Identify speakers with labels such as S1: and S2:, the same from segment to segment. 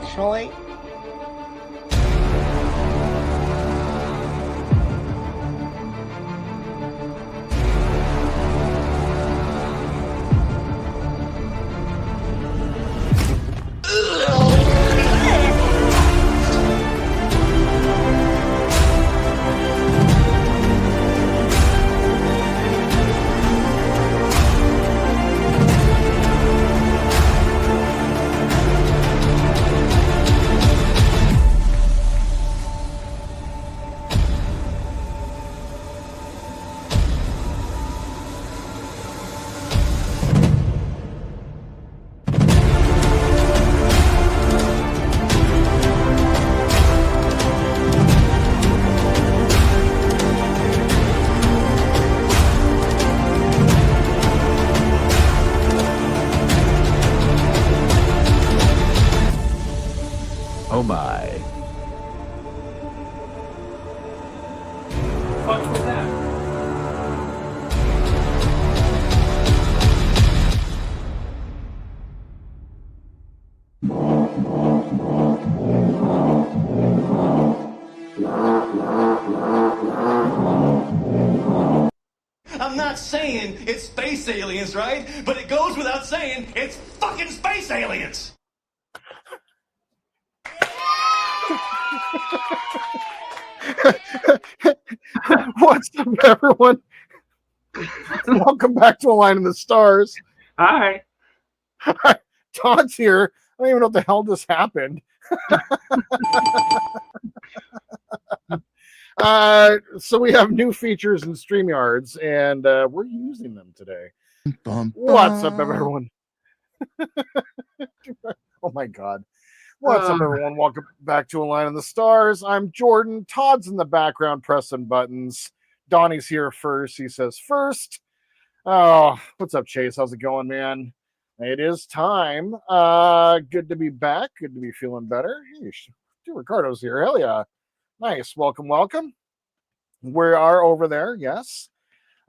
S1: actually.
S2: Oh my.
S3: What was that?
S4: I'm not saying it's space aliens, right? But it goes without saying it's fucking space aliens!
S5: What's up, everyone? Welcome back to A Line in the Stars.
S3: Hi.
S5: Todd's here. I don't even know what the hell just happened. So we have new features in StreamYards, and we're using them today. What's up, everyone? Oh my God. What's up, everyone? Welcome back to A Line in the Stars. I'm Jordan. Todd's in the background pressing buttons. Donnie's here first. He says first. Oh, what's up, Chase? How's it going, man? It is time. Good to be back. Good to be feeling better. Hey, Ricardo's here. Hell yeah. Nice. Welcome, welcome. We are over there. Yes.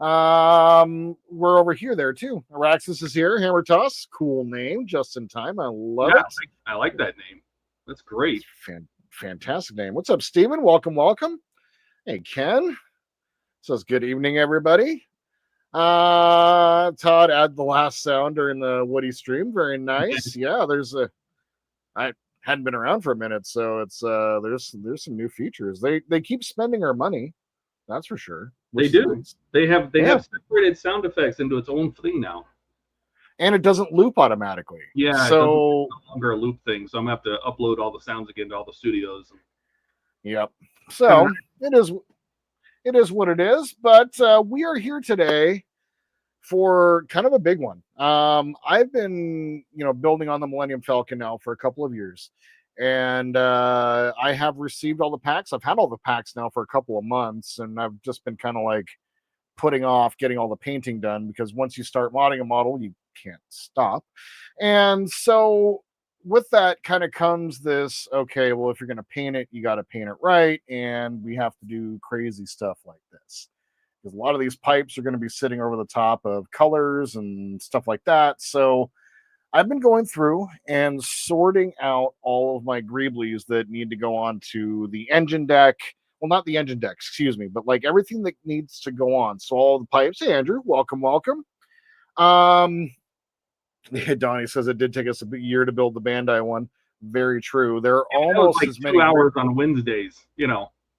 S5: We're over here there too. Araxis is here. Hammer Toss. Cool name. Just in time. I love it.
S3: I like that name. That's great.
S5: Fantastic name. What's up, Steven? Welcome, welcome. Hey, Ken. Says good evening, everybody. Todd, add the last sound during the Woody stream. Very nice. Yeah, I hadn't been around for a minute, so it's there's some new features. They keep spending our money, that's for sure.
S3: They do. Nice. They have separated sound effects into its own thing now.
S5: And it doesn't loop automatically.
S3: Yeah,
S5: so
S3: it's no longer a loop thing. So I'm gonna have to upload all the sounds again to all the studios.
S5: Yep. So it is what it is, but we are here today for kind of a big one. I've been, building on the Millennium Falcon now for a couple of years, and I have received all the packs. I've had all the packs now for a couple of months, and I've just been kind of like putting off getting all the painting done because once you start modding a model, you can't stop. And so with that kind of comes this, okay, well, if you're going to paint it, you got to paint it right. And we have to do crazy stuff like this because a lot of these pipes are going to be sitting over the top of colors and stuff like that. So I've been going through and sorting out all of my greebles that need to go onto the engine deck. Well, not the engine deck, excuse me, but like everything that needs to go on. So all the pipes. Hey, Andrew, welcome, welcome. Donnie says it did take us a year to build the Bandai one. Very true. There are almost as many
S3: 2 hours on Wednesdays,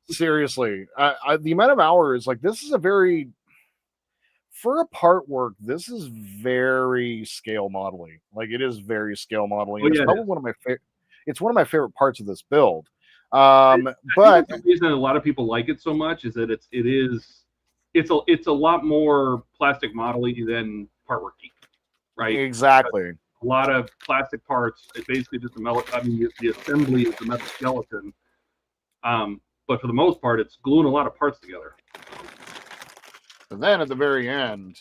S5: Seriously, the amount of hours, like this is for a part work, this is very scale modeling. Like it is very scale modeling. It's probably one of my favorite parts of this build. But
S3: the reason a lot of people like it so much is that it's a lot more plastic modeling than part worky, right?
S5: Exactly.
S3: A lot of plastic parts. It's basically just the assembly is the metal skeleton. But for the most part, it's gluing a lot of parts together.
S5: And then at the very end,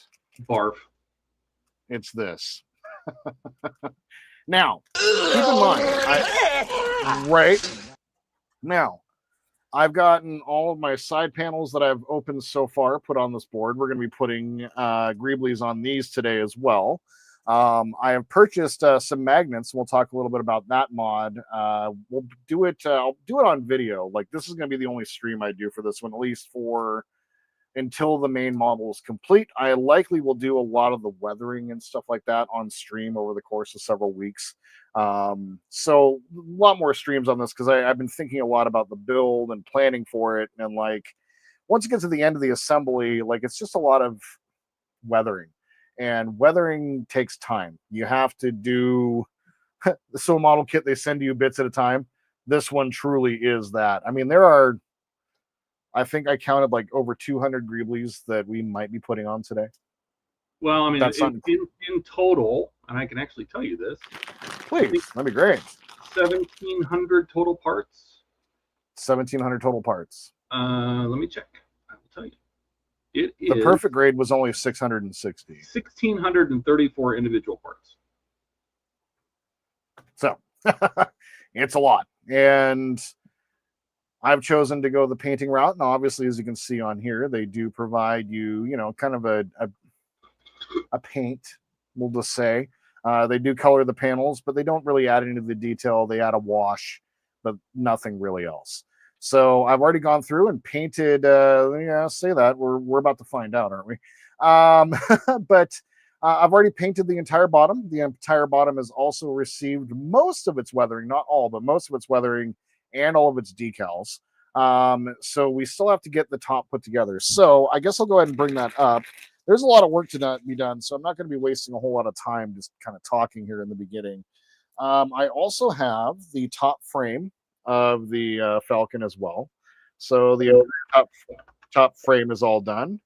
S3: barf.
S5: It's this. Now, keep in mind, now, I've gotten all of my side panels that I've opened so far put on this board. We're going to be putting greebles on these today as well. I have purchased some magnets. We'll talk a little bit about that mod. We'll do it. I'll do it on video. Like, this is going to be the only stream I do for this one, at least for until the main model is complete. I likely will do a lot of the weathering and stuff like that on stream over the course of several weeks. So a lot more streams on this because I've been thinking a lot about the build and planning for it. And like, once it gets to the end of the assembly, like, it's just a lot of weathering, and weathering takes time. You have to do the model kit, they send you bits at a time. This one truly is that. I mean, there are, I think I counted like over 200 greebles that we might be putting on today.
S3: Well, I mean, in total, and I can actually tell you this.
S5: Please, that'd be great.
S3: 1,700 total parts.
S5: 1,700 total parts.
S3: Let me check. I will tell you.
S5: The perfect grade was only 660.
S3: 1,634 individual parts.
S5: So it's a lot. And I've chosen to go the painting route. And obviously, as you can see on here, they do provide you, kind of a paint, we'll just say. They do color the panels, but they don't really add any of the detail. They add a wash, but nothing really else. So I've already gone through and painted. Say that we're about to find out, aren't we? But I've already painted the entire bottom. The entire bottom has also received most of its weathering, not all, but most of its weathering and all of its decals. So we still have to get the top put together. So I guess I'll go ahead and bring that up. There's a lot of work to be done, so I'm not going to be wasting a whole lot of time just kind of talking here in the beginning. I also have the top frame of the Falcon as well. So the top frame is all done.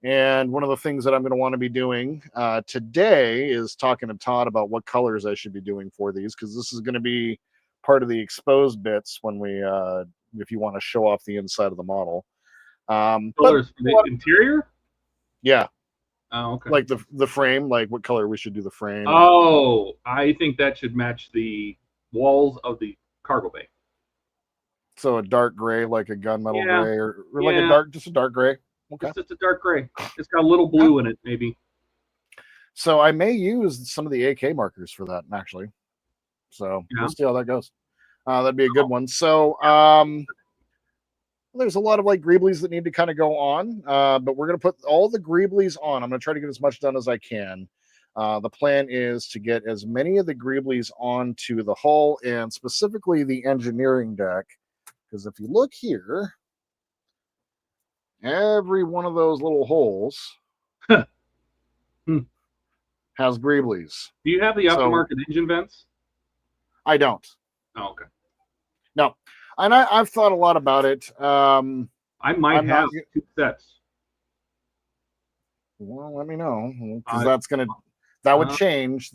S5: And one of the things that I'm going to want to be doing today is talking to Todd about what colors I should be doing for these, because this is going to be part of the exposed bits when we, if you want to show off the inside of the model.
S3: Colors for the interior?
S5: Yeah.
S3: Oh, okay.
S5: Like the frame, like what color we should do the frame.
S3: Oh, I think that should match the walls of the cargo bay.
S5: So a dark gray, like a gunmetal gray, or like just a dark gray. Okay.
S3: It's just a dark gray. It's got a little blue in it, maybe.
S5: So I may use some of the AK markers for that, actually. So we'll see how that goes. That'd be a good one. So there's a lot of like greebles that need to kind of go on, but we're going to put all the greebles on. I'm going to try to get as much done as I can. The plan is to get as many of the greebles onto the hull and specifically the engineering deck. Because if you look here, every one of those little holes has greebles.
S3: Do you have the aftermarket engine vents?
S5: I don't.
S3: Oh, okay.
S5: No. And I've thought a lot about it.
S3: I might have 2 sets.
S5: Well, let me know, because that would change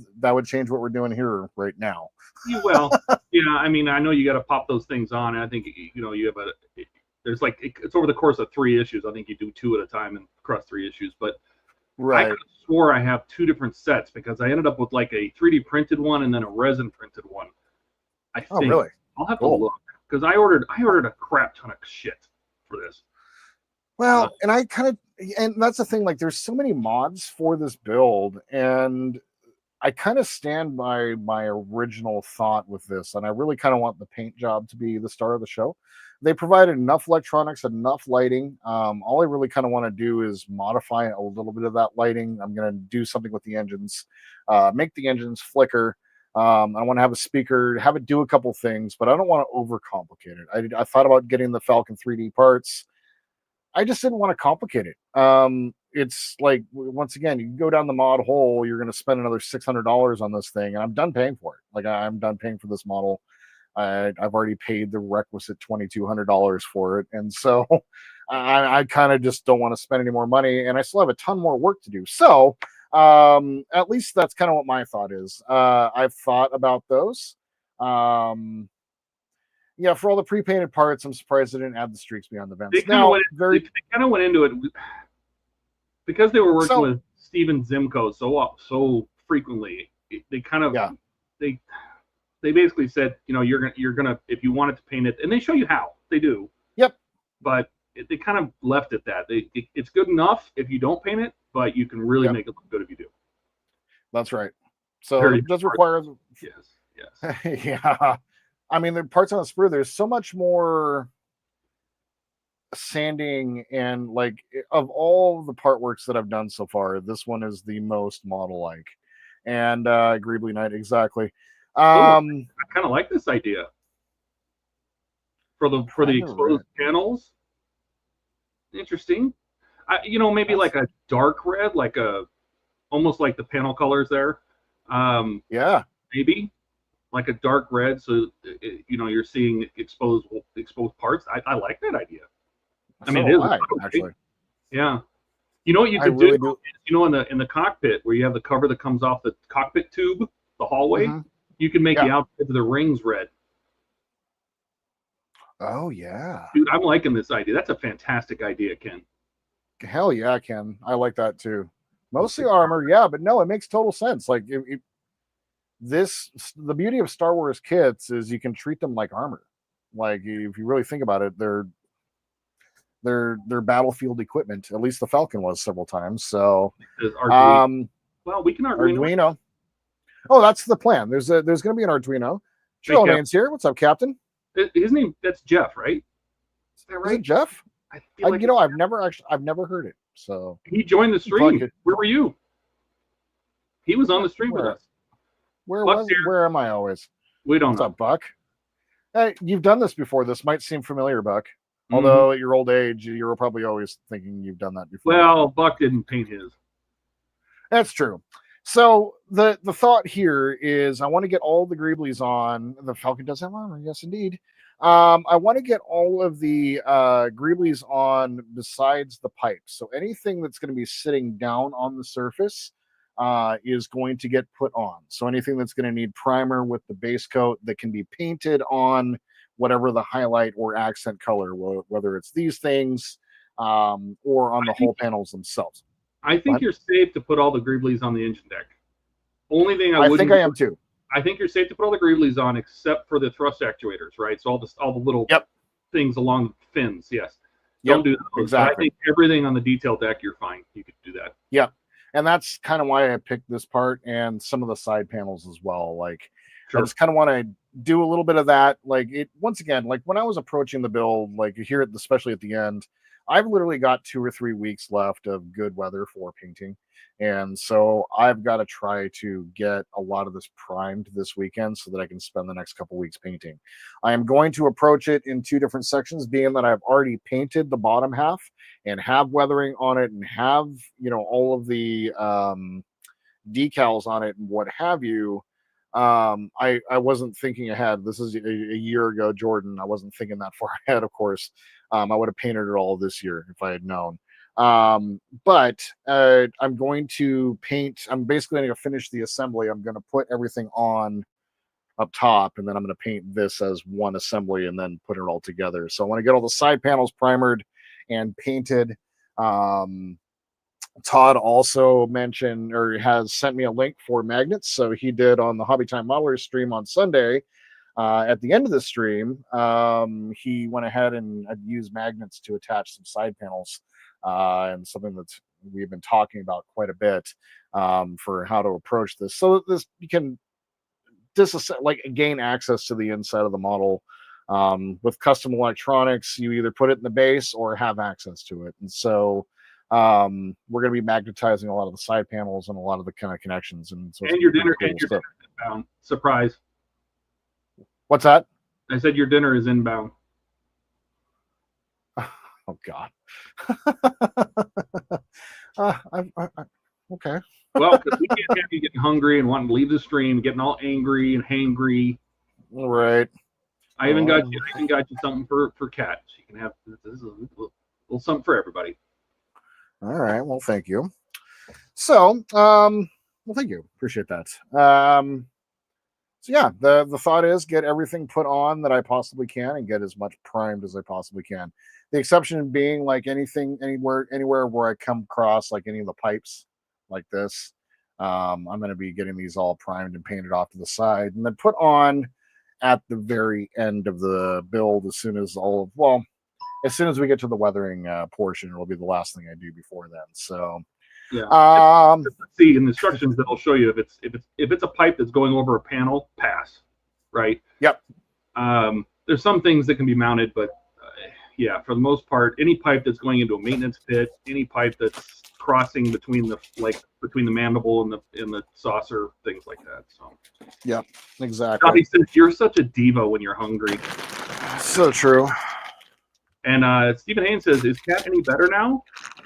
S5: what we're doing here right now.
S3: Well, yeah, I mean, I know you got to pop those things on, and I think you have there's like it's over the course of 3 issues. I think you do 2 at a time and cross 3 issues, but
S5: right.
S3: I could have swore I have 2 different sets because I ended up with like a 3D printed one and then a resin printed one. I think.
S5: Oh, really?
S3: I'll have to look because I ordered a crap ton of shit for this.
S5: Well, and that's the thing. Like, there's so many mods for this build, and I kind of stand by my original thought with this, and I really kind of want the paint job to be the star of the show. They provided enough electronics, enough lighting. All I really kind of want to do is modify a little bit of that lighting. I'm going to do something with the engines, make the engines flicker. I want to have a speaker, have it do a couple things, but I don't want to overcomplicate it. I thought about getting the Falcon 3D parts. I just didn't want to complicate it. It's like, once again, you can go down the mod hole, you're going to spend another $600 on this thing, and I'm done paying for it. Like, I'm done paying for this model. I've already paid the requisite $2,200 for it. And so I kind of just don't want to spend any more money, and I still have a ton more work to do. So at least that's kind of what my thought is. I've thought about those. Yeah, for all the pre-painted parts, I'm surprised they didn't add the streaks beyond the vents.
S3: They kind of went into it because they were working with Steven Zimko so frequently. They kind of they basically said, you're gonna if you wanted to paint it, and they show you how they do.
S5: Yep.
S3: But they kind of left it that it's good enough if you don't paint it, but you can really make it look good if you do.
S5: That's right. So
S3: Very
S5: it does require.
S3: Yes.
S5: Yeah. I mean, the parts on the sprue, there's so much more sanding, and like of all the part works that I've done so far, this one is the most model like. And Greebly Knight, exactly.
S3: I kind of like this idea for the exposed
S5: red.
S3: panels. Interesting. Maybe
S5: That's,
S3: like a dark red, like almost like the panel colors there.
S5: yeah.
S3: Maybe like a dark red, so you're seeing exposed parts. I like that idea. I mean,
S5: So
S3: it is
S5: I actually.
S3: Yeah. You know what you could
S5: really
S3: do? In the cockpit where you have the cover that comes off the cockpit tube, the hallway, you can make the outside of the rings red.
S5: Oh yeah.
S3: Dude, I'm liking this idea. That's a fantastic idea, Ken.
S5: Hell yeah, Ken. I like that too. Mostly armor, yeah, but no, it makes total sense. Like the beauty of Star Wars kits is you can treat them like armor. Like if you really think about it, they're battlefield equipment. At least the Falcon was several times. So
S3: well, we can
S5: Arduino. Oh, that's the plan. There's going to be an Arduino. Geraldine's here. What's up, Captain?
S3: His name, that's Jeff, right?
S5: Is that right? Is it Jeff?
S3: I feel like
S5: I've never heard it. So
S3: he joined the stream. Where were you? He was on the stream with us.
S5: Where am I always?
S3: We don't
S5: know.
S3: What's
S5: up, Buck? Hey, you've done this before. This might seem familiar, Buck. Although at your old age, you're probably always thinking you've done that before.
S3: Well, Buck didn't paint his.
S5: That's true. So the thought here is I want to get all the Greeblies on. The Falcon does have armor, yes, indeed. I want to get all of the Greeblies on besides the pipes. So anything that's going to be sitting down on the surface is going to get put on. So anything that's going to need primer with the base coat that can be painted on whatever the highlight or accent color, whether it's these things or on the whole panels themselves.
S3: I think you're safe to put all the Greeblies on the engine deck. Only thing
S5: I think I am too.
S3: I think you're safe to put all the Greeblies on except for the thrust actuators, right? So all the little things along the fins, yes. Don't do those.
S5: Exactly.
S3: I think everything on the detail deck, you're fine. You could do that.
S5: Yeah. And that's kind of why I picked this part and some of the side panels as well. Like, I just kind of want to do a little bit of that. Like once again, like when I was approaching the build, like here, especially at the end, I've literally got 2 or 3 weeks left of good weather for painting. And so I've got to try to get a lot of this primed this weekend so that I can spend the next couple weeks painting. I am going to approach it in 2 different sections, being that I've already painted the bottom half and have weathering on it and have, all of the decals on it and what have you. I wasn't thinking ahead. This is a year ago, Jordan. I wasn't thinking that far ahead, of course. I would have painted it all this year if I had known. But I'm going to paint. I'm basically going to finish the assembly. I'm going to put everything on up top, and then I'm going to paint this as one assembly and then put it all together. So I want to get all the side panels primered and painted. Todd also mentioned or has sent me a link for magnets. So he did on the Hobby Time Modelers stream on Sunday. At the end of the stream, he went ahead and used magnets to attach some side panels and something that we've been talking about quite a bit for how to approach this. So this you can gain access to the inside of the model. With custom electronics, you either put it in the base or have access to it. And so we're going to be magnetizing a lot of the side panels and a lot of the kind of connections. And so
S3: your dinner is inbound. Surprise.
S5: What's that?
S3: I said your dinner is inbound.
S5: Oh God. Okay.
S3: Well, because we can't have you getting hungry and wanting to leave the stream, getting all angry and hangry.
S5: All right.
S3: I even got you something for Kat. She can have this is a little something for everybody.
S5: All right. Well, thank you. So, thank you. Appreciate that. So yeah, the thought is get everything put on that I possibly can and get as much primed as I possibly can. The exception being like anywhere where I come across like any of the pipes like this, I'm going to be getting these all primed and painted off to the side and then put on at the very end of the build as soon as we get to the weathering portion. It'll be the last thing I do before then. So
S3: Yeah. See, in the instructions, that'll show you if it's a pipe that's going over a panel, pass. Right.
S5: Yep.
S3: There's some things that can be mounted, but yeah, for the most part, any pipe that's going into a maintenance pit, any pipe that's crossing between the mandible and the saucer, things like that. So.
S5: Yep. Exactly.
S3: Johnny says you're such a diva when you're hungry.
S5: So true.
S3: And Stephen Haynes says, "Is Kat any better now?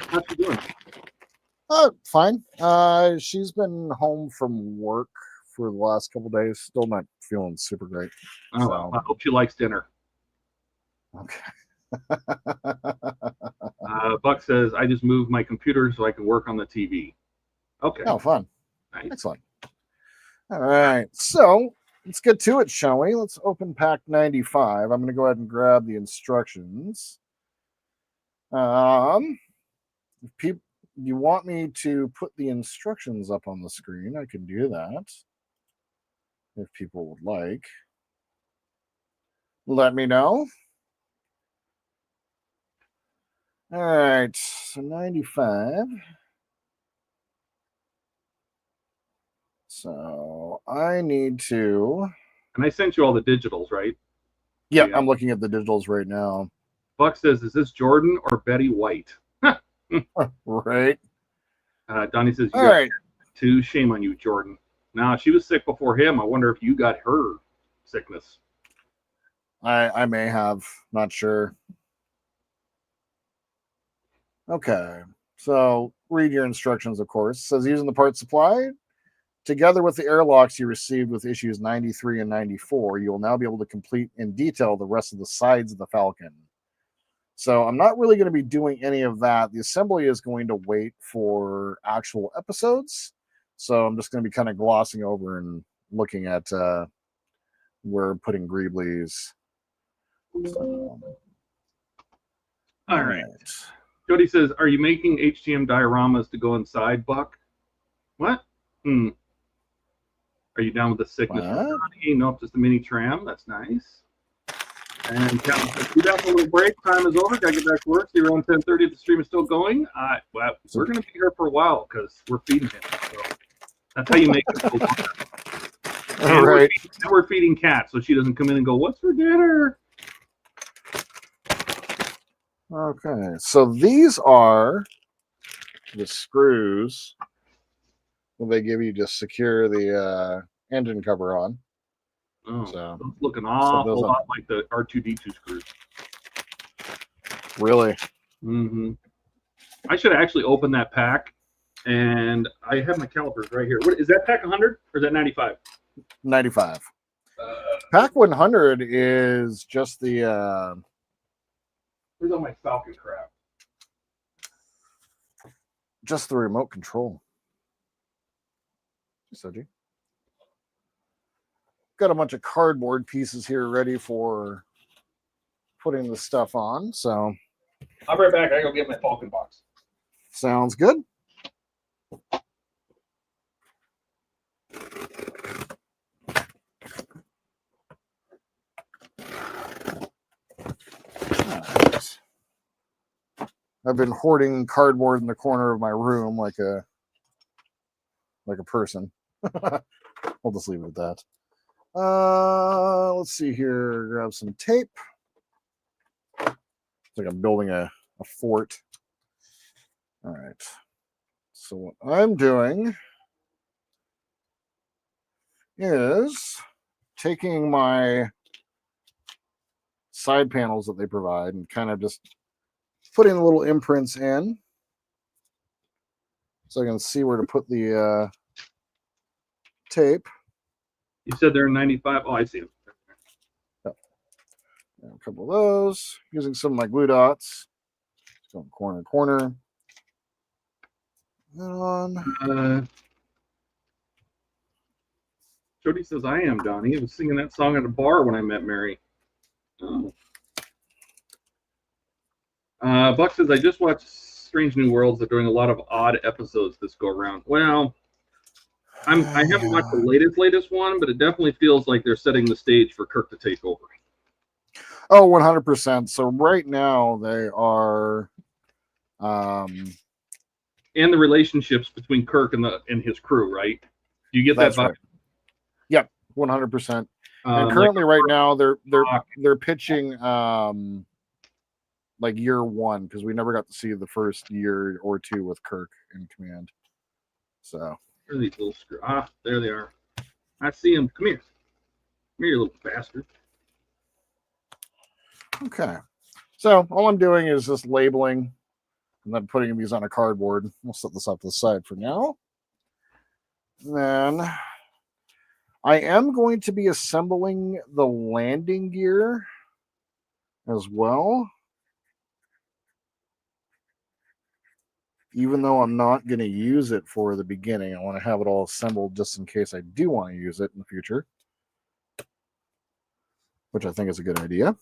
S3: How's she doing?"
S5: Fine. She's been home from work for the last couple days. Still not feeling super great.
S3: Oh, so. I hope she likes dinner.
S5: Okay.
S3: Buck says, "I just moved my computer so I can work on the TV." Okay.
S5: Oh, fun.
S3: Nice.
S5: Excellent. All right. So let's get to it, shall we? Let's open pack 95. I'm going to go ahead and grab the instructions. If you want me to put the instructions up on the screen, I can do that. If people would like, let me know. All right, so 95. So I need to.
S3: And I sent you all the digitals, right?
S5: Yeah, I'm looking at the digitals right now.
S3: Buck says, "Is this Jordan or Betty White?"
S5: Right.
S3: Donnie says, "You
S5: all right.
S3: Too. Shame on you, Jordan." Now, she was sick before him. I wonder if you got her sickness.
S5: I may have, not sure. Okay, so read your instructions, of course. It says using the part supply together with the airlocks you received with issues 93 and 94, you will now be able to complete in detail the rest of the sides of the Falcon. So I'm not really going to be doing any of that. The assembly is going to wait for actual episodes. So I'm just going to be kind of glossing over and looking at where I'm putting greebles. So,
S3: all right. Jody says, "Are you making HTM dioramas to go inside, Buck?" What? Are you down with the sickness? Nope, just a mini tram. That's nice. And Captain says, "Do that for a little break. Time is over. Gotta get back to work. See you around 10:30 if the stream is still going." Well, we're gonna be here for a while because we're feeding him. So that's how you make it go longer.
S5: All right.
S3: We're feeding Kat, so she doesn't come in and go, "What's for dinner?"
S5: Okay, so these are the screws that they give you to secure the engine cover on.
S3: Oh,
S5: so
S3: those look an awful lot like the R2D2 screws.
S5: Really?
S3: Mm-hmm. I should actually open that pack, and I have my calipers right here. What is that, pack 100 or is that 95?
S5: 95. Pack 100 is just the.
S3: Where's all my Falcon crap?
S5: Just the remote control. Soji. Got a bunch of cardboard pieces here ready for putting the stuff on. So
S3: I'll be right back. I go get my Falcon box.
S5: Sounds good. I've been hoarding cardboard in the corner of my room like a person. I'll just leave it at that. Let's see here. Grab some tape. It's like I'm building a fort. All right. So what I'm doing is taking my side panels that they provide and kind of just putting the little imprints in so I can see where to put the tape.
S3: You said they're in 95. Oh, I see them.
S5: Yep. A couple of those using some of my glue dots. Just going corner to corner.
S3: Jody says, "I am Donnie. I was singing that song at a bar when I met Mary." Oh. Buck says, "I just watched Strange New Worlds. They're doing a lot of odd episodes this go around." Well, I haven't watched the latest one, but it definitely feels like they're setting the stage for Kirk to take over.
S5: Oh, 100%. So right now they are
S3: and the relationships between Kirk and his crew, right? Do you get
S5: That's
S3: that vibe?
S5: right. Yep, 100%. And
S3: Like,
S5: currently, right now, they're pitching like year one, because we never got to see the first year or two with Kirk in command. So
S3: where are these little screws? There they are. I see them. Come here. Come here, you little bastard.
S5: okay. So all I'm doing is just labeling and then putting these on a cardboard. We'll set this off to the side for now. And then I am going to be assembling the landing gear as well. Even though I'm not going to use it for the beginning, I want to have it all assembled just in case I do want to use it in the future, which I think is a good idea.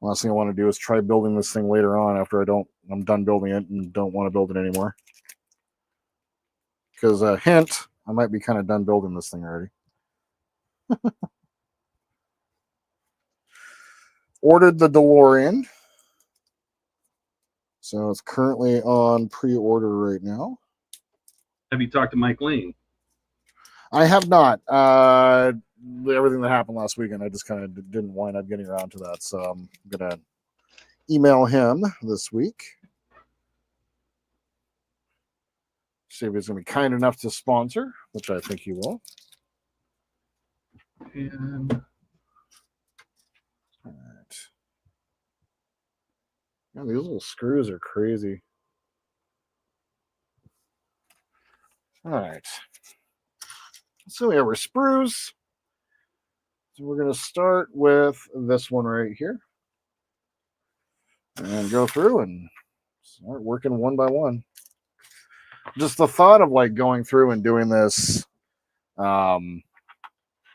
S5: Last thing I want to do is try building this thing later on after I'm done building it and don't want to build it anymore. Because hint, I might be kind of done building this thing already. Ordered the DeLorean. So it's currently on pre-order right now.
S3: Have you talked to Mike Lane?
S5: I have not. Everything that happened last weekend, I just kind of didn't wind up getting around to that. So I'm going to email him this week. See if he's going to be kind enough to sponsor, which I think he will.
S3: And
S5: all right. Man, these little screws are crazy. All right. So we have our sprues. So we're going to start with this one right here. And go through and start working one by one. Just the thought of like going through and doing this and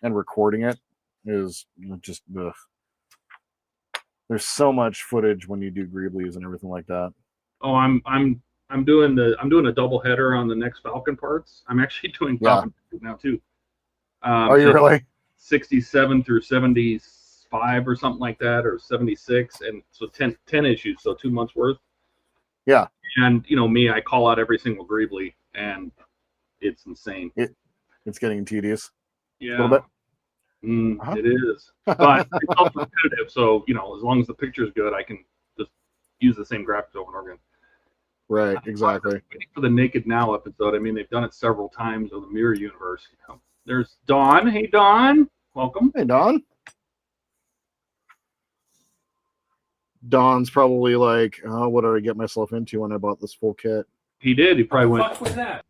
S5: recording it is just ugh. There's so much footage when you do greebles and everything like that.
S3: oh, I'm doing a double header on the next Falcon parts. I'm actually doing Falcon now too.
S5: Are you really?
S3: 67 through 75 or something like that, or 76, and so 10 issues, so 2 months worth.
S5: Yeah.
S3: And you know me, I call out every single greebly, and it's insane.
S5: It's getting tedious.
S3: Yeah.
S5: A little bit.
S3: It is, but it's also repetitive. So you know, as long as the picture's good, I can just use the same graphics over and over again.
S5: Right, exactly.
S3: For the Naked Now episode, I mean, they've done it several times with the Mirror Universe. You know. There's Dawn. Hey, Dawn. Welcome.
S5: Hey, Dawn. Dawn's probably like, oh, what did I get myself into when I bought this full kit?
S3: He did. He probably went.
S4: What was that?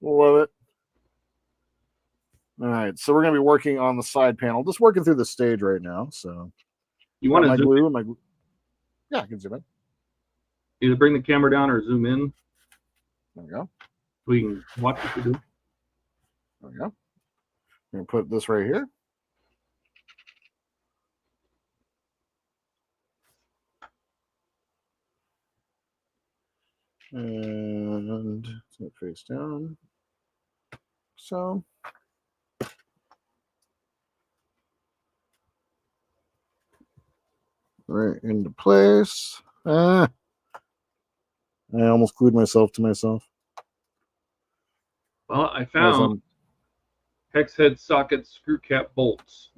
S5: Love it. All right, so we're going to be working on the side panel, just working through the stage right now. So
S3: You want to zoom
S5: glue and my glue? Yeah, I can zoom in.
S3: either bring the camera down or zoom in.
S5: There we go.
S3: We can watch what you do.
S5: There we go. I'm going to put this right here. And set face down. So right into place. I almost glued myself to myself.
S3: Well, I found hex head socket screw cap bolts.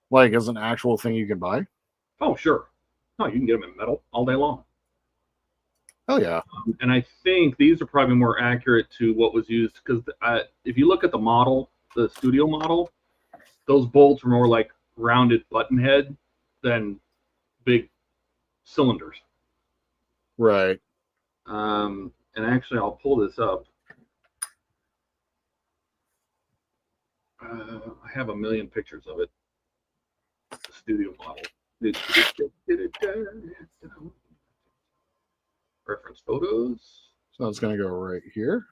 S5: Like as an actual thing you can buy?
S3: Oh, sure. No, you can get them in metal all day long.
S5: Oh, yeah.
S3: And I think these are probably more accurate to what was used, because if you look at the model, the studio model, those bolts were more like rounded button head than big cylinders.
S5: Right.
S3: And actually, I'll pull this up. I have a million pictures of it. The studio model. Reference photos.
S5: So it's going to go right here.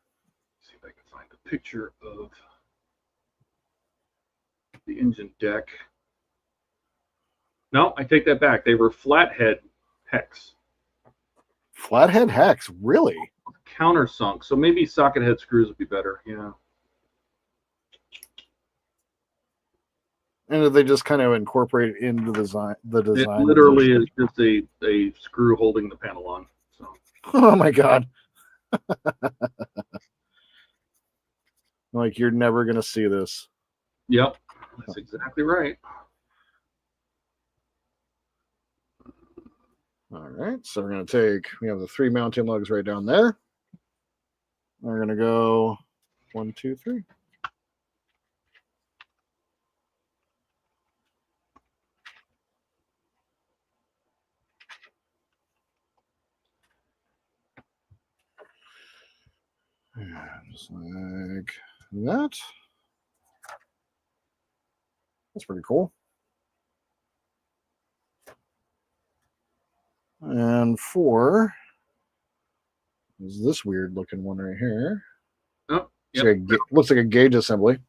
S3: See if I can find a picture of the engine deck. No, I take that back. They were flathead hex.
S5: Flathead hex, really?
S3: Countersunk. So maybe socket head screws would be better. Yeah.
S5: And they just kind of incorporate it into the design.
S3: It literally is just a screw holding the panel on. So.
S5: Oh my god! Like you're never gonna see this.
S3: Yep, that's exactly right.
S5: All right, so we're gonna take. We have the 3 mounting lugs right down there. We're gonna go 1, 2, 3. Just like that. That's pretty cool. And 4 is this weird looking one right here.
S3: Oh, yep.
S5: Looks like a gauge assembly.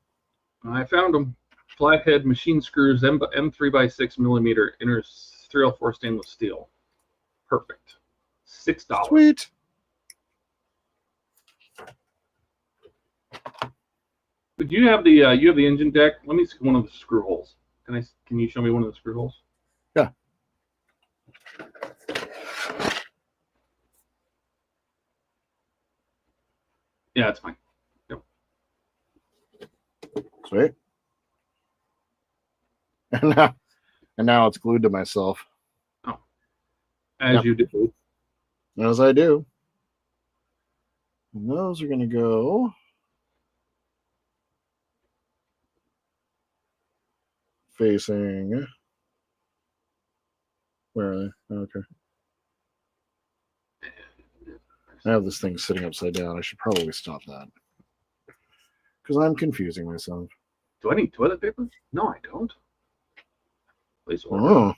S3: I found them. Flathead machine screws, M3x6 millimeter inner 304 stainless steel. Perfect. $6.
S5: Sweet.
S3: But you have the engine deck. Let me see one of the screw holes. Can you show me one of the screw holes?
S5: Yeah.
S3: Yeah, it's fine. Yep.
S5: Sweet. And now it's glued to myself.
S3: Oh. As you do.
S5: As I do. And those are going to go facing. Where are they? Okay. I have this thing sitting upside down. I should probably stop that. Because I'm confusing myself.
S3: Do I need toilet paper? No, I don't. Place order.
S5: Oh.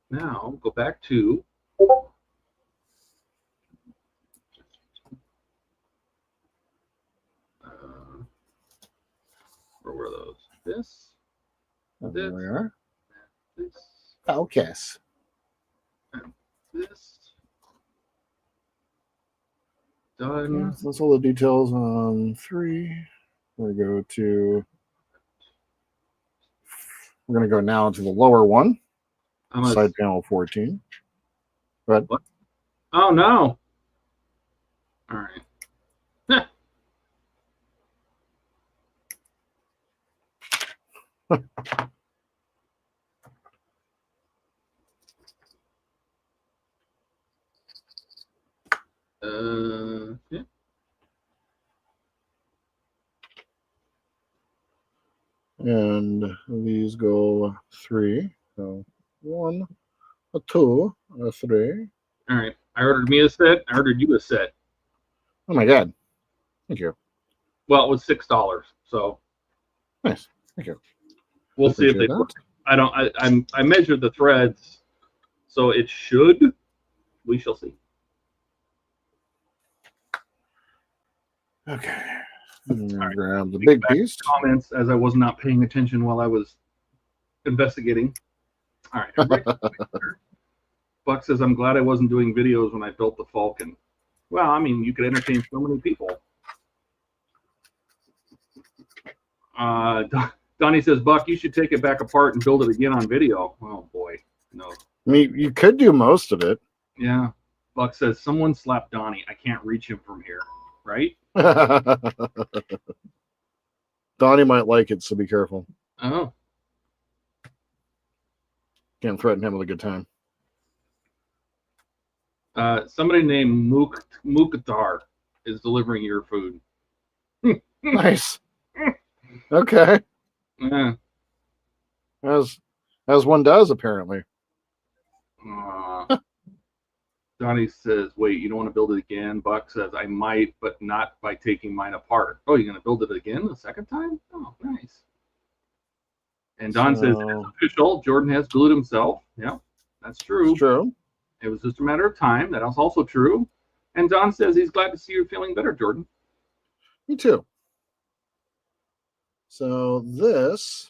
S3: Now, go back to... where were those? This.
S5: There we are.
S3: This.
S5: Okay.
S3: And this. Done.
S5: Yeah, so that's all the details on 3. We're going to go now to the lower one. Side panel 14. But
S3: what? Oh no. All right. Yeah.
S5: And these go 3. So 1, a 2, a 3.
S3: All right. I ordered me a set. I ordered you a set.
S5: Oh my god. Thank you.
S3: Well, it was $6. So
S5: nice. Thank you.
S3: We'll see if they work. I measured the threads, so it should. We shall see.
S5: Okay. Right. Grab the big piece.
S3: Comments as I was not paying attention while I was investigating. All right. Buck says, I'm glad I wasn't doing videos when I built the Falcon. Well, I mean, you could entertain so many people. Donnie says, Buck, you should take it back apart and build it again on video. Oh, boy. No.
S5: I mean, you could do most of it.
S3: Yeah. Buck says, someone slapped Donnie. I can't reach him from here. Right?
S5: Donnie might like it, so be careful.
S3: Oh.
S5: Can't threaten him with a good time.
S3: Somebody named Mukhtar is delivering your food.
S5: Nice. Okay.
S3: Yeah.
S5: As one does, apparently.
S3: Donnie says, wait, you don't want to build it again? Buck says, I might, but not by taking mine apart. Oh, you're going to build it again the second time? Oh, nice. And Don says, it's official. Jordan has glued himself. Yeah, that's true.
S5: It's true.
S3: It was just a matter of time. That was also true. And Don says he's glad to see you feeling better, Jordan.
S5: Me too. So this,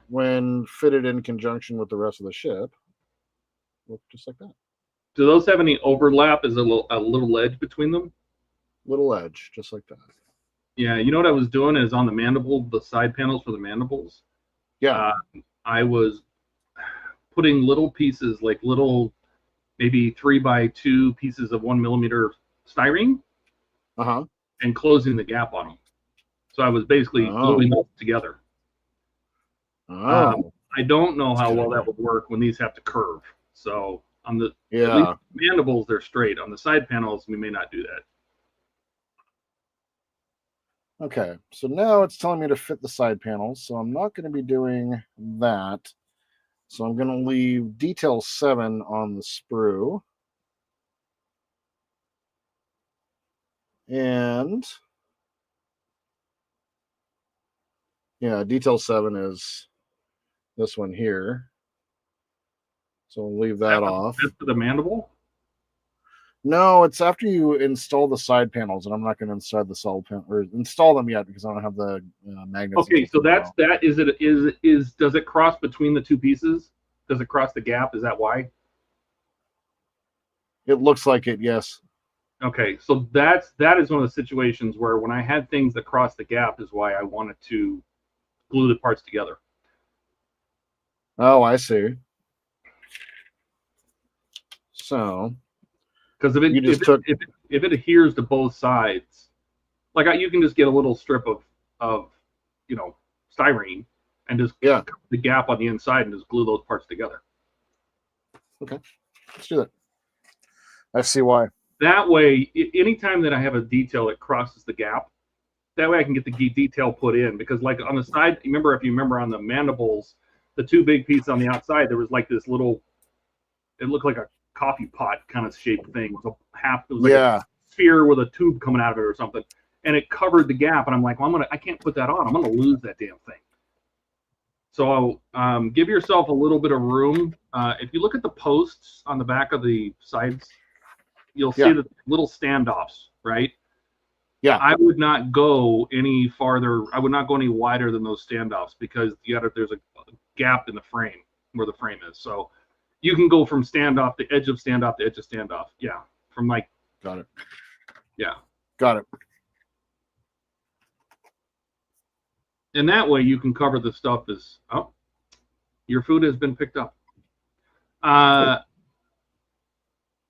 S5: when fitted in conjunction with the rest of the ship, looked just like that.
S3: Do those have any overlap? Is a little ledge between them?
S5: Little edge, just like that.
S3: Yeah, you know what I was doing is on the mandible, the side panels for the mandibles.
S5: Yeah.
S3: I was putting little pieces, like little, maybe 3x2 pieces of 1mm styrene, and closing the gap on them. So I was basically gluing them together. I don't know how well that would work when these have to curve. So on the at least mandibles, they're straight. On the side panels, we may not do that.
S5: Okay, so now it's telling me to fit the side panels, so I'm not going to be doing that. So I'm going to leave detail 7 on the sprue. And yeah, detail 7 is this one here. So we'll leave that off.
S3: That's for the mandible?
S5: No, it's after you install the side panels, and I'm not going to install the solid panel or install them yet because I don't have the magnets.
S3: Okay, so that's that. Is does it cross between the two pieces? Does it cross the gap? Is that why?
S5: It looks like it, yes.
S3: Okay, so that is one of the situations where when I had things that cross the gap is why I wanted to glue the parts together.
S5: Oh, I see. So,
S3: because if it adheres to both sides, like you can just get a little strip of styrene and just cover the gap on the inside and just glue those parts together.
S5: Okay, let's do that. I see why.
S3: That way, anytime that I have a detail that crosses the gap, that way I can get the detail put in. Because like on the side, if you remember on the mandibles, the two big pieces on the outside, there was like this little, it looked like a coffee pot kind of shaped thing. So it was like a sphere with a tube coming out of it or something, and it covered the gap. And I'm like, well, I can't put that on. I'm gonna lose that damn thing. So give yourself a little bit of room. If you look at the posts on the back of the sides, you'll see the little standoffs, right?
S5: Yeah.
S3: I would not go any farther. I would not go any wider than those standoffs because there's a gap in the frame where the frame is. So you can go from standoff to edge of standoff to edge of standoff. Yeah. From like.
S5: Got it.
S3: Yeah.
S5: Got it.
S3: And that way you can cover the stuff as, your food has been picked up. And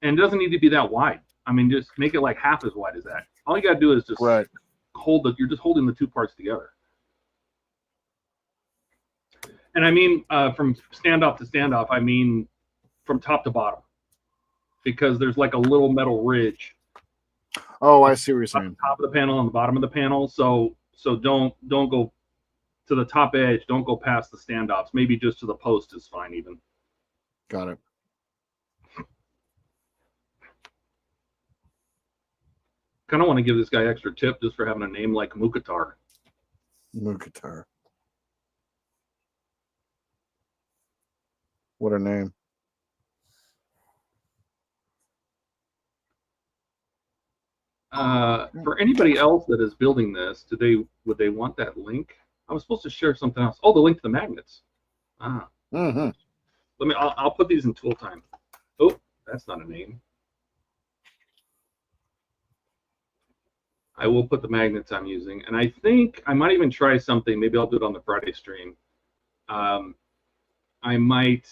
S3: it doesn't need to be that wide. I mean, just make it like half as wide as that. All you got to do is just you're just holding the two parts together. And I mean, from standoff to standoff, I mean from top to bottom, because there's like a little metal ridge.
S5: Oh, I see what you're saying.
S3: Top of the panel and the bottom of the panel. So don't go to the top edge. Don't go past the standoffs. Maybe just to the post is fine even.
S5: Got it.
S3: Kind of want to give this guy extra tip just for having a name like Mukhtar.
S5: Mukhtar. What a name.
S3: For anybody else that is building this, would they want that link? I was supposed to share something else. Oh, the link to the magnets. I'll put these in tool time. Oh, that's not a name. I will put the magnets I'm using, and I think I might even try something. Maybe I'll do it on the Friday stream. I might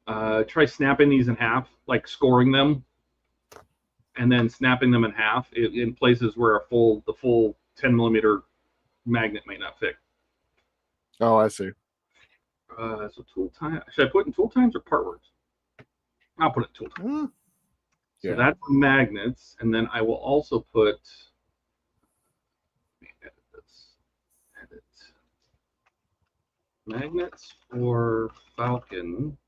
S3: try snapping these in half, like scoring them, and then snapping them in half in places where the full 10mm magnet may not fit.
S5: Oh, I see.
S3: So tool time. Should I put it in tool times or part words? I'll put it in tool times. So that's magnets, and then I will also put. Let me edit this. Edit. Magnets for Falcon.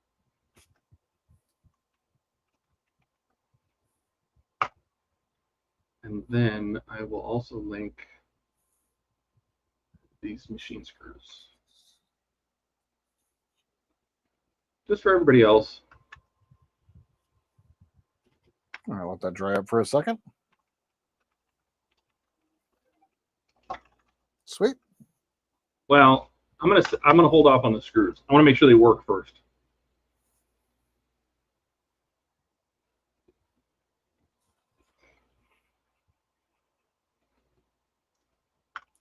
S3: And then I will also link these machine screws. Just for everybody else.
S5: All right, let that dry up for a second. Sweet.
S3: Well, I'm gonna hold off on the screws. I want to make sure they work first.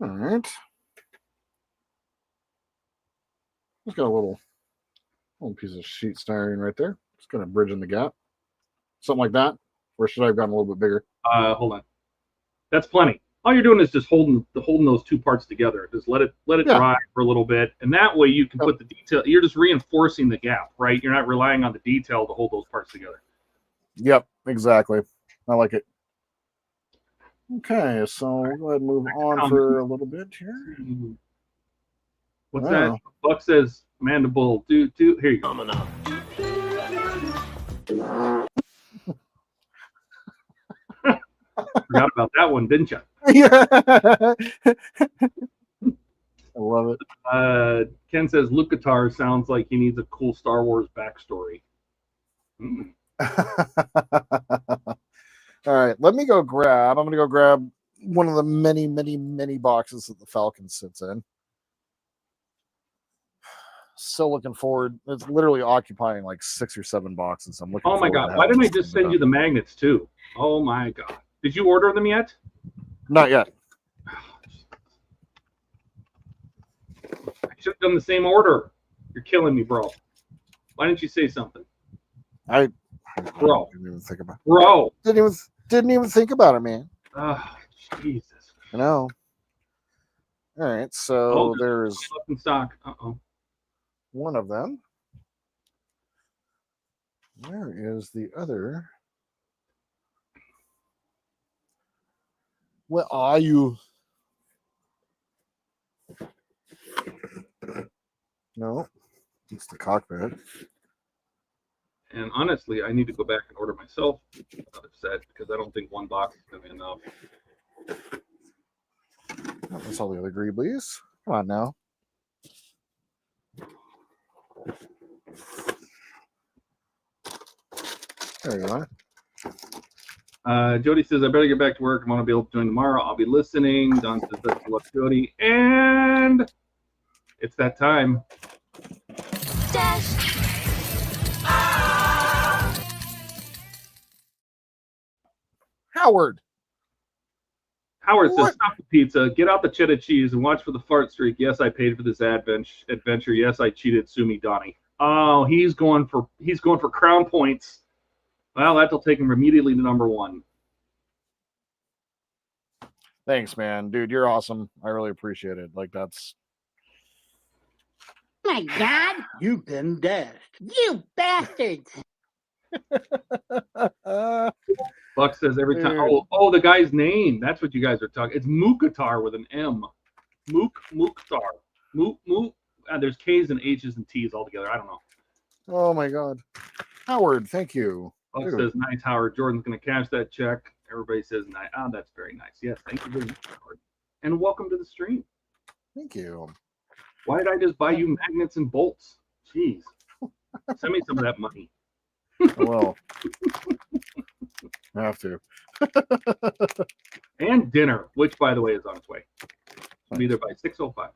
S5: All right. Just got a little piece of sheet styrene right there. Just kind of bridging the gap. Something like that. Or should I have gotten a little bit bigger?
S3: Hold on. That's plenty. All you're doing is just holding those two parts together. Just let it dry for a little bit, and that way you can put the detail. You're just reinforcing the gap, right? You're not relying on the detail to hold those parts together.
S5: Yep, exactly. I like it. Okay, so we'll go ahead and move on for a little bit here.
S3: What's that? Buck says mandible. Do here you go. Forgot about that one, didn't you?
S5: Yeah. I love it.
S3: Ken says Luke Guitar sounds like he needs a cool Star Wars backstory.
S5: All right, let me go grab. I'm going to go grab one of the many, many, many boxes that the Falcon sits in. So looking forward. It's literally occupying like 6 or 7 boxes. I'm looking.
S3: Oh my god! Why didn't I just send you the magnets too? Oh my god! Did you order them yet?
S5: Not yet.
S3: I should have done the same order. You're killing me, bro. Why didn't you say something?
S5: Bro, didn't even think about it.
S3: Bro,
S5: didn't even think about it, man.
S3: Oh, Jesus.
S5: I know. All right, so there's
S3: left in stock.
S5: one of them. Where is the other? Where are you? No, it's the cockpit.
S3: And honestly, I need to go back and order myself another set because I don't think one box is going to be enough.
S5: That's all the other greebles. Come on now. There you are.
S3: Jody says, I better get back to work. I want to be able to join tomorrow. I'll be listening. Don says, that's luck, Jody. And it's that time.
S1: Dash.
S5: Howard
S3: says, stop the pizza, get out the cheddar cheese, and watch for the fart streak. Yes, I paid for this adventure. Yes, I cheated. Sue me, Donnie. Oh, he's going for crown points. Well, that'll take him immediately to number 1.
S5: Thanks, man. Dude, you're awesome. I really appreciate it. Like, that's...
S2: My God, you've been dashed. You bastards.
S3: Buck says every time. Oh, the guy's name. That's what you guys are talking. It's Mukhtar with an M. Mukhtar. There's K's and H's and T's all together. I don't know.
S5: Oh my God, Howard, thank you.
S3: Buck says nice, Howard. Jordan's gonna cash that check. Everybody says nice. Oh, that's very nice. Yes, thank you very much, Howard. And welcome to the stream.
S5: Thank you.
S3: Why did I just buy you magnets and bolts? Jeez. Send me some of that money.
S5: Well, I have to.
S3: And dinner, which, by the way, is on its way. It'll be there by 6:05.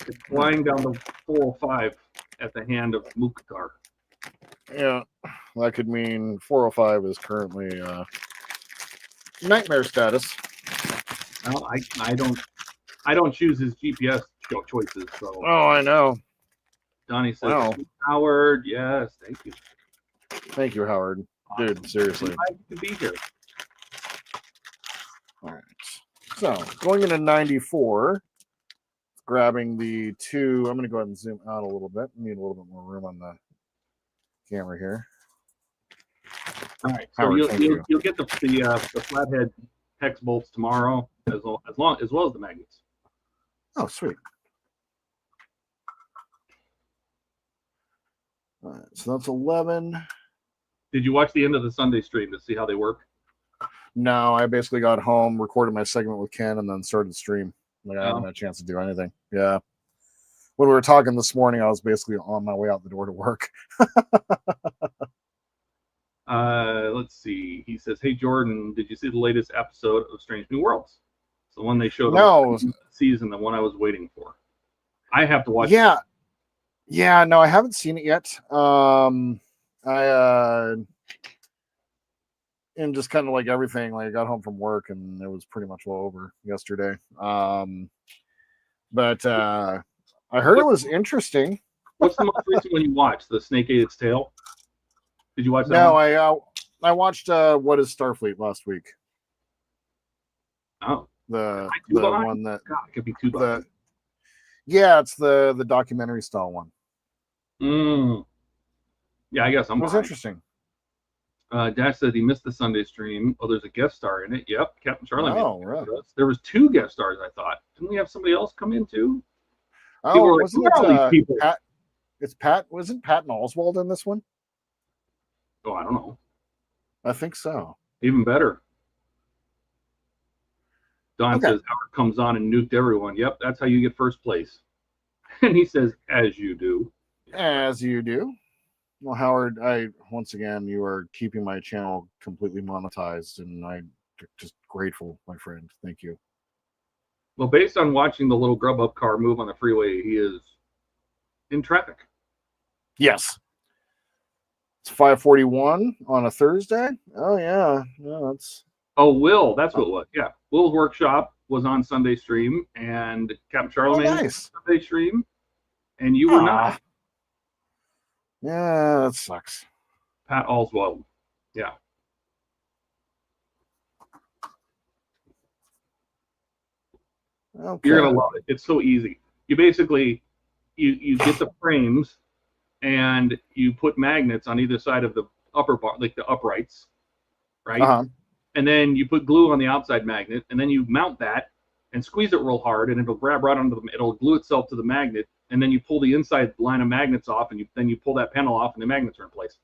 S3: It's flying down the 405 at the hand of Mukhtar.
S5: Yeah, that could mean 405 is currently nightmare status.
S3: Well, I don't choose his GPS choices. So.
S5: Oh, I know.
S3: Donnie says, Howard, yes, thank you.
S5: Thank you, Howard. Dude, seriously.
S3: I'm glad to be here.
S5: All right. So, going into 94, grabbing the 2. I'm going to go ahead and zoom out a little bit. Need a little bit more room on the camera here.
S3: All right. So
S5: Howard,
S3: you'll get the flathead hex bolts tomorrow, as well as the magnets.
S5: Oh, sweet. All right, so that's 11.
S3: Did you watch the end of the Sunday stream to see how they work?
S5: No, I basically got home, recorded my segment with Ken, and then started the stream. Like, I haven't had a chance to do anything. Yeah. When we were talking this morning, I was basically on my way out the door to work.
S3: Let's see. He says, "Hey Jordan, did you see the latest episode of Strange New Worlds? It's the one they showed season, the one I was waiting for. I have to watch it.
S5: Yeah, no, I haven't seen it yet. and just kind of like everything, like I got home from work and it was pretty much all over yesterday. But I heard it was interesting.
S3: What's the most recent one you watched? The Snake Ate Its Tail? Did you watch that
S5: No,
S3: one?
S5: I watched What is Starfleet last week.
S3: Oh,
S5: the one that
S3: God, it could be too behind.
S5: Yeah, it's the documentary style one.
S3: Yeah, I guess I'm.
S5: It was
S3: behind.
S5: Interesting.
S3: Dash said he missed the Sunday stream. Oh, there's a guest star in it. Yep, Captain Charlie.
S5: Oh, right.
S3: There was 2 guest stars. I thought. Didn't we have somebody else come in too?
S5: Oh,
S3: wasn't it
S5: Pat? It's Pat. Wasn't Patton Oswalt in this one?
S3: Oh, I don't know.
S5: I think so.
S3: Even better. Don says Howard comes on and nuked everyone. Yep, that's how you get first place. And he says, as you do.
S5: As you do. Well, Howard, once again, you are keeping my channel completely monetized, and I'm just grateful, my friend. Thank you.
S3: Well, based on watching the little Grubhub car move on the freeway, he is in traffic.
S5: Yes. It's 5:41 on a Thursday. Oh yeah, that's.
S3: Oh, Will, that's what it was. Yeah, Will's workshop was on Sunday stream, and Captain Charlemagne was on Sunday stream, and you were not.
S5: Yeah, that sucks.
S3: Pat Oswald. Yeah.
S5: Okay.
S3: You're gonna love it. It's so easy. You basically you get the frames and you put magnets on either side of the upper bar, like the uprights, right? And then you put glue on the outside magnet, and then you mount that and squeeze it real hard, and it'll grab right onto it'll glue itself to the magnet, and then you pull the inside line of magnets off, and then you pull that panel off, and the magnets are in place.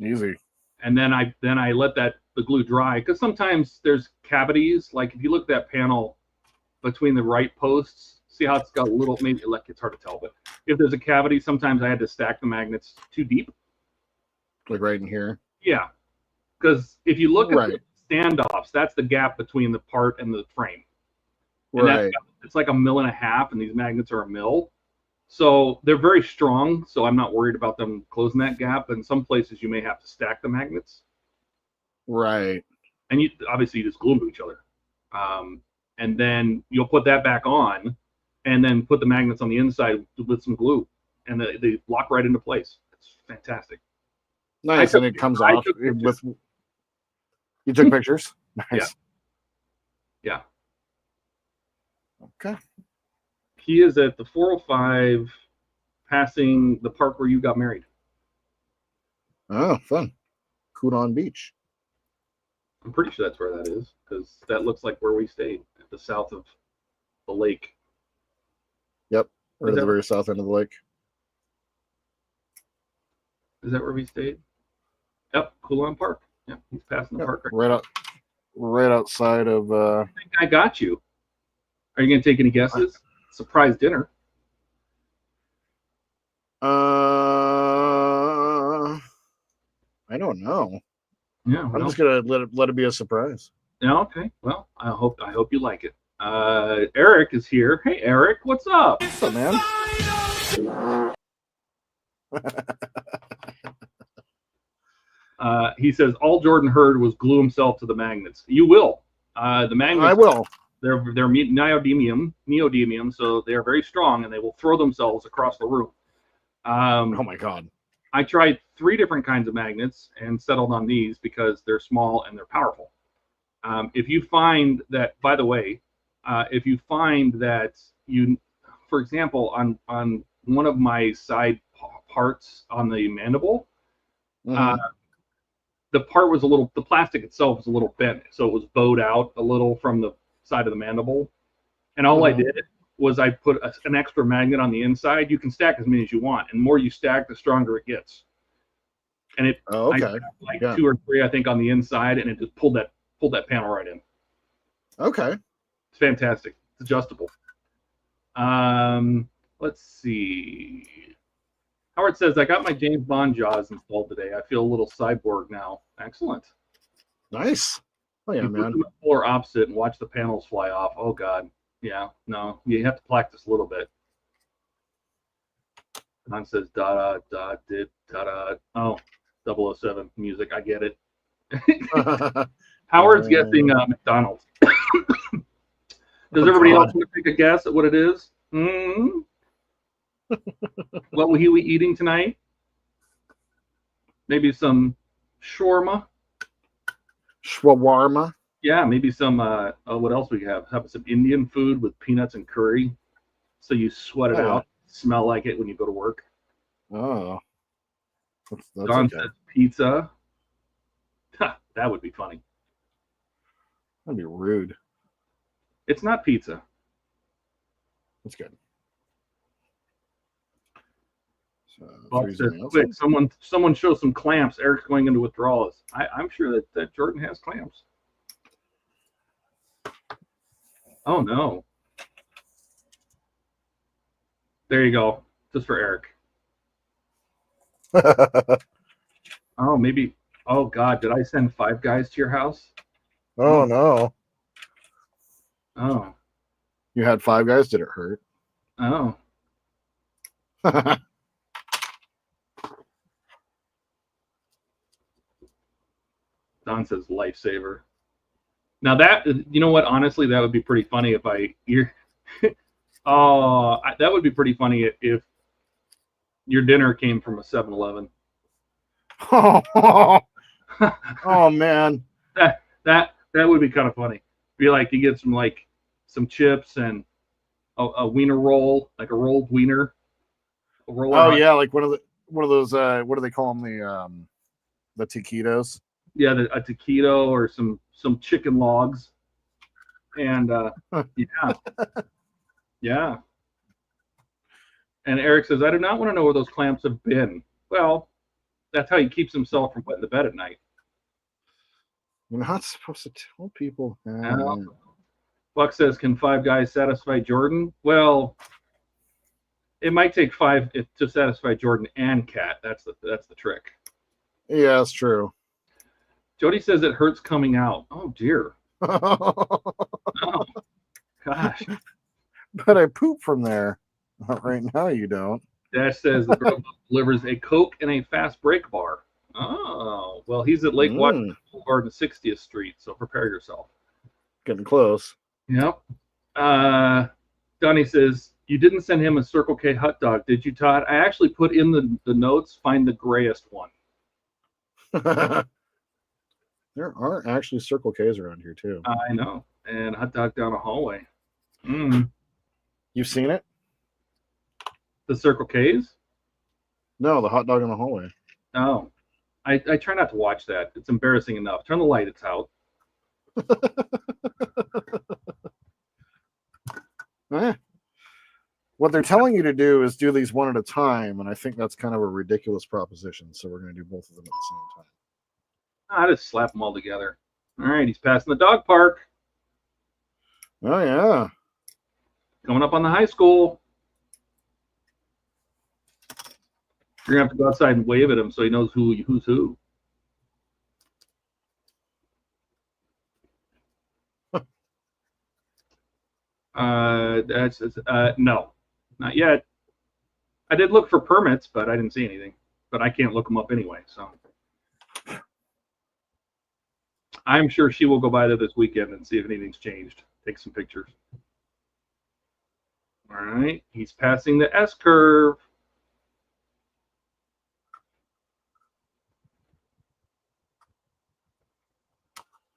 S5: Easy.
S3: And then I let the glue dry, because sometimes there's cavities. Like if you look at that panel between the right posts, see how it's got a little, maybe like it's hard to tell, but if there's a cavity, sometimes I had to stack the magnets too deep.
S5: Like right in here.
S3: Yeah, because if you look at the standoffs, that's the gap between the part and the frame. And it's like 1.5 mils, and these magnets are 1 mil. So they're very strong, so I'm not worried about them closing that gap. In some places, you may have to stack the magnets.
S5: Right.
S3: And you obviously just glue them to each other. And then you'll put that back on, and then put the magnets on the inside with some glue, and they lock right into place. It's fantastic.
S5: Nice, and it comes off with. You took pictures. Nice.
S3: Yeah.
S5: Okay.
S3: He is at the 405, passing the park where you got married.
S5: Oh, fun. Kudon Beach.
S3: I'm pretty sure that's where that is, because that looks like where we stayed, at the south of the lake.
S5: Yep, right at the very south end of the lake.
S3: Is that where we stayed? Yep, Coulon Park. Yep, he's passing the park.
S5: Right outside of.
S3: I think I got you. Are you going to take any guesses? Surprise dinner.
S5: I don't know.
S3: Yeah,
S5: I'm just gonna let it be a surprise.
S3: Yeah, okay. Well, I hope you like it. Eric is here. Hey, Eric, what's up?
S5: What's up, man?
S3: He says all Jordan heard was glue himself to the magnets. You will. The magnets.
S5: I will.
S3: They're neodymium, so they are very strong, and they will throw themselves across the room.
S5: Oh my God.
S3: I tried 3 different kinds of magnets and settled on these because they're small and they're powerful. If you find that, by the way, if you find that for example, on one of my side parts on the mandible, the part was the plastic itself was a little bent, so it was bowed out a little from the side of the mandible. And all I did was I put an extra magnet on the inside. You can stack as many as you want, and the more you stack, the stronger it gets. And I got 2 or 3, I think, on the inside, and it just pulled that panel right in.
S5: Okay.
S3: It's fantastic. It's adjustable. Let's see. Howard says, I got my James Bond jaws installed today. I feel a little cyborg now. Excellent.
S5: Nice. Oh yeah, man.
S3: Put them polar opposite and watch the panels fly off. Oh God. Yeah. No, you have to practice a little bit. Don says da da da did da da. Oh, 007 music. I get it. Howard's guessing McDonald's. Does everybody else want to take a guess at what it is? Mm-hmm. What will he be eating tonight? Maybe some shawarma.
S5: Shawarma.
S3: Yeah, maybe some. What else we have? Have some Indian food with peanuts and curry, so you sweat it out, smell like it when you go to work.
S5: Oh, that's
S3: Don
S5: okay.
S3: says pizza. That would be funny.
S5: That'd be rude.
S3: It's not pizza.
S5: That's good.
S3: Bob says, quick, someone show some clamps. Eric's going into withdrawals. I'm sure that Jordan has clamps. Oh, no. There you go. Just for Eric. Oh, maybe. Oh, God. Did I send 5 guys to your house?
S5: Oh, no.
S3: Oh.
S5: You had 5 guys? Did it hurt?
S3: Oh. Don says lifesaver. Now that, you know what? Honestly, that would be pretty funny if that would be pretty funny if your dinner came from a 7-Eleven.
S5: Oh man.
S3: That would be kind of funny. Be like you get some chips and a wiener roll, like a rolled wiener.
S5: Oh yeah, like one of those what do they call them, the taquitos?
S3: Yeah, a taquito or some chicken logs. And yeah. And Eric says, I do not want to know where those clamps have been. Well, that's how he keeps himself from wetting the bed at night.
S5: You're not supposed to tell people.
S3: Buck says, can 5 guys satisfy Jordan? Well, it might take 5 to satisfy Jordan and Kat. That's the trick.
S5: Yeah, that's true.
S3: Jody says it hurts coming out. Oh dear. Oh gosh.
S5: But I poop from there. Right now you don't.
S3: Dash says the girl delivers a Coke and a fast break bar. Oh, well, he's at Lake Washington Boulevard and 60th Street, so prepare yourself.
S5: Getting close.
S3: Yep. Donnie says, you didn't send him a Circle K hot dog, did you, Todd? I actually put in the notes, find the grayest one.
S5: There are actually Circle K's around here, too.
S3: I know. And hot dog down a hallway.
S5: You've seen it?
S3: The Circle K's?
S5: No, the hot dog in the hallway.
S3: Oh. I try not to watch that. It's embarrassing enough. Turn the light, it's out.
S5: What they're telling you to do is do these one at a time, and I think that's kind of a ridiculous proposition, so we're going to do both of them at the same time.
S3: I just slap them all together. All right, he's passing the dog park.
S5: Oh, yeah.
S3: Coming up on the high school. You're going to have to go outside and wave at him so he knows who's who. No, not yet. I did look for permits, but I didn't see anything. But I can't look them up anyway, so. I'm sure she will go by there this weekend and see if anything's changed. Take some pictures. All right, he's passing the S curve.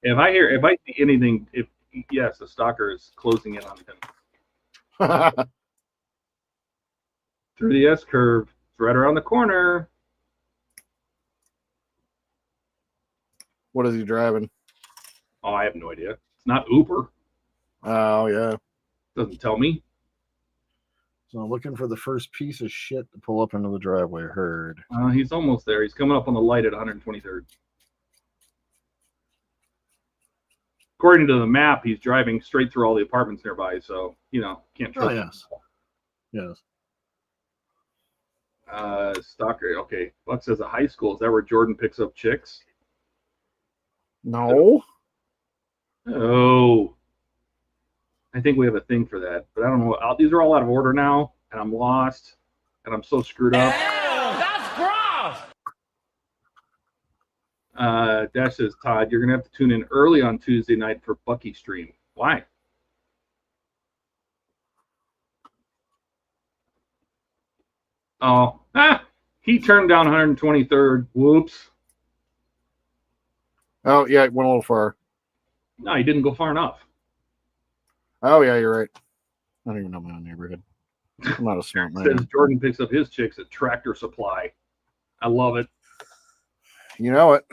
S3: If I see anything, yes, the stalker is closing in on him. Through the S curve, it's right around the corner.
S5: What is he driving?
S3: Oh, I have no idea. It's not Uber.
S5: Oh, yeah.
S3: Doesn't tell me.
S5: So looking for the first piece of shit to pull up into the driveway. Heard.
S3: He's almost there. He's coming up on the light at 123rd. According to the map, he's driving straight through all the apartments nearby, so, can't trust him.
S5: Yes.
S3: Stalker. Okay. Buck says a high school. Is that where Jordan picks up chicks?
S5: No.
S3: Oh. I think we have a thing for that, but I don't know. These are all out of order now, and I'm lost, and I'm so screwed up.
S4: Ew, that's gross!
S3: Dash says, Todd, you're gonna have to tune in early on Tuesday night for Bucky stream. Why? Oh, he turned down 123rd. Whoops.
S5: Oh yeah, it went a little far.
S3: No, he didn't go far enough.
S5: Oh yeah, you're right. I don't even know my own neighborhood. I'm not a smart man.
S3: Says Jordan picks up his chicks at Tractor Supply. I love it.
S5: You know it.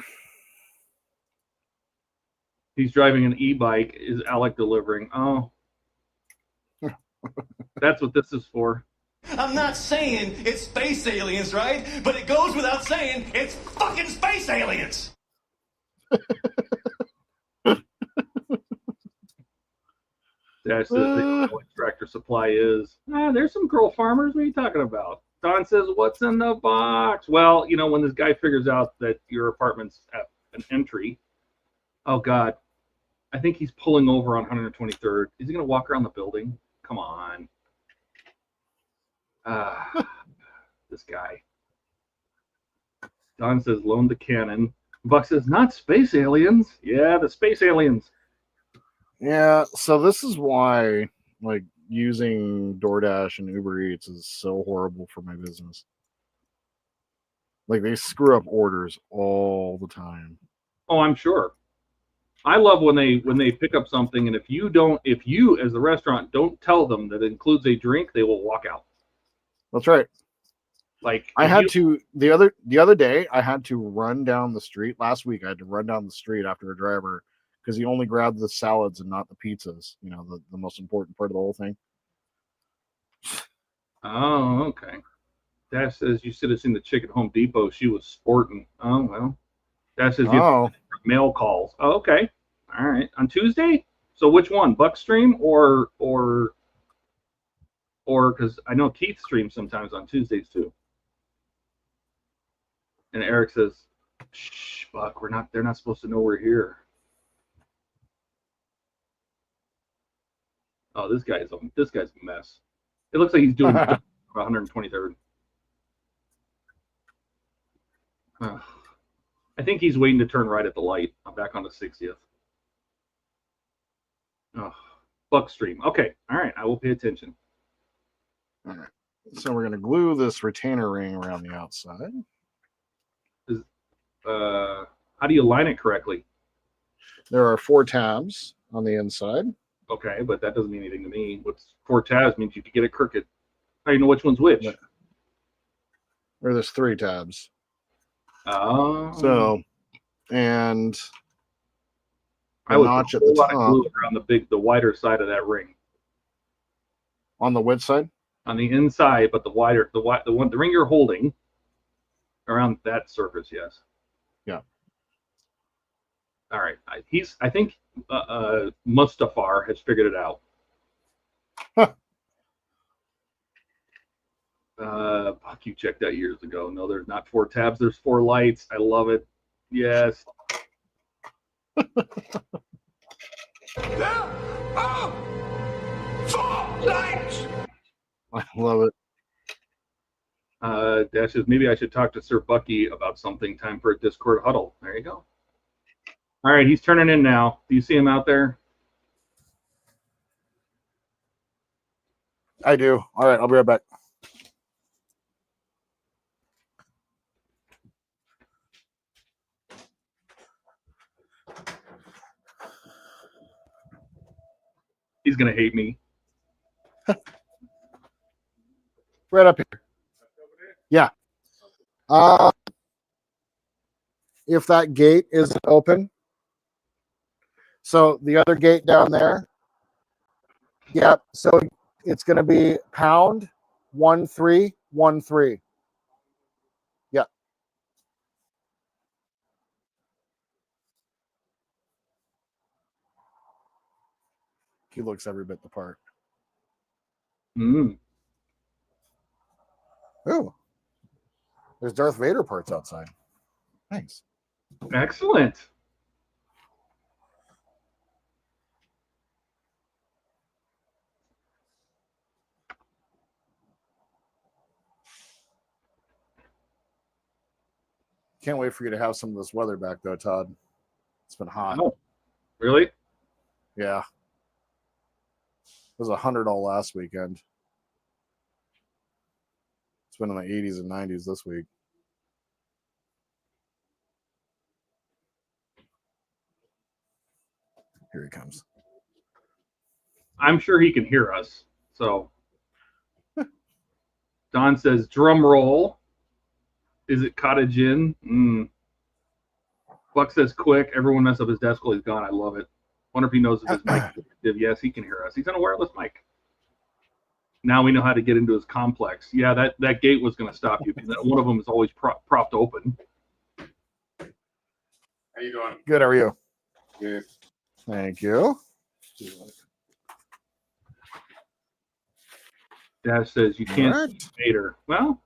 S3: He's driving an e-bike. Is Alec delivering? Oh, that's what this is for.
S4: I'm not saying it's space aliens, right? But it goes without saying it's fucking space aliens.
S3: Dash says what Tractor Supply is. There's some girl farmers. What are you talking about? Don says, what's in the box? Well, you know, when this guy figures out that your apartment's at an entry, oh, God. I think he's pulling over on 123rd. Is he going to walk around the building? Come on. This guy. Don says, loan the cannon. Buck says, not space aliens. Yeah, the space aliens.
S5: Yeah, so this is why, like, using DoorDash and Uber Eats is so horrible for my business. Like, they screw up orders all the time.
S3: Oh, I'm sure. I love when they pick up something, and if you as the restaurant don't tell them that it includes a drink, they will walk out.
S5: That's right.
S3: Like
S5: the other day, I had to run down the street. Last week, I had to run down the street after a driver because he only grabbed the salads and not the pizzas. You know, the most important part of the whole thing.
S3: Oh, okay. Dash says you should have seen the chick at Home Depot. She was sporting. Oh well. Dash says you have mail calls. Oh, okay. All right. On Tuesday. So which one? Buck stream or because I know Keith streams sometimes on Tuesdays too. And Eric says, "Shh, Buck, they're not supposed to know we're here." Oh, this guy's a mess. It looks like he's doing 123rd. I think he's waiting to turn right at the light. I'm back on the 60th. Oh, Buck stream. Okay, all right. I will pay attention.
S5: All right. So we're going to glue this retainer ring around the outside.
S3: How do you line it correctly?
S5: There are 4 tabs on the inside.
S3: Okay, but that doesn't mean anything to me. What's 4 tabs means you can get it crooked. How do you know which one's which?
S5: Or there's 3 tabs.
S3: Oh.
S5: So, and
S3: I would
S5: notch
S3: put a lot of glue around the wider side of that ring.
S5: On the which side?
S3: On the inside, but the ring you're holding around that surface, yes.
S5: Yeah.
S3: All right. I think Mustafar has figured it out.
S5: Huh.
S3: Fuck, you checked that years ago. No, there's not 4 tabs. There's 4 lights. I love it. Yes.
S4: Oh, 4 lights.
S5: I love it.
S3: Dash says, maybe I should talk to Sir Bucky about something. Time for a Discord huddle. There you go. All right, he's turning in now. Do you see him out there?
S5: I do. All right, I'll be right back.
S3: He's going to hate me.
S5: Right up here. Yeah. If that gate is open. So the other gate down there. Yep. So it's going to be pound 1313. Yeah. He looks every bit the part.
S3: Mm.
S5: Ooh. There's Darth Vader parts outside. Thanks.
S3: Excellent.
S5: Can't wait for you to have some of this weather back, though, Todd. It's been hot.
S3: Oh, really?
S5: Yeah. It was 100 all last weekend. It's been in the 80s and 90s this week. Here he comes.
S3: I'm sure he can hear us. So Don says, drum roll. Is it Cottage Inn? Buck says, quick. Everyone mess up his desk while he's gone. I love it. Wonder if he knows if his mic is active. Yes, he can hear us. He's on a wireless mic. Now we know how to get into his complex. Yeah, that gate was going to stop you. One of them is always propped open.
S1: How you doing?
S5: Good. How are you?
S1: Good.
S5: Thank you.
S3: Dash says, you can't
S5: What?
S3: see Vader. Well,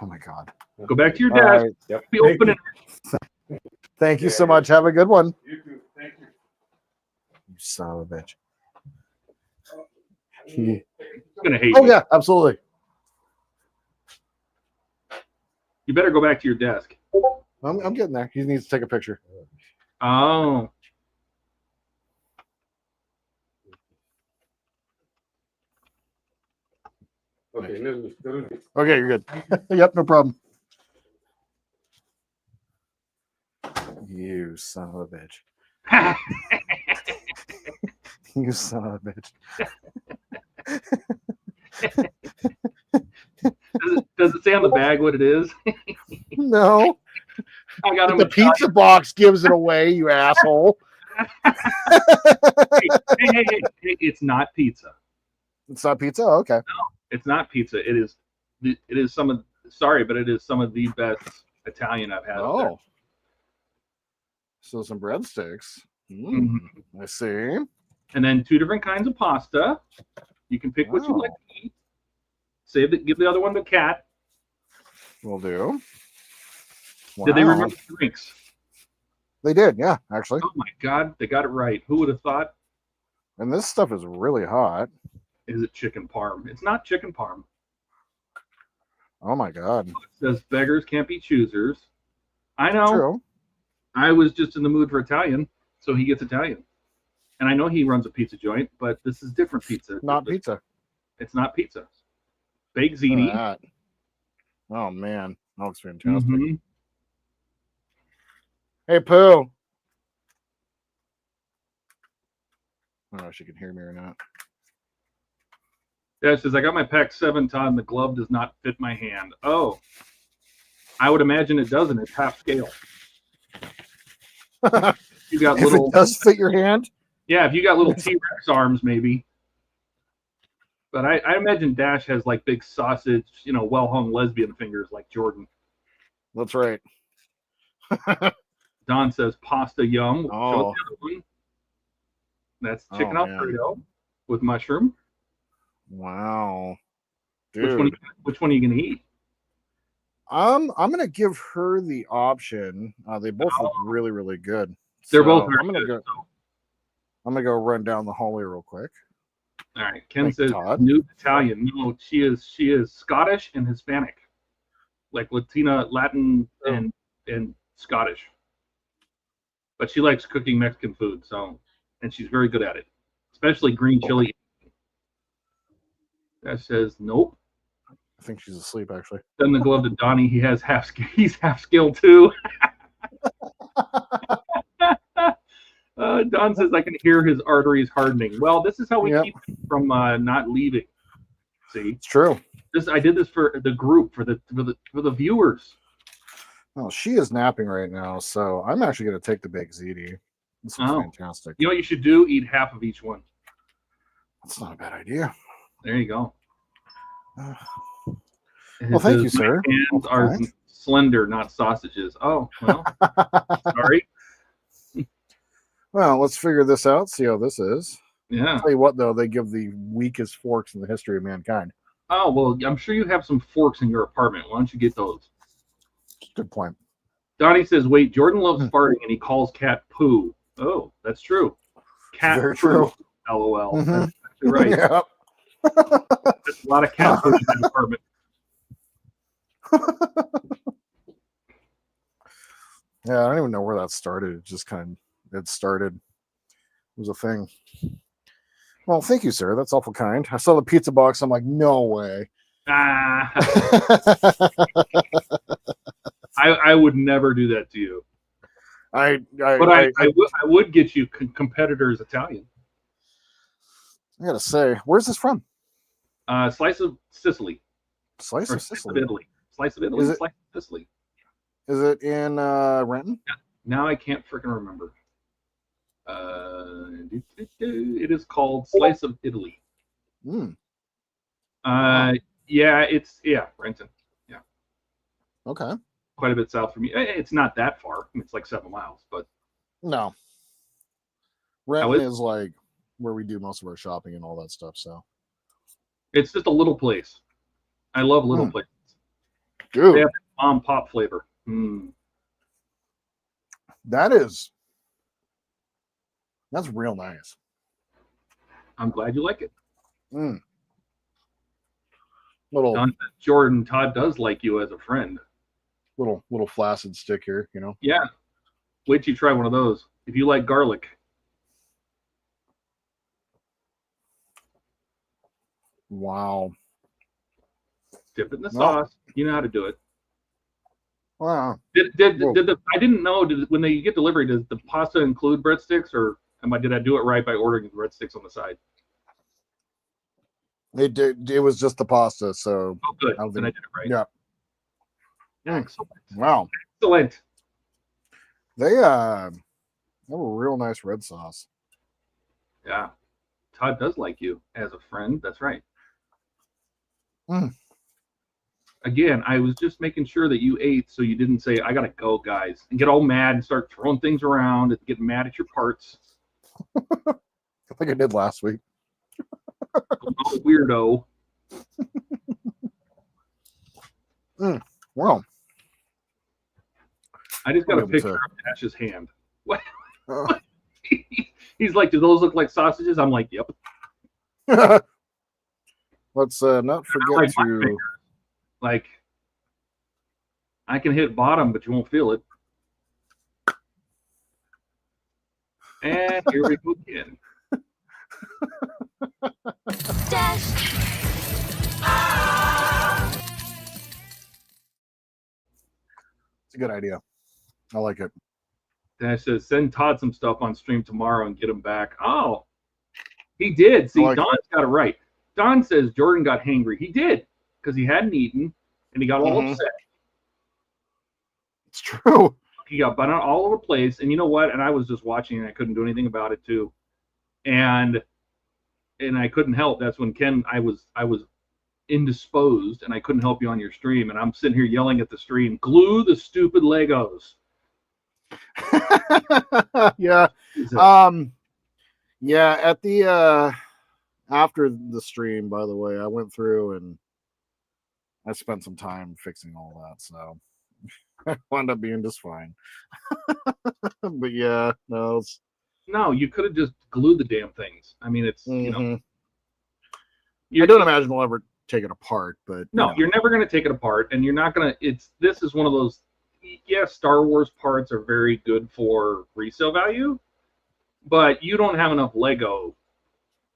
S5: Oh, my God.
S3: go back to your
S5: All
S3: desk.
S5: right.
S1: Yep.
S3: Be opening.
S5: Thank you so much. Have a good one.
S1: You too. Thank you.
S5: You son of a bitch.
S3: He's going to hate
S5: Oh,
S3: me.
S5: yeah, absolutely.
S3: You better go back to your desk.
S5: I'm getting there. He needs to take a picture.
S3: Oh.
S1: Okay,
S5: Okay, you're good. Yep, no problem. You son of a bitch. You son of a bitch.
S3: Does it say on the bag what it is?
S5: No.
S3: I got him
S5: The pizza box gives it away, you asshole.
S3: hey, it's not pizza.
S5: It's not pizza? Okay.
S3: It's not pizza. It is some of the best Italian I've had. up there.
S5: Oh. So some breadsticks.
S3: Mhm.
S5: I see.
S3: And then 2 different kinds of pasta. You can pick what you
S5: Wow.
S3: like to eat. Save it. Give the other one to Kat.
S5: Will do.
S3: Did they
S5: Wow.
S3: remember the drinks?
S5: They did, yeah, actually.
S3: Oh my God, they got it right. Who would have thought?
S5: And this stuff is really hot.
S3: Is it chicken parm? It's not chicken parm.
S5: Oh my God.
S3: It says beggars can't be choosers. I know.
S5: True.
S3: I was just in the mood for Italian, so he gets Italian. And I know he runs a pizza joint, but this is different pizza.
S5: Not pizza.
S3: It's not pizza. Baked
S5: Look at
S3: ziti.
S5: that. Oh man. That looks fantastic.
S3: Mhm.
S5: Hey Pooh. I don't know if she can hear me or not.
S3: Yeah, it says, I got my Pack 7, Todd, and the glove does not fit my hand. Oh. I would imagine it doesn't. It's half scale. You got
S5: If
S3: little.
S5: it does fit your hand.
S3: Yeah, if you got little T-Rex arms, maybe. But I imagine Dash has like big sausage, well-hung lesbian fingers like Jordan.
S5: That's right.
S3: Don says pasta yum.
S5: Oh.
S3: Show the other one. That's chicken
S5: Oh, man.
S3: Alfredo with mushroom.
S5: Wow. Dude.
S3: Which one are you gonna eat?
S5: I'm gonna give her the option. They both look really, really good.
S3: They're
S5: So
S3: both very
S5: I'm gonna
S3: good.
S5: go. I'm gonna go run down the hallway real quick.
S3: All right. Ken
S5: Thanks,
S3: says
S5: Todd.
S3: new Italian. No, she is Scottish and Hispanic, like Latina, Latin, and Scottish. But she likes cooking Mexican food, and she's very good at it, especially green chili. That says nope.
S5: I think she's asleep actually.
S3: Send the glove to Donnie. He's half skilled too. Don says I can hear his arteries hardening. Well, this is how we keep him from not leaving. See,
S5: It's true.
S3: I did this for the group for the viewers.
S5: Oh, she is napping right now, so I'm actually gonna take the baked ziti. This is fantastic.
S3: You know what you should do? Eat half of each one.
S5: That's not a bad idea.
S3: There you go.
S5: Well, thank you, sir.
S3: Hands are slender, not sausages. Oh, well, sorry.
S5: Well, let's figure this out. See how this is.
S3: Yeah.
S5: I'll tell you what, though, they give the weakest forks in the history of mankind.
S3: Oh, well, I'm sure you have some forks in your apartment. Why don't you get those?
S5: Good point.
S3: Donnie says, wait, Jordan loves farting and he calls cat poo. Oh, that's true. Cat
S5: Very
S3: poo.
S5: true.
S3: LOL.
S5: Mhm.
S3: That's actually right.
S5: Yeah.
S3: There's a lot of cat food in the apartment.
S5: Yeah, I don't even know where that started. It just it started. It was a thing. Well, thank you, sir. That's awful kind. I saw the pizza box. I'm like, no way.
S3: Ah, I would never do that to you.
S5: I
S3: would get you competitors Italian.
S5: I gotta say, where's this from?
S3: Slice of Sicily.
S5: Slice of
S3: Slice of
S5: Sicily.
S3: Italy. Slice of Italy.
S5: Is it-
S3: Slice of Sicily.
S5: Is it in Renton?
S3: Now I can't freaking remember. It is called Slice of Italy.
S5: Mm.
S3: Yeah, Renton. Yeah.
S5: Okay.
S3: Quite a bit south from you. It's not that far. It's like 7 miles, but
S5: No. Renton is like where we do most of our shopping and all that stuff. So
S3: it's just a little place. I love little places.
S5: Dude,
S3: they have mom pop flavor.
S5: That's real nice.
S3: I'm glad you like it.
S5: Little
S3: Jordan, Todd does like you as a friend.
S5: Little flaccid stick here, you know.
S3: Yeah. Wait till you try one of those. If you like garlic.
S5: Wow.
S3: Dip it in the sauce. You know how to do it.
S5: Wow.
S3: I didn't know. When they get delivery, does the pasta include breadsticks, or did I do it right by ordering the breadsticks on the side?
S5: It did. It was just the pasta, so.
S3: Oh, good. Then I did it right.
S5: Yeah.
S3: Excellent.
S5: Wow.
S3: Excellent.
S5: They have a real nice red sauce.
S3: Yeah. Todd does like you as a friend. That's right. Again, I was just making sure that you ate so you didn't say, I got to go, guys, and get all mad and start throwing things around and get mad at your parts.
S5: I think I did last week.
S3: Weirdo.
S5: Wow.
S3: I just got a picture of Ash's hand. What? He's like, do those look like sausages? I'm like, yep.
S5: Let's not forget to.
S3: Like, I can hit bottom, but you won't feel it. And here we go again.
S5: It's a good idea. I like it.
S3: Dash says, send Todd some stuff on stream tomorrow and get him back. Oh, he did. See, Don's got it right. Don says Jordan got hangry. He did, because he hadn't eaten, and he got all upset.
S5: It's true.
S3: He got bun out all over the place, and you know what? And I was just watching, and I couldn't do anything about it too. And I couldn't help. That's when Ken, I was indisposed, and I couldn't help you on your stream. And I'm sitting here yelling at the stream, glue the stupid Legos.
S5: Yeah. Yeah, at the after the stream, by the way, I went through and I spent some time fixing all that, so I wound up being just fine. But yeah, no,
S3: you could have just glued the damn things. I mean, it's you know,
S5: I don't imagine we'll ever take it apart, but
S3: no, you're never going to take it apart, and you're not going to. This is one of those. Yes, Star Wars parts are very good for resale value, but you don't have enough Lego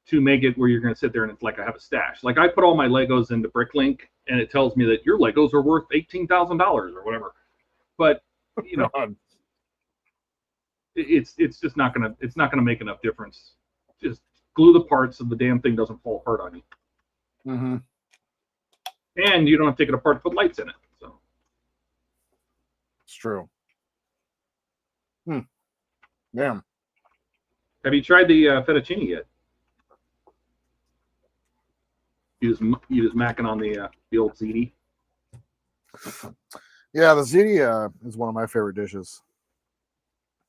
S3: to make it where you're going to sit there and it's like I have a stash. Like I put all my Legos into Bricklink, and it tells me that your Legos are worth $18,000 or whatever. But you know, it's just not gonna make enough difference. Just glue the parts so the damn thing doesn't fall apart on you. And you don't have to take it apart to put lights in it. So
S5: it's true. Damn.
S3: Have you tried the fettuccine yet? You just macking on the old ziti.
S5: Yeah, the ziti is one of my favorite dishes.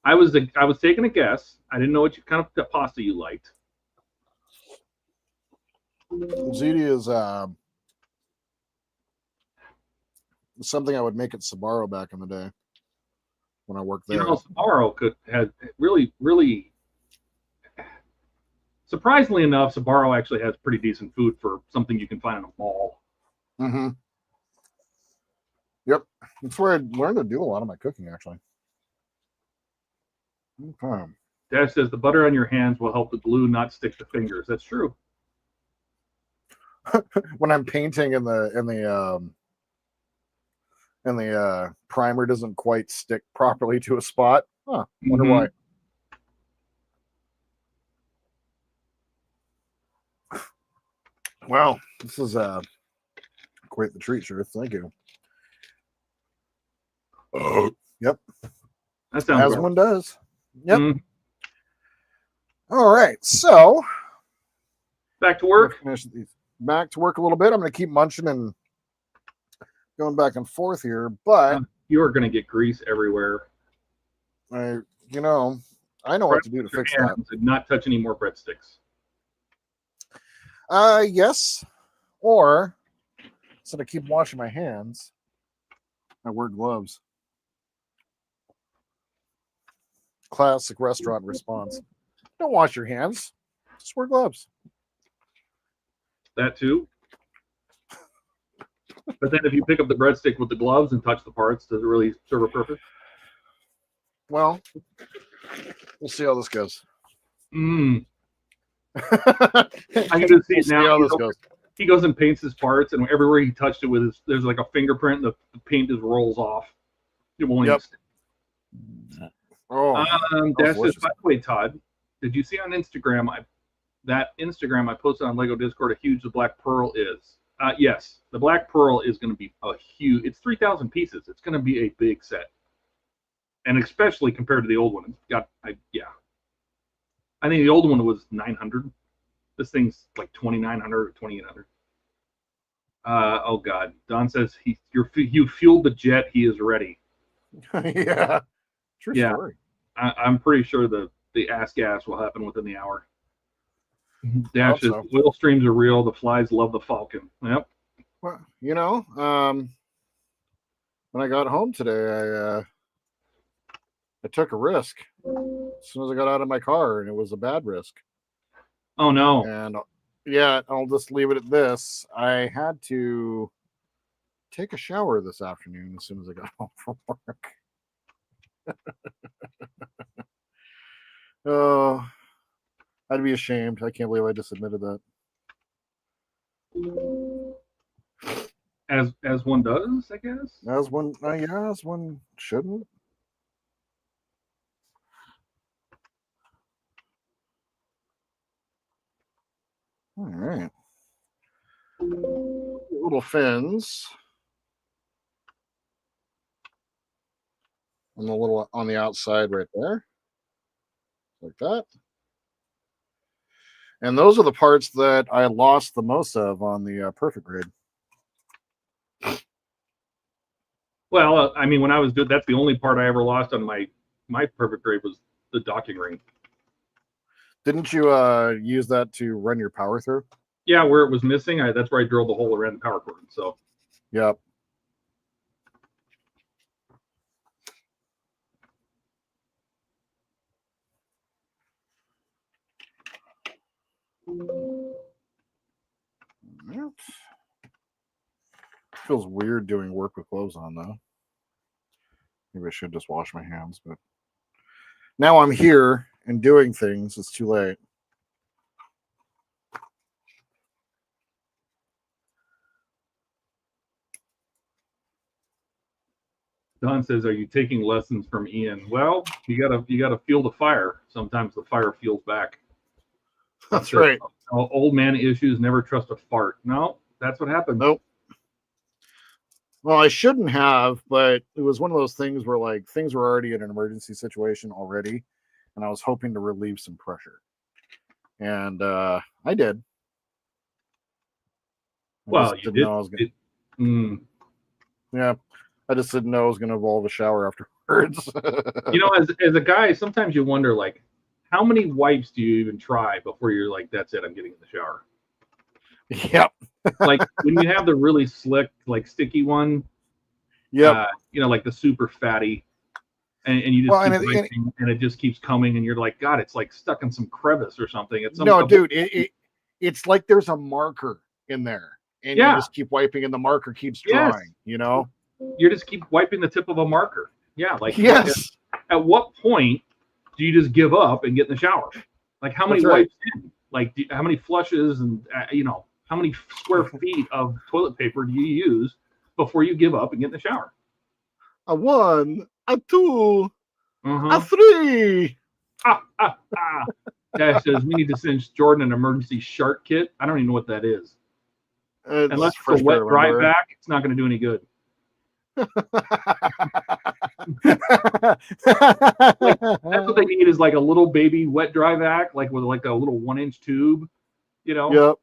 S3: I was taking a guess. I didn't know what kind of pasta you liked.
S5: Ziti is something I would make at Sbarro back in the day when I worked there.
S3: You know, Sbarro had really, really. Surprisingly enough, Sbarro actually has pretty decent food for something you can find in a mall.
S5: Yep, that's where I learned to do a lot of my cooking, actually. Okay.
S3: Dash says the butter on your hands will help the glue not stick to fingers. That's true.
S5: When I'm painting and the primer doesn't quite stick properly to a spot. Huh. Wonder why. Well, this is quite the treat, sure. Thank you. Oh, yep.
S3: That sounds
S5: As
S3: right.
S5: one does. Yep.
S3: Mm.
S5: All right. So
S3: Back to work.
S5: finish these. Back to work a little bit. I'm going to keep munching and going back and forth here, but
S3: You are going to get grease everywhere.
S5: I know what to do to fix that.
S3: And not touch any more breadsticks.
S5: Yes. Or instead of keep washing my hands, I wear gloves. Classic restaurant response. Don't wash your hands. Just wear gloves.
S3: That too. But then if you pick up the breadstick with the gloves and touch the parts, does it really serve a purpose?
S5: Well, we'll see how this goes.
S3: I can just see it now.
S5: See how this goes.
S3: He goes and paints his parts, and everywhere he touched it with there's like a fingerprint, and the paint just rolls off. It won't even stick.
S5: Oh,
S3: Dash says, by the way, Todd, did you see on Instagram that Instagram I posted on Lego Discord how huge the Black Pearl is? Yes, the Black Pearl is going to be a huge. It's 3,000 pieces. It's going to be a big set, and especially compared to the old one, it's got yeah. I think the old one was 900. This thing's like 2,900 or 2,800. Oh God, Don says you fueled the jet. He is ready.
S5: Yeah, true story.
S3: I'm pretty sure the ass gas will happen within the hour. Dash says oil streams are real. The flies love the Falcon. Yep.
S5: Well, when I got home today, I took a risk as soon as I got out of my car, and it was a bad risk.
S3: Oh no.
S5: And yeah, I'll just leave it at this. I had to take a shower this afternoon as soon as I got home from work. Oh, I'd be ashamed. I can't believe I just admitted that.
S3: As one does, I guess.
S5: As one shouldn't. All right. Little fins. And a little on the outside right there. Like that. And those are the parts that I lost the most of on the perfect grade.
S3: Well, I mean, when I was doing, that's the only part I ever lost on my perfect grade was the docking ring.
S5: Didn't you use that to run your power through?
S3: Yeah, where it was missing, that's where I drilled the hole around the power cord. So.
S5: Yep. Feels weird doing work with gloves on, though. Maybe I should just wash my hands, but now I'm here and doing things. It's too late.
S3: Don says, "Are you taking lessons from Ian?" Well, you gotta fuel the fire. Sometimes the fire fuels back.
S5: That's right.
S3: Old man issues. Never trust a fart. No, that's what happened.
S5: Nope. Well, I shouldn't have, but it was one of those things where like things were already in an emergency situation already, and I was hoping to relieve some pressure, and I did.
S3: Well, you did.
S5: Yeah, I just didn't know it was going to involve a shower afterwards.
S3: As a guy, sometimes you wonder, like, how many wipes do you even try before you're like, that's it, I'm getting in the shower?
S5: Yep.
S3: Like when you have the really slick, like sticky one, like the super fatty, and you just keep wiping, and it just keeps coming, and you're like, God, it's like stuck in some crevice or something.
S5: Dude, it's like there's a marker in there, and you just keep wiping, and the marker keeps drying.
S3: You just keep wiping the tip of a marker. Yeah, like
S5: yes.
S3: At what point do you just give up and get in the shower? Like how many
S5: That's right.
S3: wipes in? Like how many flushes and how many square feet of toilet paper do you use before you give up and get in the shower?
S5: A 1, a 2,
S3: Uh-huh.
S5: a 3.
S3: Dash says we need to send Jordan an emergency shark kit. I don't even know what that is. Unless it's a wet dry back, it's not going to do any good. That's what they need is like a little baby wet dry vac, like with like a little 1-inch tube,
S5: Yep.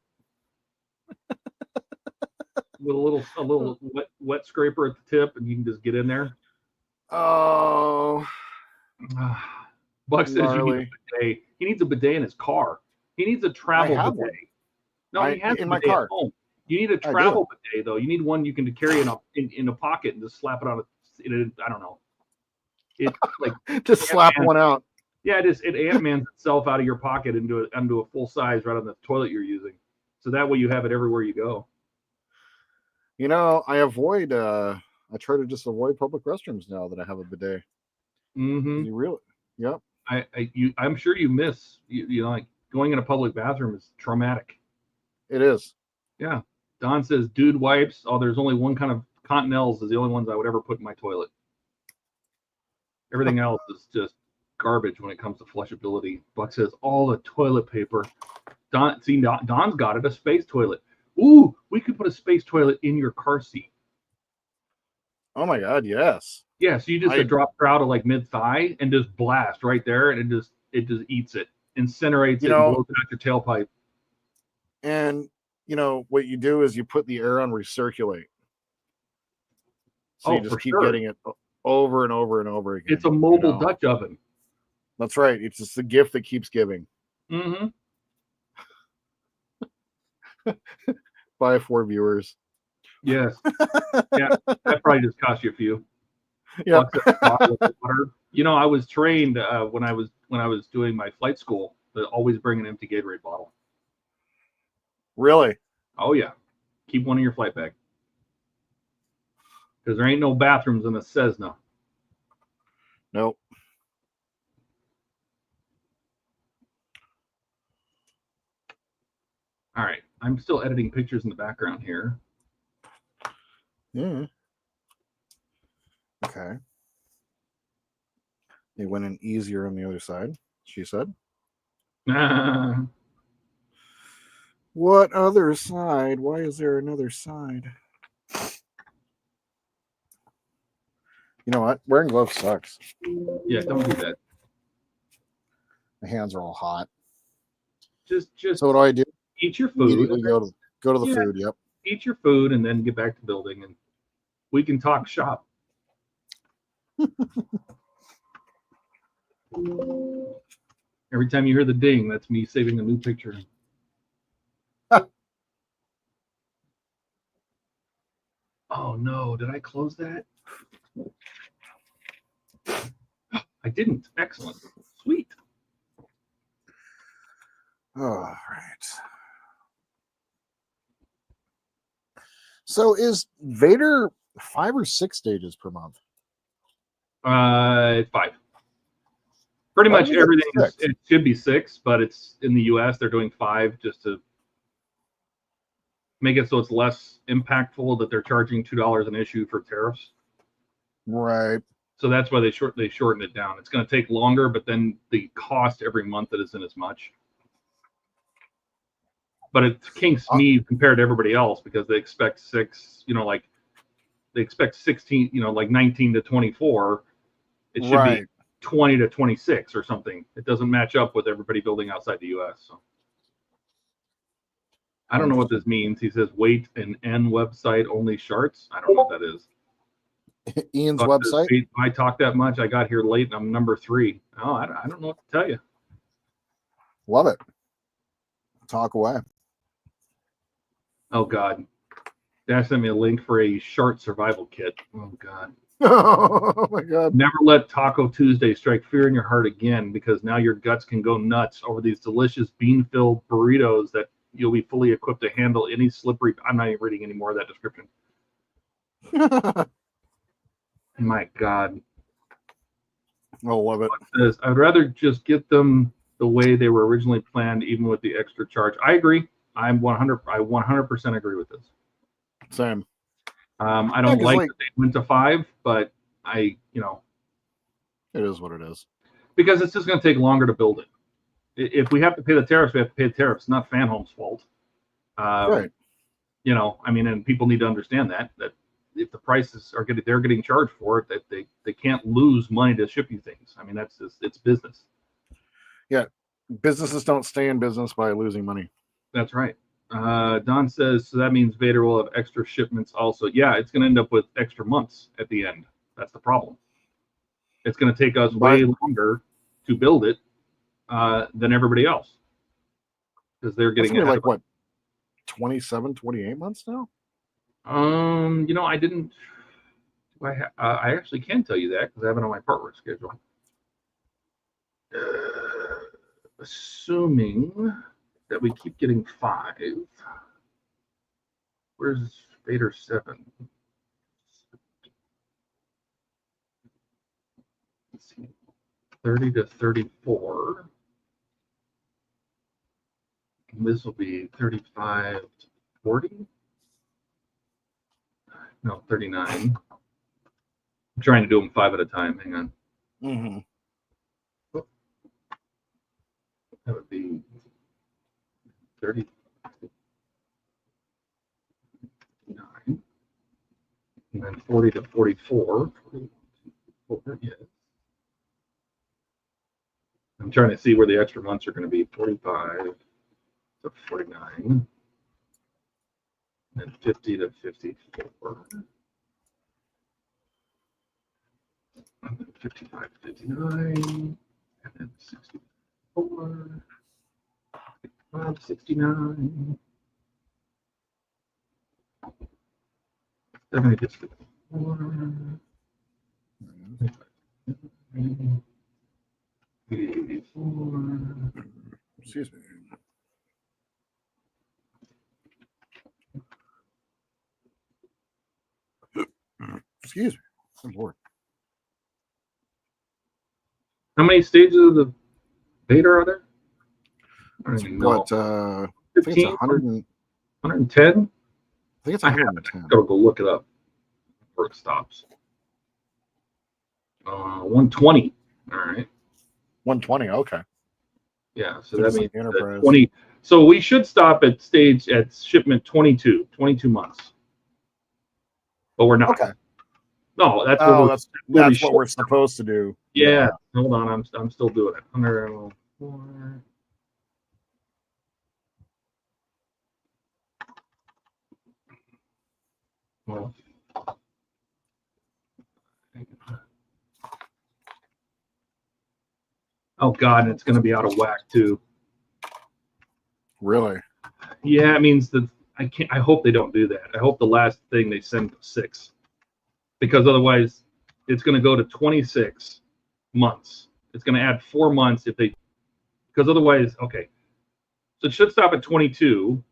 S3: With a little wet scraper at the tip, and you can just get in there.
S5: Oh,
S3: Buck says you need a bidet. He needs a bidet in his car. He needs a travel bidet.
S5: One.
S3: No, he has
S5: in
S3: a
S5: my
S3: bidet
S5: car.
S3: at home. You need a travel bidet though. You need one you can carry in a pocket and just slap it on I don't know. It like
S5: just slap one out.
S3: Yeah, it Ant-Mans itself out of your pocket into a full size right on the toilet you're using. So that way you have it everywhere you go.
S5: I try to just avoid public restrooms now that I have a bidet.
S3: Mm-hmm.
S5: You really? Yep.
S3: I'm sure you miss like going in a public bathroom is traumatic.
S5: It is.
S3: Yeah. Don says dude wipes. Oh, there's only one kind of Continentals is the only ones I would ever put in my toilet. Everything else is just garbage when it comes to flushability. Buck says all the toilet paper. Don's got it, a space toilet. Ooh, we could put a space toilet in your car seat.
S5: Oh my God, yes.
S3: Yeah, so you just drop her out of like mid-thigh and just blast right there, and it just eats it, incinerates it, and blows it out your tailpipe.
S5: And what you do is you put the air on recirculate. So you just keep getting it over and over and over again.
S3: It's a mobile Dutch oven.
S5: That's right. It's just the gift that keeps giving.
S3: Mm-hmm.
S5: Bye, 4 viewers.
S3: Yes. Yeah, that probably just cost you a few.
S5: Yeah.
S3: I was trained when I was doing my flight school to always bring an empty Gatorade bottle.
S5: Really?
S3: Oh yeah. Keep one in your flight bag. Because there ain't no bathrooms in a Cessna.
S5: Nope.
S3: All right. I'm still editing pictures in the background here.
S5: Yeah. Okay. They went in easier on the other side, she said. What other side? Why is there another side? You know what? Wearing gloves sucks.
S3: Yeah, don't do that.
S5: My hands are all hot.
S3: Just
S5: so what do I do?
S3: Eat your food.
S5: Immediately go to the food. Yep.
S3: Eat your food and then get back to building, and we can talk shop. Every time you hear the ding, that's me saving a new picture. Oh no, did I close that? I didn't. Excellent. Sweet.
S5: All right. So is Vader 5 or 6 stages per month?
S3: 5. Pretty much everything. It should be 6, but it's in the US. They're doing 5 just to make it so it's less impactful that they're charging $2 an issue for tariffs.
S5: Right.
S3: So that's why they shortened it down. It's going to take longer, but then the cost every month that isn't as much. But it kinks me compared to everybody else because they expect 6, like they expect 16, like 19 to 24. It should be 20 to 26 or something. It doesn't match up with everybody building outside the US. So I don't know what this means. He says wait an N website only charts. I don't know what that is.
S5: Ian's website.
S3: I talk that much. I got here late and I'm number 3. Oh, I don't know what to tell you.
S5: Love it. Talk away.
S3: Oh God. Dash sent me a link for a short survival kit. Oh God.
S5: Oh my God.
S3: Never let Taco Tuesday strike fear in your heart again, because now your guts can go nuts over these delicious bean-filled burritos that you'll be fully equipped to handle any slippery. I'm not even reading any more of that description. My God.
S5: I love it.
S3: Says, I'd rather just get them the way they were originally planned, even with the extra charge. I agree. I 100% agree with this.
S5: Same.
S3: I don't like that they went to 5, but it
S5: is what it is.
S3: Because it's just going to take longer to build it. If we have to pay the tariffs, we have to pay the tariffs. It's not Fanhome's fault.
S5: Right.
S3: And people need to understand that if the prices are they're getting charged for it, that they can't lose money to ship you things. I mean, that's just, it's business.
S5: Yeah. Businesses don't stay in business by losing money.
S3: That's right. Don says, so that means Vader will have extra shipments also. Yeah, it's going to end up with extra months at the end. That's the problem. It's going to take us way longer to build it than everybody else. Because they're getting it.
S5: Like what, 27, 28 months now?
S3: I didn't. I actually can tell you that because I have it on my part work schedule. Assuming that we keep getting 5. Where's Vader 7? Let's see. 30 to 34. And this will be 35 to 40. No, 39. I'm trying to do them 5 at a time. Hang on.
S5: Mm-hmm.
S3: That would be 39. And then 40 to 44. 44, yes. I'm trying to see where the extra months are going to be. 45 to 49. And 50 to 54. And then 55 to 59. And then 64. 69. 70 to 64. 84.
S5: Excuse me. Excuse me. Good Lord.
S3: How many stages of the Vader are there? I don't even know.
S5: What? I think it's 100 and,
S3: 110?
S5: I think it's 110.
S3: Gotta go look it up before it stops. 120. All right.
S5: 120. Okay.
S3: Yeah. So that means
S5: Enterprise.
S3: 20. So we should stop at shipment 22 months. But we're not.
S5: Okay.
S3: No, that's
S5: what we're supposed to do.
S3: Yeah. Hold on. I'm still doing it. 104. Well, oh God, and it's going to be out of whack too.
S5: Really?
S3: Yeah, it means that I hope they don't do that. I hope the last thing they send 6, because otherwise it's going to go to 26 months. It's going to add 4 months because otherwise, okay. So it should stop at 22.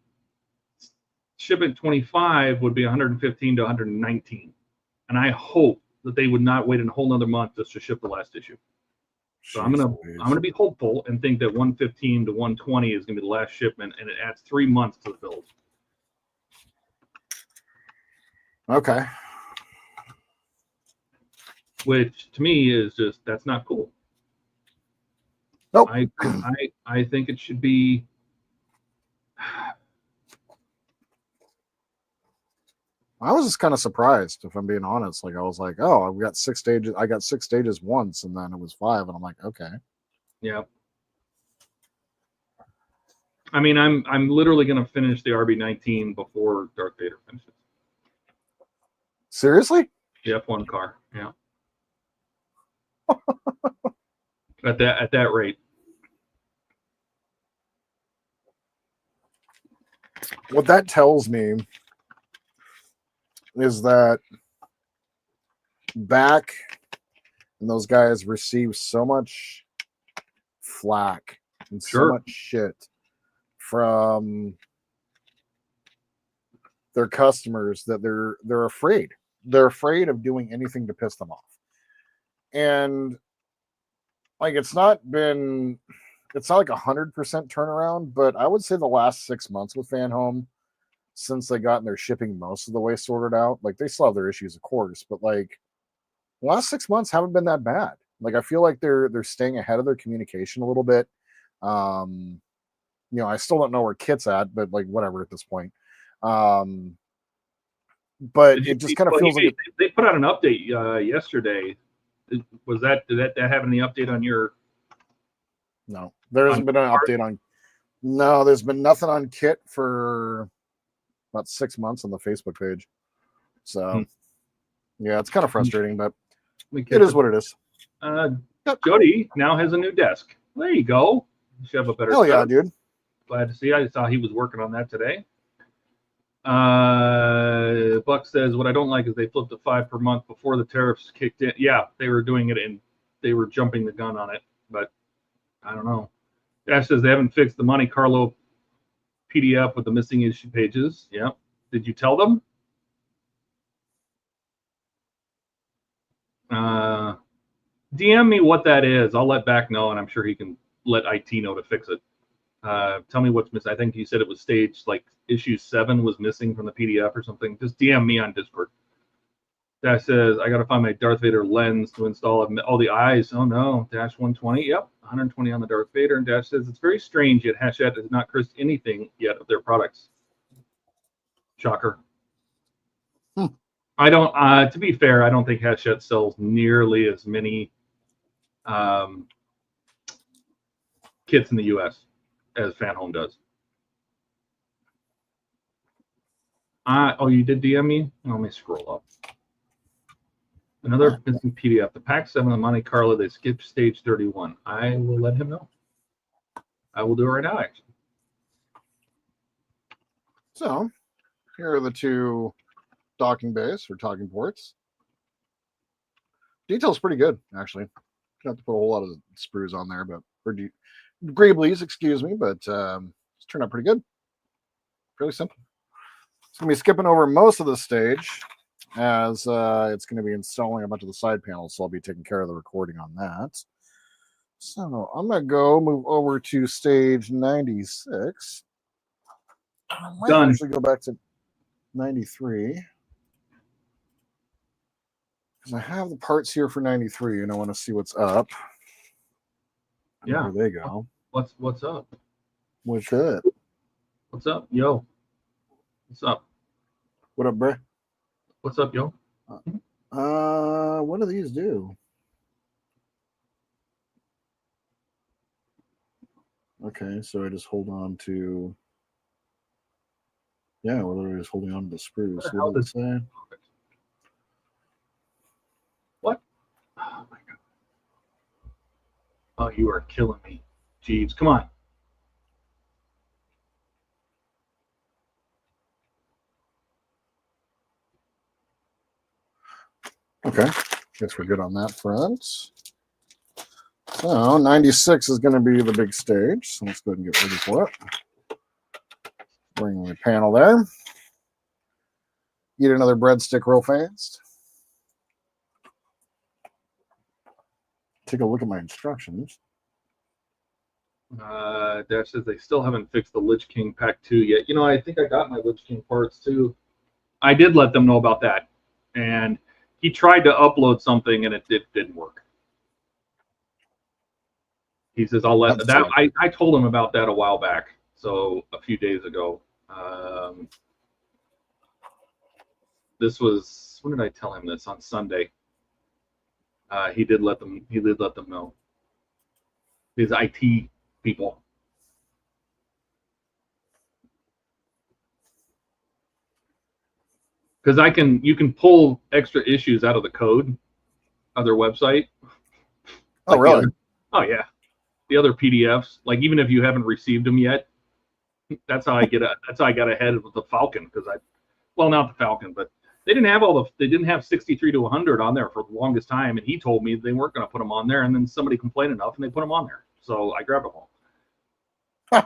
S3: Shipment 25 would be 115 to 119, and I hope that they would not wait a whole another month just to ship the last issue. So I'm gonna be hopeful and think that 115 to 120 is gonna be the last shipment, and it adds 3 months to the build.
S5: Okay.
S3: Which to me is just, that's not cool.
S5: Nope.
S3: I think it should be.
S5: I was just kind of surprised, if I'm being honest. Like, I was like, oh, I've got 6 stages. I got 6 stages once, and then it was 5, and I'm like, okay.
S3: Yeah. I mean, I'm literally gonna finish the RB19 before Darth Vader finishes.
S5: Seriously?
S3: The F1 car. Yeah. at that rate.
S5: What that tells me is that back and those guys received so much flack and so much shit from their customers that they're afraid. They're afraid of doing anything to piss them off. And like it's not like 100% turnaround, but I would say the last 6 months with Fanhome, since they gotten their shipping most of the way sorted out, like they still have their issues, of course, but like the last 6 months haven't been that bad. Like I feel like they're staying ahead of their communication a little bit. I still don't know where Kit's at, but like whatever at this point. But it just kind of feels like
S3: they put out an update yesterday. Did that have any update on your?
S5: No, there hasn't been an update on. No, there's been nothing on Kit for about 6 months on the Facebook page. So yeah, it's kind of frustrating, but it is what it is.
S3: Jody now has a new desk. There you go. You should have a better.
S5: Hell yeah, dude.
S3: Glad to see. I saw he was working on that today. Buck says, what I don't like is they flipped to 5 per month before the tariffs kicked in. Yeah, they were doing it and they were jumping the gun on it, but I don't know. Dash says they haven't fixed the Monte Carlo PDF with the missing issue pages. Yeah. Did you tell them? DM me what that is. I'll let back know, and I'm sure he can let IT know to fix it. Tell me what's missing. I think you said it was staged, like issue 7 was missing from the PDF or something. Just DM me on Discord. Dash says, I got to find my Darth Vader lens to install all the eyes. Oh no, Dash 120. Yep, 120 on the Darth Vader. And Dash says, it's very strange yet Hachette has not cursed anything yet of their products. Shocker. I don't, to be fair, I don't think Hachette sells nearly as many kits in the US as Fanhome does. Oh, you did DM me? Let me scroll up. Another missing PDF. The Pack 7 of Monte Carlo, they skipped stage 31. I will let him know. I will do it right now, actually.
S5: So, here are the 2 docking bays or talking ports. Detail's pretty good, actually. Have to put a whole lot of sprues on there, but greebles, excuse me, but it's turned out pretty good. Fairly simple. It's gonna be skipping over most of the stage as it's going to be installing a bunch of the side panels, so I'll be taking care of the recording on that. So I'm going to move over to stage 96. I might
S3: Done.
S5: actually go back to 93. Because I have the parts here for 93 and I want to see what's up.
S3: Yeah.
S5: There they go.
S3: What's up?
S5: What's up?
S3: What's up, yo? What's up?
S5: What up, bruh?
S3: What's up, yo?
S5: What do these do? Okay, so I just hold on to. Yeah, we're literally just holding on to the sprues. What does it say?
S3: What? Oh my god! Oh, you are killing me, Jeeves. Come on.
S5: Okay, guess we're good on that front. So 96 is going to be the big stage. So let's go ahead and get ready for it. Bring the panel there. Eat another breadstick real fast. Take a look at my instructions.
S3: Dash says they still haven't fixed the Lich King Pack 2 yet. You know, I think I got my Lich King parts too. I did let them know about that. And he tried to upload something and it didn't work. He says, I'll let that. I told him about that a while back. So a few days ago. This was, when did I tell him this? On Sunday. He did let them know. His IT people. Because you can pull extra issues out of the code of their website.
S5: Oh, really?
S3: Oh yeah. The other PDFs, like even if you haven't received them yet, that's how I got ahead with the Falcon, because not the Falcon, but they didn't have 63 to 100 on there for the longest time, and he told me they weren't going to put them on there, and then somebody complained enough and they put them on there. So I grabbed them all.
S5: Huh.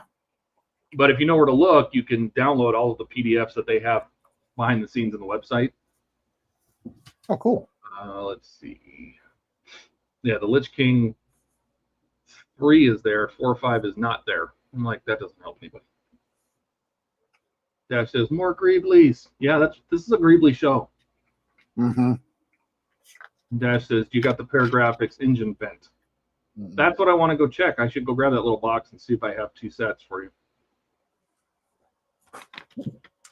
S3: But if you know where to look, you can download all of the PDFs that they have behind the scenes on the website.
S5: Oh, cool.
S3: Let's see. Yeah, the Lich King 3 is there, 4 or 5 is not there. I'm like, that doesn't help anybody. Dash says more greebles. Yeah, this is a greebly show.
S5: Mm-hmm.
S3: Dash says you got the Paragraphics engine vent. That's what I want to go check. I should go grab that little box and see if I have 2 sets for you.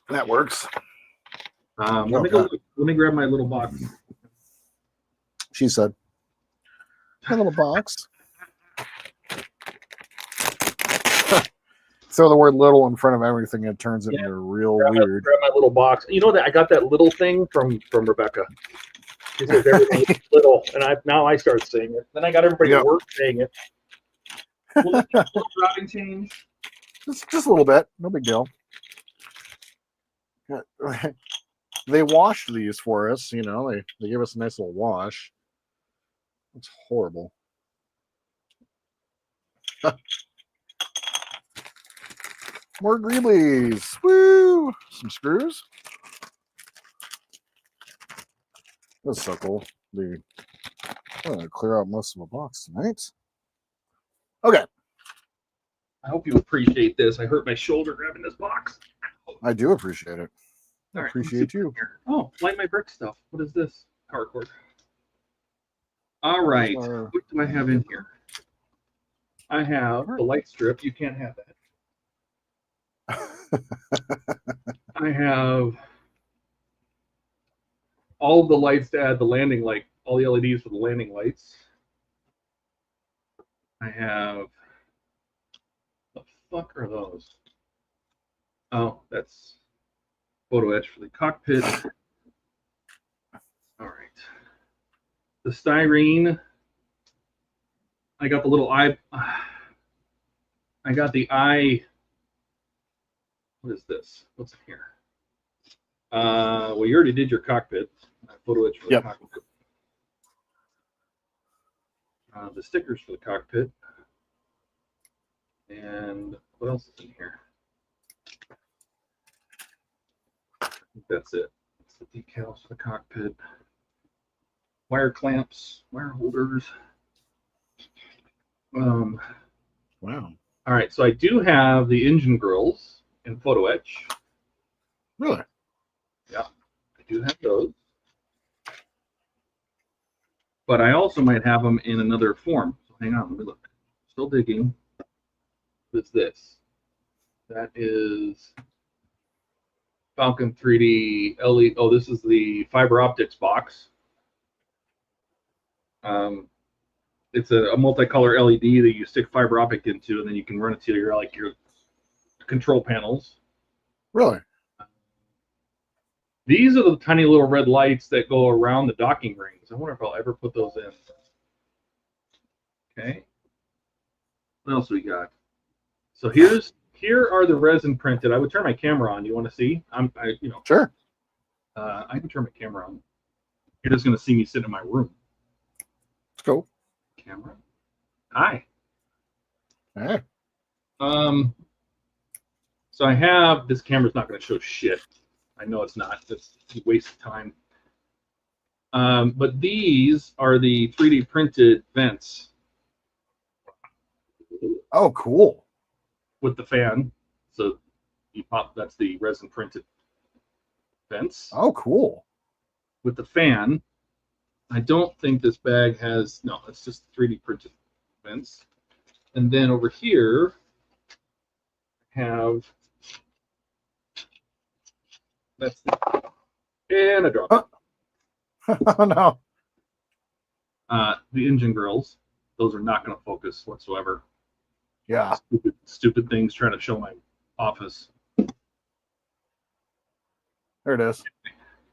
S5: That works.
S3: Let me grab my little box.
S5: She said, "My little box." Throw the word "little" in front of everything, it turns into real weird.
S3: Grab my little box. You know that I got that little thing from Rebecca. She says everything is little, and now I start saying it. Then I got everybody at work saying it. Will that routing change?
S5: Just a little bit, no big deal. They washed these for us, they gave us a nice little wash. It's horrible. More greeblies. Woo! Some screws. That's so cool. I'm gonna clear out most of the box tonight. Okay.
S3: I hope you appreciate this. I hurt my shoulder grabbing this box.
S5: I do appreciate it. I
S3: All right,
S5: appreciate you.
S3: Oh, light my brick stuff. What is this? Power cord. All right. What do I have in here? I have the light strip. You can't have that. I have all of the lights to add the landing light, all the LEDs for the landing lights. I have, the fuck are those? Oh, that's photo etch for the cockpit. All right. The styrene. I got the little eye. I got the eye. What is this? What's in here? Well, you already did your cockpit. Photo etch for the cockpit. The stickers for the cockpit. And what else is in here? I think that's it. It's the decals for the cockpit. Wire clamps, wire holders.
S5: Wow.
S3: All right, so I do have the engine grills in photo etch.
S5: Really?
S3: Yeah, I do have those. But I also might have them in another form. So hang on, let me look. Still digging. What's this? That is Falcon 3D LED. Oh, this is the fiber optics box. It's a multicolor LED that you stick fiber optic into, and then you can run it to your control panels.
S5: Really?
S3: These are the tiny little red lights that go around the docking rings. I wonder if I'll ever put those in. Okay. What else we got? So here are the resin printed. I would turn my camera on. You want to see?
S5: Sure.
S3: I can turn my camera on. You're just going to see me sit in my room.
S5: Let's go.
S3: Camera. Hi.
S5: Hey.
S3: So I have this camera's not going to show shit. I know it's not. It's a waste of time. But these are the 3D printed vents.
S5: Oh, cool.
S3: With the fan. So you pop, that's the resin printed vents.
S5: Oh, cool.
S3: With the fan. I don't think this bag has, no, it's just 3D printed vents. And then over here, I have, that's the, and I dropped it.
S5: Oh, no.
S3: The engine grills, those are not going to focus whatsoever.
S5: Yeah.
S3: Stupid things trying to show my office.
S5: There it is.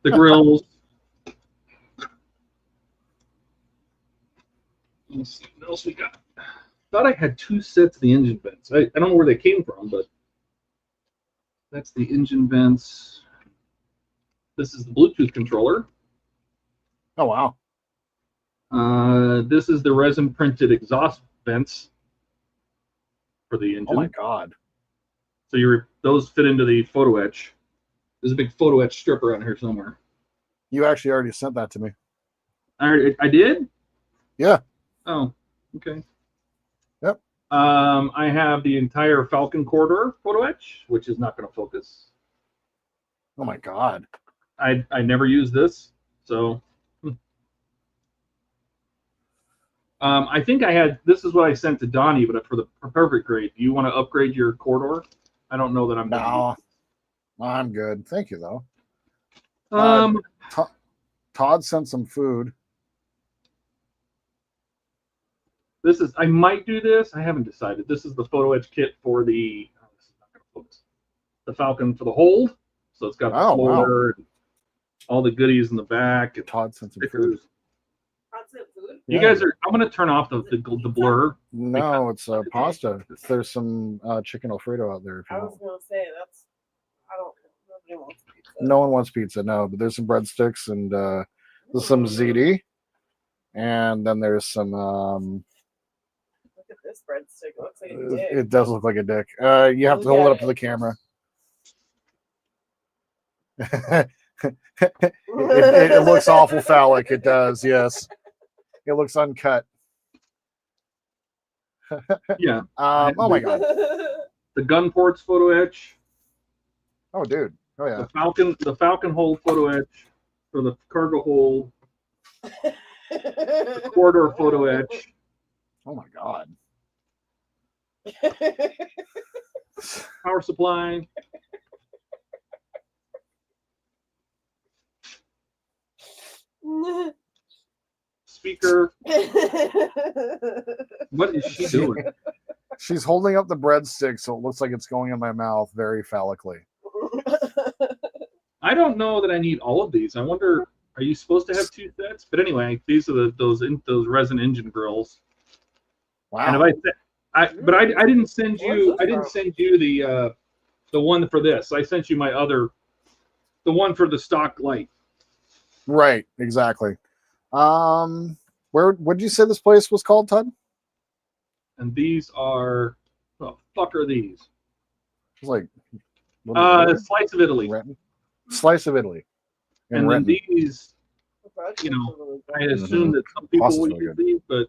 S3: The grills. Let's see what else we got. Thought I had 2 sets of the engine vents. I don't know where they came from, but that's the engine vents. This is the Bluetooth controller.
S5: Oh, wow.
S3: This is the resin printed exhaust vents for the engine.
S5: Oh my god.
S3: So those fit into the photo etch. There's a big photo etch strip around here somewhere.
S5: You actually already sent that to me.
S3: I did?
S5: Yeah.
S3: Oh, okay.
S5: Yep.
S3: I have the entire Falcon corridor photo etch, which is not going to focus.
S5: Oh my God.
S3: I never use this, so. I think I had, this is what I sent to Donnie, but for the perfect grade. Do you want to upgrade your corridor? I don't know that I'm going to.
S5: No, I'm good. Thank you, though. Todd sent some food.
S3: This is, I might do this. I haven't decided. This is the photo etch kit for the, oh, this is not going to focus. The Falcon for the hold. So it's got the folder, and all the goodies in the back. And
S5: Todd sent some
S3: stickers.
S5: food.
S3: You guys are, I'm going to turn off the blur.
S5: No, it's pasta. There's some chicken Alfredo out there. If you
S6: I was
S5: want.
S6: gonna say that's. I don't. Nobody wants pizza.
S5: No one wants pizza, no. But there's some breadsticks and there's some ziti, and then there's some.
S6: Look at this breadstick. It looks like a dick.
S5: It does look like a dick. You have to hold it up to the camera. it looks awful phallic. It does, yes. It looks uncut.
S3: Yeah.
S5: Oh my God.
S3: The gun ports photo etch.
S5: Oh, dude. Oh yeah.
S3: The Falcon hold photo etch for the cargo hold. The corridor photo etch.
S5: Oh my God.
S3: Power supply. Speaker. What is she doing?
S5: She's holding up the breadstick so it looks like it's going in my mouth very phallically.
S3: I don't know that I need all of these. I wonder, are you supposed to have 2 sets? But anyway, these are those resin engine grills.
S5: Wow.
S3: And if I didn't send you. I didn't send you the one for this. I sent you my other, the one for the stock light.
S5: Right. Exactly. Where would you say this place was called, Todd?
S3: And these are, what the fuck are these?
S5: It's like
S3: Slice of Italy.
S5: Renton? Slice of Italy.
S3: And then
S5: Renton.
S3: these, you know, I assume that some people
S5: Pasta's
S3: will
S5: really
S3: use these, but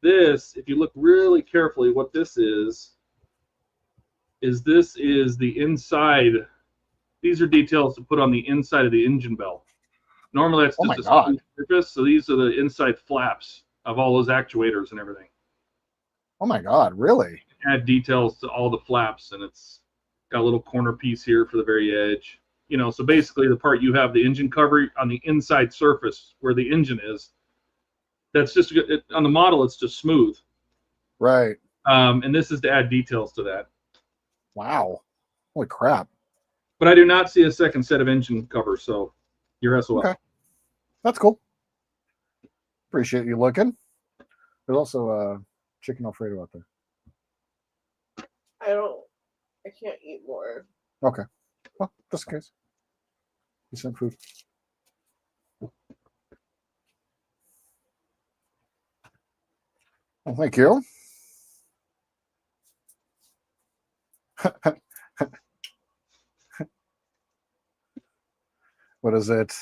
S3: this, if you look really carefully, what this is the inside. These are details to put on the inside of the engine bell. Normally that's just a smooth surface, so these are the inside flaps of all those actuators and everything.
S5: Oh my God, really?
S3: Add details to all the flaps, and it's got a little corner piece here for the very edge. You know, so basically the part you have the engine cover on the inside surface where the engine is, that's just, on the model, it's just smooth.
S5: Right.
S3: And this is to add details to that.
S5: Wow. Holy crap.
S3: But I do not see a second set of engine covers, so you're SOL.
S5: Okay. That's cool. Appreciate you looking. There's also chicken Alfredo out there.
S6: I can't eat more.
S5: Okay. Well, just in case. You sent food. Well, thank you. What is it?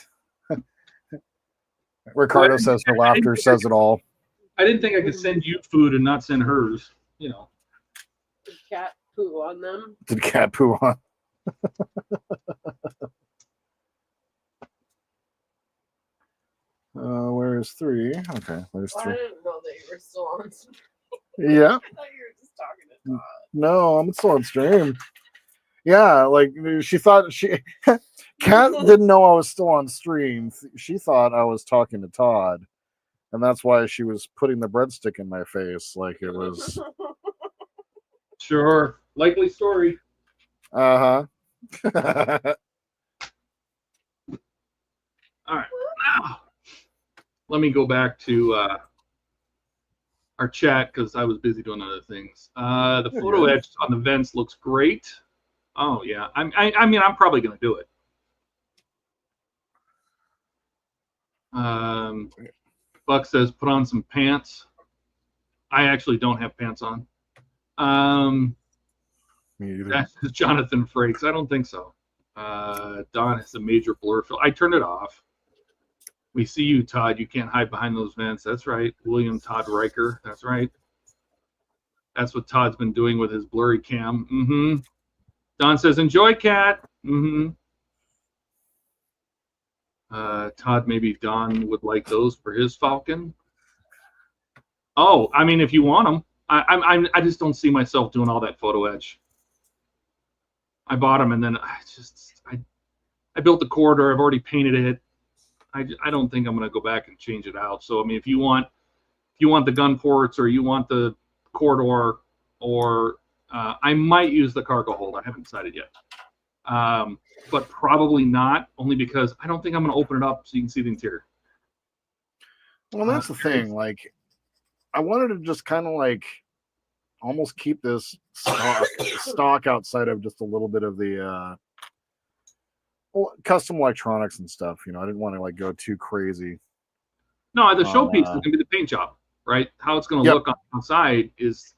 S5: Ricardo says her laughter says it all.
S3: I didn't think I could send you food and not send hers, you know.
S6: Did cat poo on them?
S5: Did cat poo on? Where is 3? Okay, there's 3.
S6: I didn't know that you were still on.
S5: Yeah.
S6: I thought you were just talking to Todd.
S5: No, I'm still on stream. Yeah, like she thought Kat didn't know I was still on stream. She thought I was talking to Todd, and that's why she was putting the breadstick in my face like it was.
S3: Sure, likely story.
S5: Uh-huh.
S3: All right. Now, let me go back to our chat because I was busy doing other things. The photo etch on the vents looks great. Oh yeah, I mean, I'm probably gonna do it. Buck says put on some pants. I actually don't have pants on.
S5: Me either.
S3: That's Jonathan Frakes. I don't think so. Don has a major blur fill. I turned it off. We see you, Todd. You can't hide behind those vents. That's right. William Todd Riker. That's right. That's what Todd's been doing with his blurry cam. Mm-hmm. Don says, enjoy, cat. Mm-hmm. Todd, maybe Don would like those for his Falcon. Oh, I mean, if you want them. I just don't see myself doing all that photo etch. I bought them and then I built the corridor. I've already painted it. I don't think I'm gonna go back and change it out. So I mean, if you want the gun ports or you want the corridor, or I might use the cargo hold. I haven't decided yet, but probably not. Only because I don't think I'm gonna open it up so you can see the interior.
S5: Well, that's the thing. Like, I wanted to just kind of like almost keep this stock outside of just a little bit of the custom electronics and stuff. You know, I didn't want to like go too crazy.
S3: No, the showpiece is going to be the paint job, right? How it's going to look on the outside is,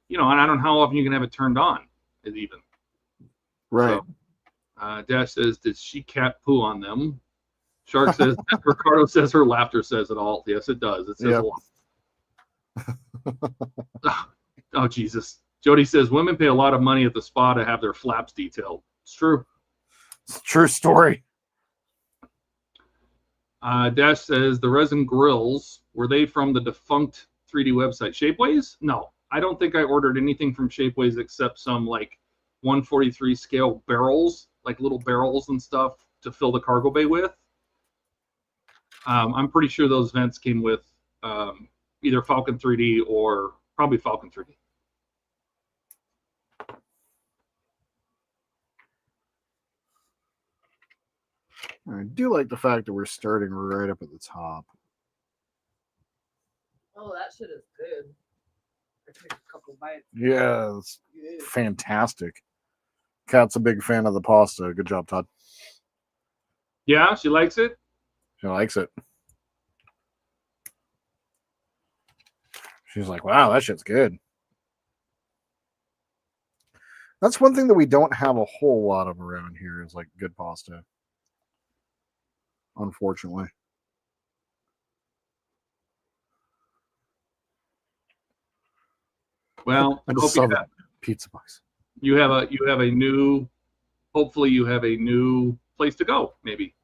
S3: you know, and I don't know how often you can have it turned on, even.
S5: Right.
S3: So, Dash says, did she cat poo on them? Shark says, Ricardo says her laughter says it all. Yes, it does. It says a lot. Oh, Jesus. Jody says, women pay a lot of money at the spa to have their flaps detailed. It's true.
S5: It's a true story.
S3: Dash says, the resin grills, were they from the defunct 3D website Shapeways? No, I don't think I ordered anything from Shapeways except some like 143 scale barrels, like little barrels and stuff to fill the cargo bay with. I'm pretty sure those vents came with either Falcon 3D or probably Falcon 3D.
S5: I do like the fact that we're starting right up at the top.
S6: Oh, that shit is good. I took a couple bites.
S5: Yeah, it's fantastic. Kat's a big fan of the pasta. Good job, Todd.
S3: Yeah, she likes it.
S5: She likes it. She's like, wow, that shit's good. That's one thing that we don't have a whole lot of around here is like good pasta. Unfortunately.
S3: Well,
S5: I
S3: I
S5: just
S3: hope
S5: saw
S3: you
S5: the
S3: have,
S5: pizza box.
S3: you have a new, hopefully you have a new place to go, maybe.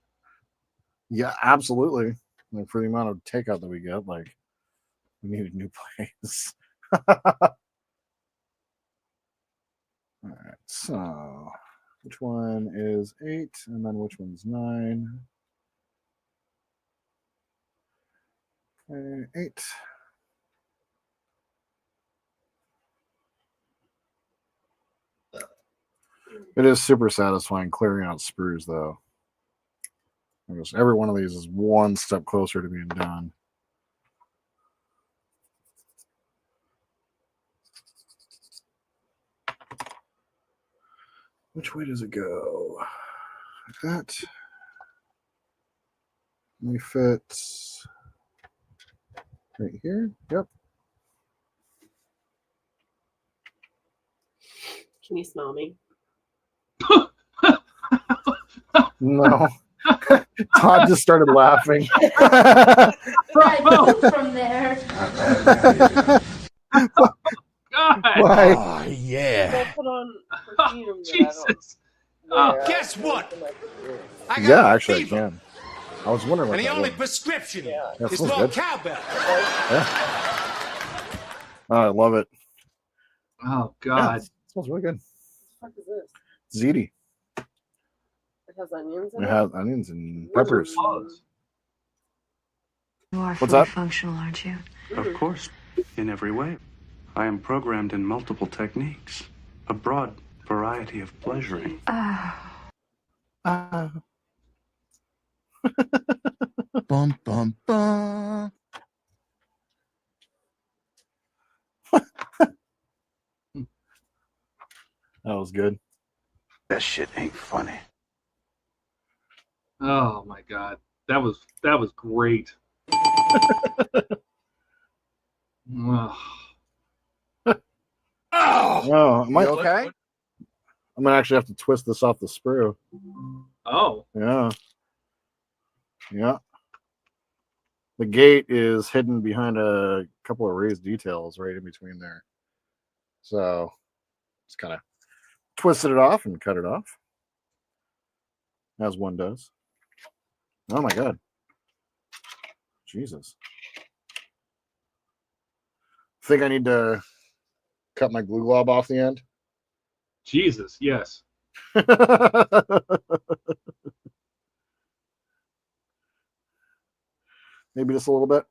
S5: Yeah, absolutely. Like for the amount of takeout that we get, like we need a new place. All right, so which one is 8 and then which one's 9? Okay, 8. It is super satisfying clearing out sprues, though. Because every one of these is one step closer to being done. Which way does it go? Like that. We fit right here. Yep.
S6: Can you smell me?
S5: No. Todd just started laughing.
S7: I moved from there.
S3: God.
S5: Why?
S8: Oh, yeah.
S6: Put on perfume
S3: Jesus.
S4: Guess what? I got
S5: Yeah, actually, I
S4: fever.
S5: can. I was wondering what
S4: And the
S5: that
S4: only
S5: was.
S4: prescription
S5: Yeah, it
S4: is
S5: smells
S4: more
S5: good.
S4: cowbell.
S5: Yeah. Oh, I love it.
S3: Oh,
S5: Yeah,
S3: God.
S5: it smells really good.
S6: What the fuck is this?
S5: Ziti.
S6: It has onions in
S5: It
S6: it.
S5: has onions and peppers.
S3: Close.
S9: You are
S5: What's
S9: fully
S5: that?
S9: functional, aren't you?
S10: Of course, in every way. I am programmed in multiple techniques, a broad variety of pleasuring.
S8: Bum, bum, bum.
S5: That was good.
S10: That shit ain't funny.
S3: Oh, my God. That was great. Ugh.
S5: Oh, am I
S8: You okay?
S5: I'm gonna actually have to twist this off the sprue.
S3: Oh,
S5: Yeah. Yeah. The gate is hidden behind a couple of raised details right in between there. So just kind of twisted it off and cut it off, as one does. Oh my God. Jesus. Think I need to cut my glue glob off the end?
S3: Jesus, yes.
S5: Maybe just a little bit.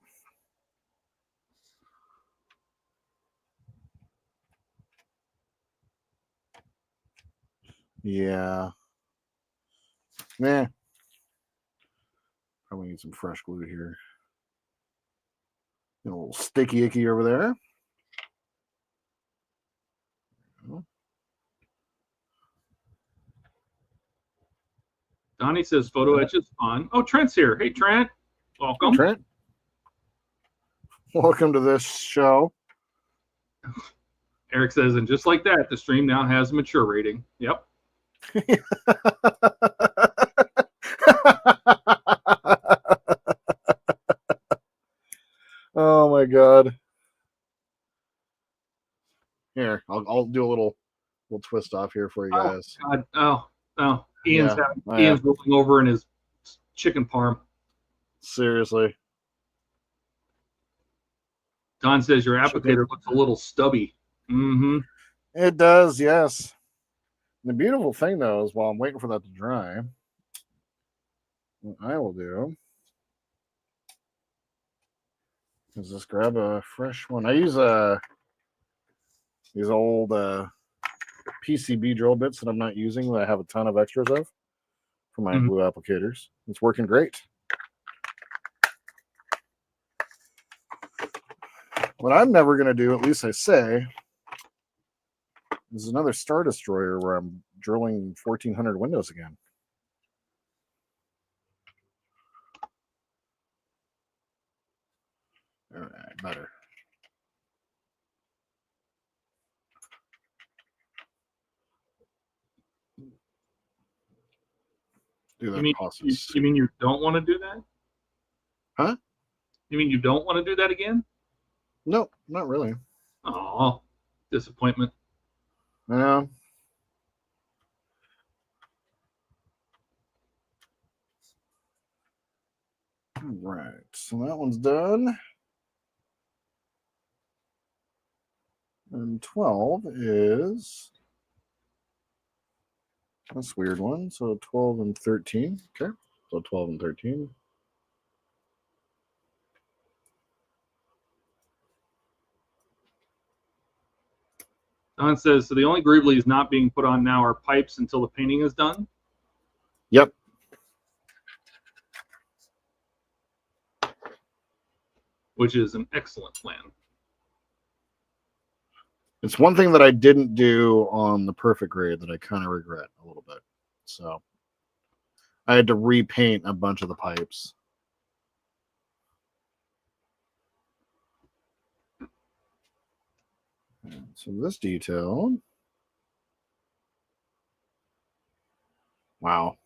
S5: Yeah. Nah. Probably need some fresh glue here. A little sticky icky over there.
S3: Donnie says photo etch is fun. Oh, Trent's here. Hey, Trent. Welcome.
S5: Hey, Trent. Welcome to this show.
S3: Eric says, and just like that, the stream now has a mature rating. Yep.
S5: Oh my God. Here, I'll do a little twist off here for you guys.
S3: Oh, God. Oh. Ian's
S5: Yeah.
S3: Ian's rolling over in his chicken parm.
S5: Seriously.
S3: Don says your applicator looks a little stubby. Mm-hmm.
S5: It does, yes. The beautiful thing, though, is while I'm waiting for that to dry, what I will do is just grab a fresh one. I use these old PCB drill bits that I'm not using, that I have a ton of extras of for my glue applicators. It's working great. What I'm never going to do, at least I say, is another Star Destroyer where I'm drilling 1,400 windows again. All right, better. Do that process.
S3: You mean you don't want to do that?
S5: Huh?
S3: You mean you don't want to do that again?
S5: No, not really.
S3: Oh, disappointment.
S5: No. All right, so that one's done. And 12 is this weird one. So 12 and 13. Okay. So 12 and 13.
S3: Don says, so the only greebles not being put on now are pipes until the painting is done?
S5: Yep.
S3: Which is an excellent plan.
S5: It's one thing that I didn't do on the perfect grade that I kind of regret a little bit. So I had to repaint a bunch of the pipes. So this detail. Wow.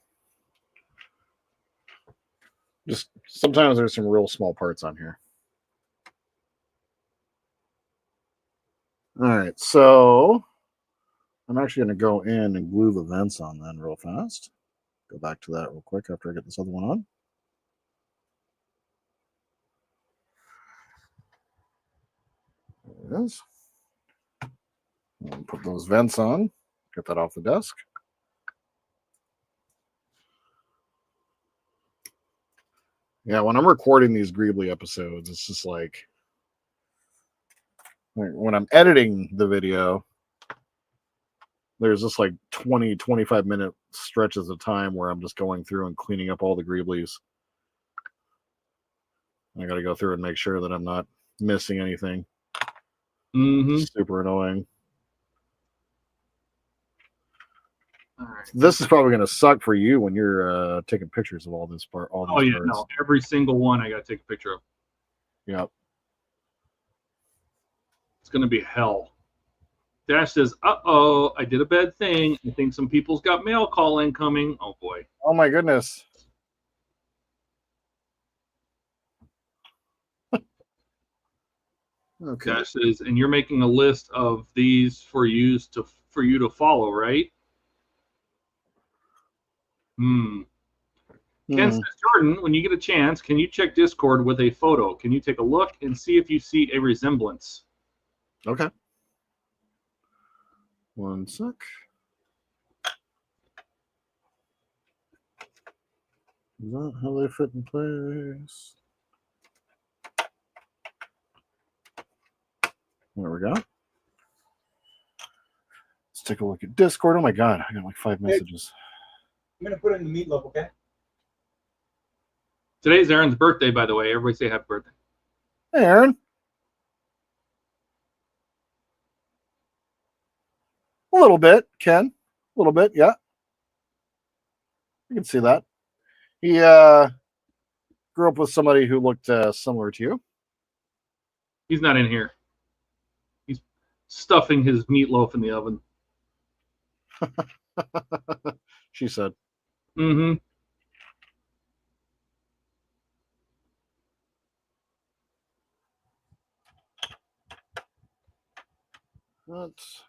S5: Just sometimes there's some real small parts on here. All right, so I'm actually going to go in and glue the vents on then real fast. Go back to that real quick after I get this other one on. There it is. And put those vents on. Get that off the desk. Yeah, when I'm recording these Greebly episodes, it's just like when I'm editing the video, there's just like 20, 25-minute stretches of time where I'm just going through and cleaning up all the Greeblies. I got to go through and make sure that I'm not missing anything. Super annoying.
S3: All right.
S5: This is probably going to suck for you when you're taking pictures of all this part. All
S3: Oh,
S5: these
S3: yeah,
S5: parts.
S3: no. Every single one I got to take a picture of.
S5: Yep.
S3: It's going to be hell. Dash says, uh-oh, I did a bad thing. I think some people's got mail call incoming. Oh, boy.
S5: Oh, my goodness. Okay.
S3: Dash says, and you're making a list of these for you to follow, right? Ken says, Jordan, when you get a chance, can you check Discord with a photo? Can you take a look and see if you see a resemblance?
S5: Okay. One sec. Is that how they fit in place? There we go. Let's take a look at Discord. Oh my god, I got like 5 messages.
S11: I'm gonna put it in the meatloaf, okay?
S3: Today's Aaron's birthday, by the way. Everybody say happy birthday.
S5: Hey, Aaron. A little bit, Ken. A little bit, yeah. You can see that. He grew up with somebody who looked similar to you.
S3: He's not in here. He's stuffing his meatloaf in the oven.
S5: She said.
S3: Mm-hmm.
S5: That's...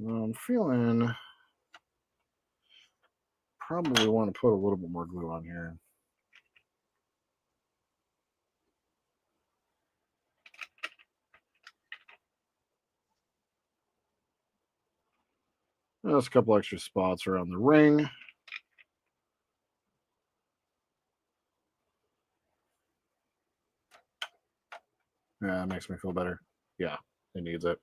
S5: I'm feeling probably want to put a little bit more glue on here. There's a couple extra spots around the ring. Yeah, it makes me feel better. Yeah, it needs it.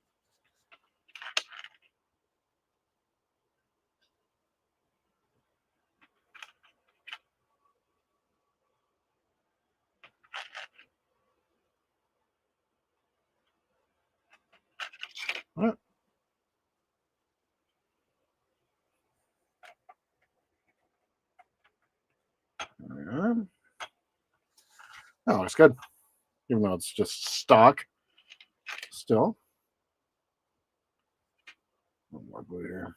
S5: All right. Oh, looks good. Even though it's just stock. Still. One more glue here.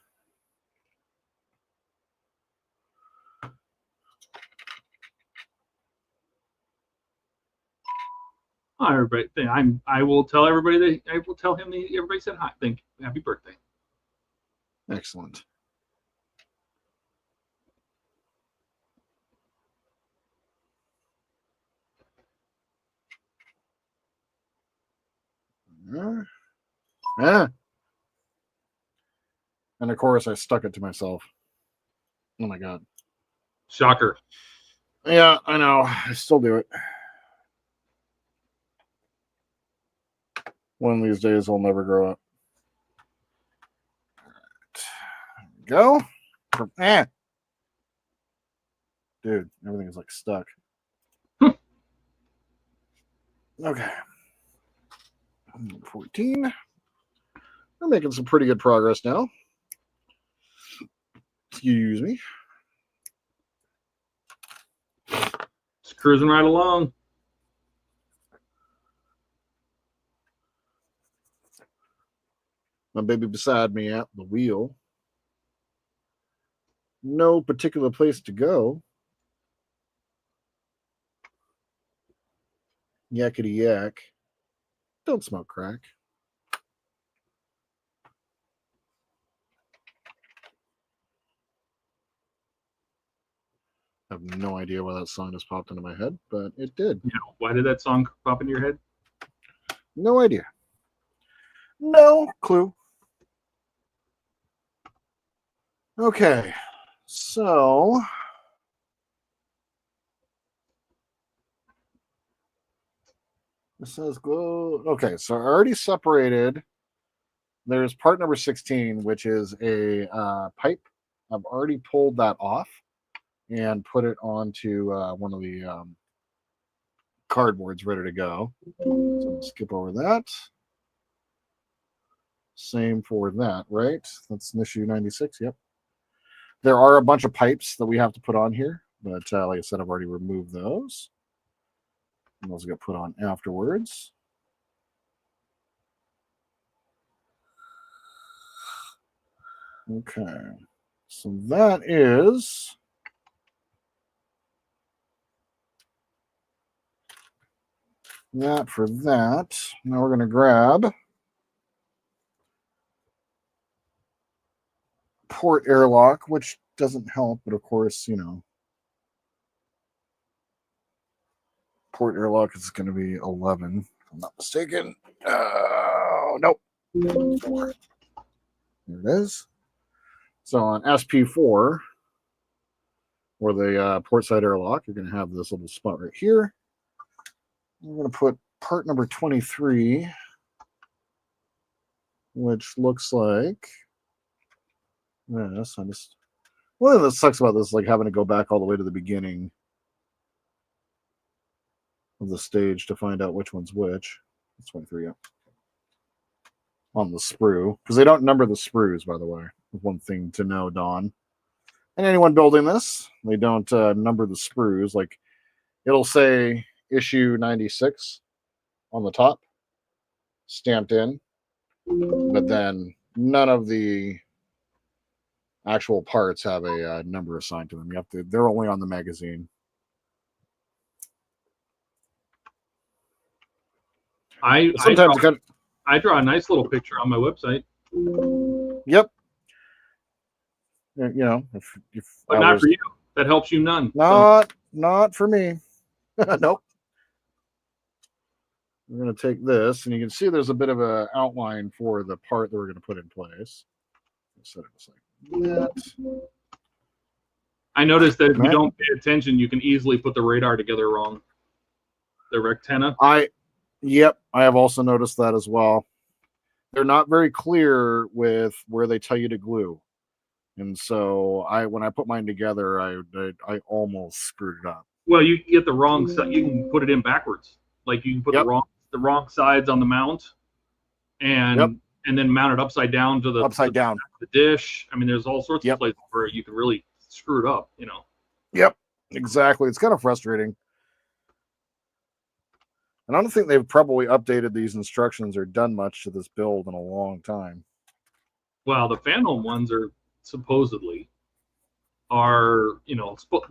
S3: Hi, everybody. I will tell everybody that I will tell him that everybody said hi. Happy birthday.
S5: Excellent. Yeah. And of course, I stuck it to myself. Oh my god.
S3: Shocker.
S5: Yeah, I know. I still do it. One of these days, I'll never grow up. All right. Go. Dude, everything is like stuck. Okay. 14. We're making some pretty good progress now. Excuse me.
S3: Just cruising right along.
S5: My baby beside me at the wheel. No particular place to go. Yakety yak. Don't smoke crack. I have no idea why that song just popped into my head, but it did.
S3: Yeah, why did that song pop into your head?
S5: No idea. No clue. Okay, so this says glow. Okay, so I already separated. There's part number 16, which is a pipe. I've already pulled that off and put it onto one of the cardboards ready to go. So let's skip over that. Same for that, right? That's an issue 96. Yep. There are a bunch of pipes that we have to put on here, but like I said, I've already removed those. And those get put on afterwards. Okay. So that is that for that. Now we're going to grab port airlock, which doesn't help, but of course, you know, port airlock is going to be 11, if I'm not mistaken. Nope. 4. There it is. So on SP4, or the port side airlock, you're going to have this little spot right here. We're going to put part number 23, which looks like this. One thing that sucks about this is like having to go back all the way to the beginning of the stage to find out which one's which. That's 23, yeah. On the sprue, because they don't number the sprues, by the way. One thing to know, Don. And anyone building this, they don't number the sprues. Like, it'll say issue 96 on the top, stamped in, but then none of the actual parts have a number assigned to them. You have to. They're only on the magazine.
S3: I draw a nice little picture on my website.
S5: Yep. You know, if
S3: but not for you. That helps you none.
S5: Not for me. Nope. We're going to take this, and you can see there's a bit of an outline for the part that we're going to put in place. Set it just like that.
S3: I noticed that if you don't pay attention, you can easily put the radar together wrong. The rectenna.
S5: Yep, I have also noticed that as well. They're not very clear with where they tell you to glue. And so when I put mine together, I almost screwed it up.
S3: Well, you get the wrong side. You can put it in backwards. Like you can put the wrong sides on the mount, and then mount it upside down to the dish. I mean, there's all sorts of places where you can really screw it up. You know.
S5: Yep, exactly. It's kind of frustrating. And I don't think they've probably updated these instructions or done much to this build in a long time.
S3: Well, the Fanhome ones are supposedly they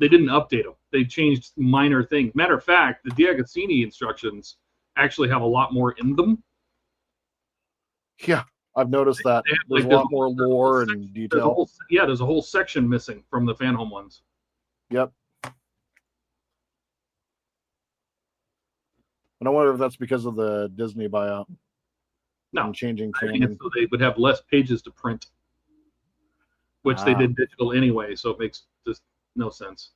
S3: didn't update them. They changed minor things. Matter of fact, the DeAgostini instructions actually have a lot more in them.
S5: Yeah, I've noticed that. There's a lot more lore and detail.
S3: There's a whole section missing from the Fanhome ones.
S5: Yep. And I wonder if that's because of the Disney buyout.
S3: No,
S5: and changing
S3: canon. So they would have less pages to print, which they did digital anyway, so it makes just no sense.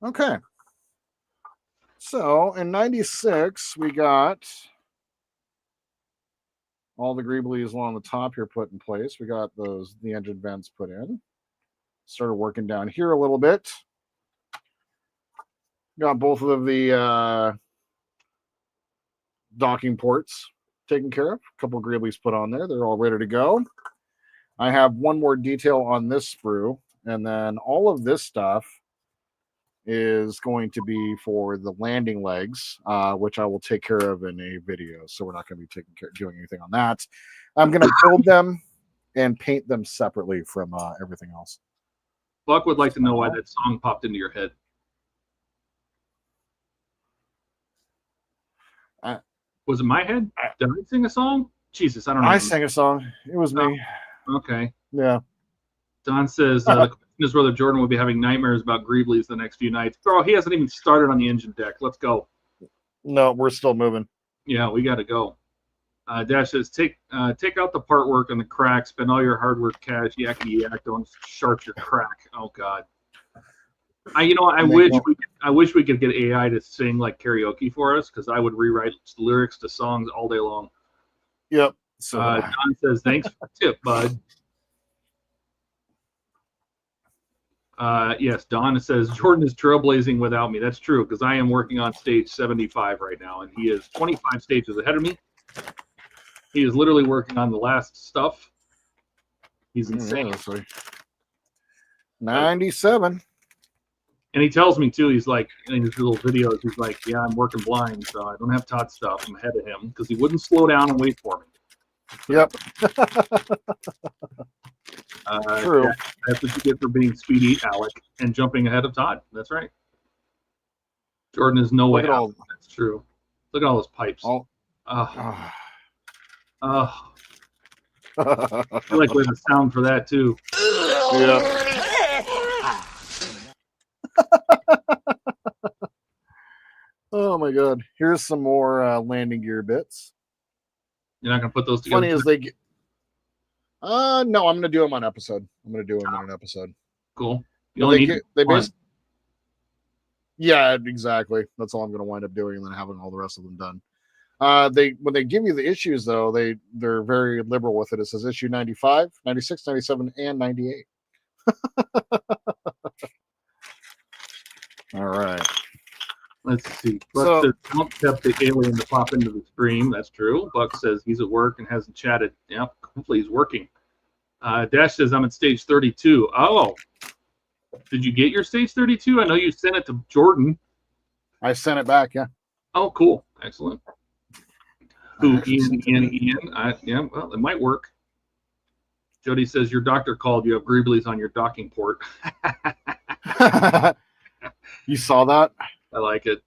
S5: Okay. So in 96, we got all the greebles along the top here put in place. We got the engine vents put in. Started working down here a little bit. Got both of the docking ports taken care of. A couple of greebles put on there. They're all ready to go. I have one more detail on this sprue, and then all of this stuff is going to be for the landing legs, which I will take care of in a video. So we're not going to be doing anything on that. I'm going to build them and paint them separately from everything else.
S3: Buck would like to know why that song popped into your head. Was it my head? Did I sing a song? Jesus, I don't know.
S5: I sang a song. It was me.
S3: Okay.
S5: Yeah.
S3: Don says the question is whether Jordan will be having nightmares about greebles the next few nights. Bro, he hasn't even started on the engine deck. Let's go.
S5: No, we're still moving.
S3: Yeah, we got to go. Dash says take out the part work and the crack. Spend all your hard work cash. Yakety yak. Don't sharp your crack. Oh God. I wish we could get AI to sing like karaoke for us, because I would rewrite lyrics to songs all day long.
S5: Yep. So
S3: Don says thanks for the tip, bud. Yes, Don says Jordan is trailblazing without me. That's true, because I am working on stage 75 right now, and he is 25 stages ahead of me. He is literally working on the last stuff. He's insane.
S5: 97.
S3: And he tells me too, he's like, in his little videos, he's like, yeah, I'm working blind, so I don't have Todd's stuff. I'm ahead of him, because he wouldn't slow down and wait for me.
S5: Yep.
S3: True. That's what you get for being speedy, Alec, and jumping ahead of Todd. That's right. Jordan is no
S5: Look
S3: way
S5: at
S3: out.
S5: all-
S3: That's true. Look at all those pipes.
S5: All.
S3: I feel like we have a sound for that too.
S5: Yeah. Oh my god. Here's some more landing gear bits.
S3: You're not gonna put those together.
S5: Funny as they get. No, I'm gonna do them on episode. I'm gonna do them in an episode.
S3: Cool. You
S5: Well,
S3: only need one.
S5: Yeah, exactly. That's all I'm gonna wind up doing, and then having all the rest of them done. When they give you the issues though, they're very liberal with it. It says issue 95, 96, 97, and 98. All right.
S3: Let's see. Buck says, don't accept the alien to pop into the stream. That's true. Buck says he's at work and hasn't chatted. Yep, hopefully he's working. Dash says I'm at stage 32. Oh, did you get your stage 32? I know you sent it to Jordan.
S5: I sent it back, yeah.
S3: Oh, cool. Excellent. Who, Ian? Yeah, well, it might work. Jody says your doctor called. You have greebles on your docking port.
S5: You saw that?
S3: I like it.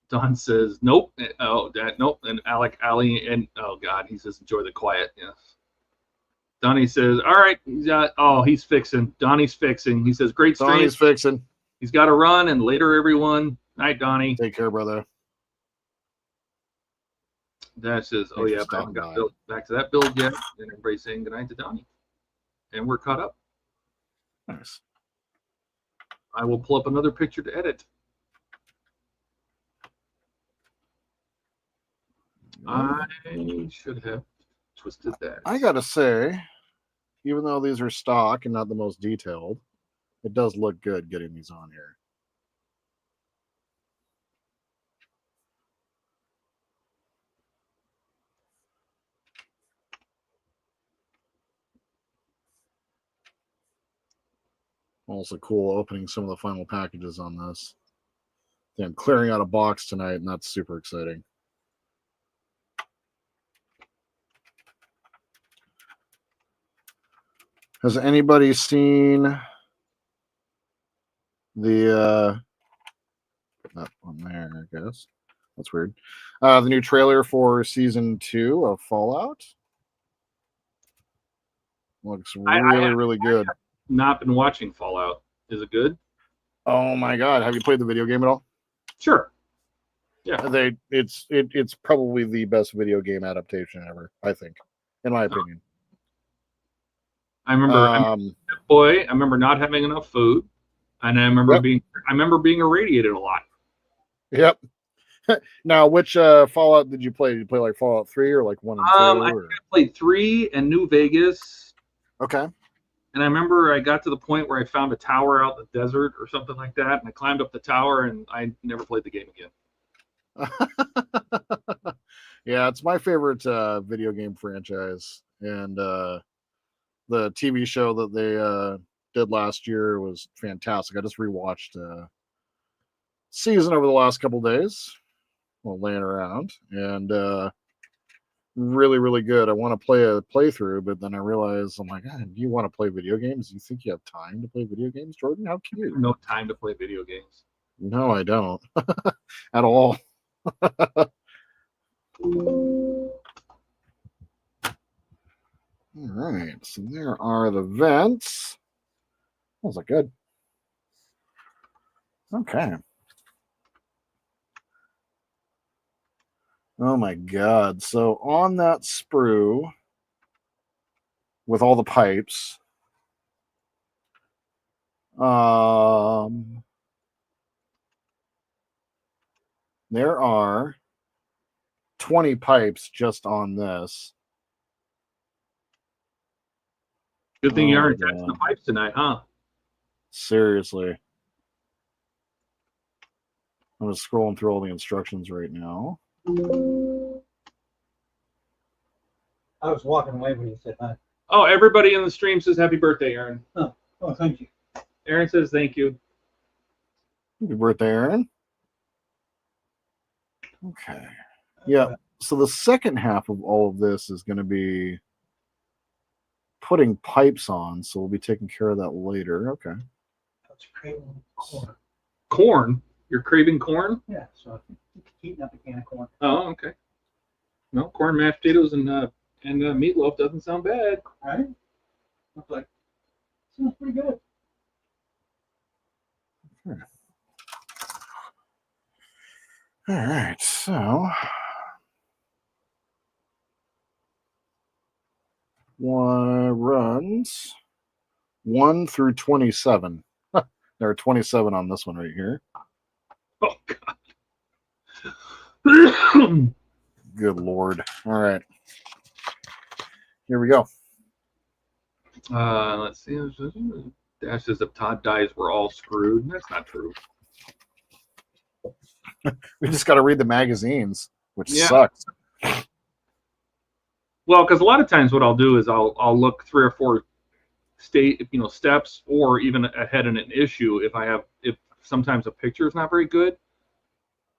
S3: Don says nope. Oh, nope. And Alec, Ali, and oh god, he says enjoy the quiet. Yes. Donnie says, all right. He's fixing. Donnie's fixing. He says great stream.
S5: Donnie's fixing.
S3: He's got to run. And later, everyone. Night, Donnie.
S5: Take care, brother.
S3: Dash says, oh yeah, I haven't got back to that build yet. And everybody's saying goodnight to Donnie. And we're caught up.
S5: Nice.
S3: I will pull up another picture to edit. I should have twisted that.
S5: I gotta say, even though these are stock and not the most detailed, it does look good getting these on here. Also cool opening some of the final packages on this. I'm clearing out a box tonight, and that's super exciting. Has anybody seen the that one there, I guess? That's weird. The new trailer for season 2 of Fallout. Looks really good.
S3: Not been watching Fallout. Is it good?
S5: Oh my god! Have you played the video game at all?
S3: Sure. Yeah.
S5: It's probably the best video game adaptation ever, I think, in my opinion.
S3: I remember not having enough food, and I remember being irradiated a lot.
S5: Yep. Now, which Fallout did you play? Did you play like Fallout 3 or like 1 and 2?
S3: I played 3 and New Vegas.
S5: Okay.
S3: And I remember I got to the point where I found a tower out in the desert or something like that, and I climbed up the tower, and I never played the game again.
S5: Yeah, it's my favorite video game franchise, and the TV show that they did last year was fantastic. I just rewatched season over the last couple days while laying around, and really good. I want to play a playthrough, but then I realized, I'm like, do you want to play video games? Do you think you have time to play video games, Jordan? How cute.
S3: No time to play video games.
S5: No, I don't. At all. All right, so there are the vents. Those look good. Okay. Oh my god. So on that sprue with all the pipes, there are 20 pipes just on this.
S3: Good thing you aren't touching the pipes tonight, huh?
S5: Seriously. I'm just scrolling through all the instructions right now.
S11: I was walking away when you said that.
S3: Oh, everybody in the stream says happy birthday, Aaron.
S11: Oh, thank you.
S3: Aaron says thank you.
S5: Happy birthday, Aaron. Okay. Yeah. So the second half of all of this is going to be putting pipes on. So we'll be taking care of that later. Okay.
S11: was craving corn.
S3: Corn? You're craving corn?
S11: Yeah, so I think heating up a can of corn.
S3: Oh, okay. No, corn, mashed potatoes, and meatloaf doesn't sound bad.
S11: Right? I was like, sounds pretty good.
S5: All right, so one runs 1 through 27. There are 27 on this one right here.
S3: Oh God.
S5: Good Lord. All right. Here we go.
S3: Let's see. Dash says if Todd dies, we're all screwed. That's not true.
S5: We just got to read the magazines, which
S3: Yeah.
S5: sucks.
S3: Well, because a lot of times what I'll do is I'll look 3 or 4 steps, or even ahead in an issue. If sometimes a picture is not very good,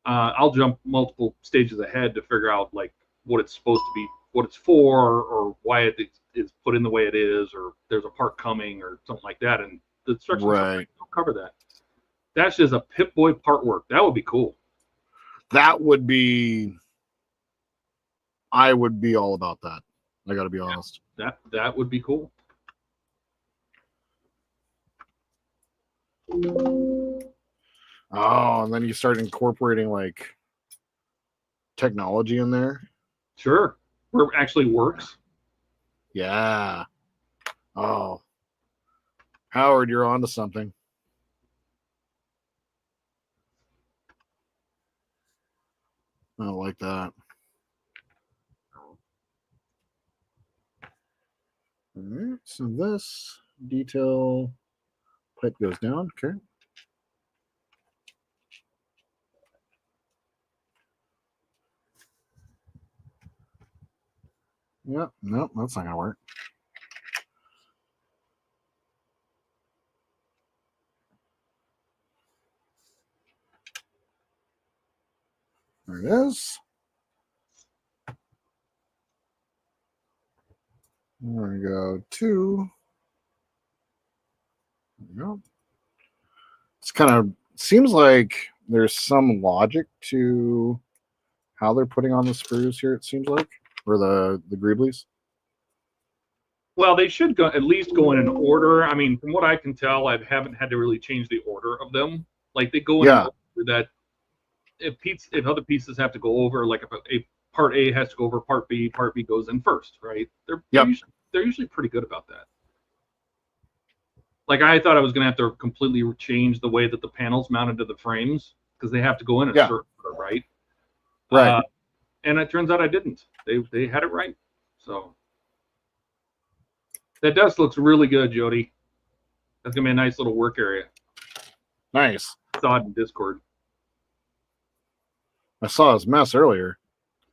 S3: I'll jump multiple stages ahead to figure out like what it's supposed to be, what it's for, or why it is put in the way it is, or there's a part coming or something like that. And the instructions don't cover that. That's just a Pip-Boy part work. That would be cool.
S5: That would be. I would be all about that. I got to be honest.
S3: That would be cool.
S5: Oh, and then you start incorporating like technology in there.
S3: Sure, where it actually works.
S5: Yeah. Oh, Howard, you're onto something. I don't like that. All right, so this detail pipe goes down. Okay. Yep, nope, that's not gonna work. There it is. There we go. 2. There we go. It's kind of seems like there's some logic to how they're putting on the screws here. It seems like, or the greebles.
S3: Well, they should at least go in an order. I mean, from what I can tell, I haven't had to really change the order of them. Like they go in an order that if other pieces have to go over, like if a part A has to go over part B goes in first, right? They're usually pretty good about that. Like I thought I was going to have to completely change the way that the panels mounted to the frames because they have to go in a certain order, right?
S5: Right.
S3: And it turns out I didn't. They had it right. So that desk looks really good, Jody. That's gonna be a nice little work area.
S5: Nice.
S3: Saw it in Discord.
S5: I saw his mess earlier.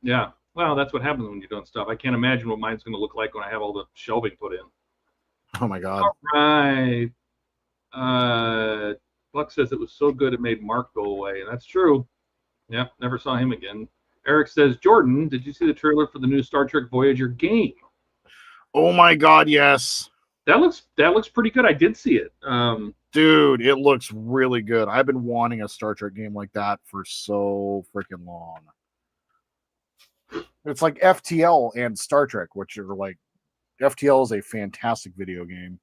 S3: Yeah. Well, that's what happens when you're doing stuff. I can't imagine what mine's gonna look like when I have all the shelving put in.
S5: Oh my God.
S3: All right. Buck says it was so good it made Mark go away, and that's true. Yep, never saw him again. Eric says, Jordan, did you see the trailer for the new Star Trek Voyager game?
S5: Oh my God, yes.
S3: That looks pretty good. I did see it.
S5: Dude, it looks really good. I've been wanting a Star Trek game like that for so freaking long. It's like FTL and Star Trek, which are like FTL is a fantastic video game.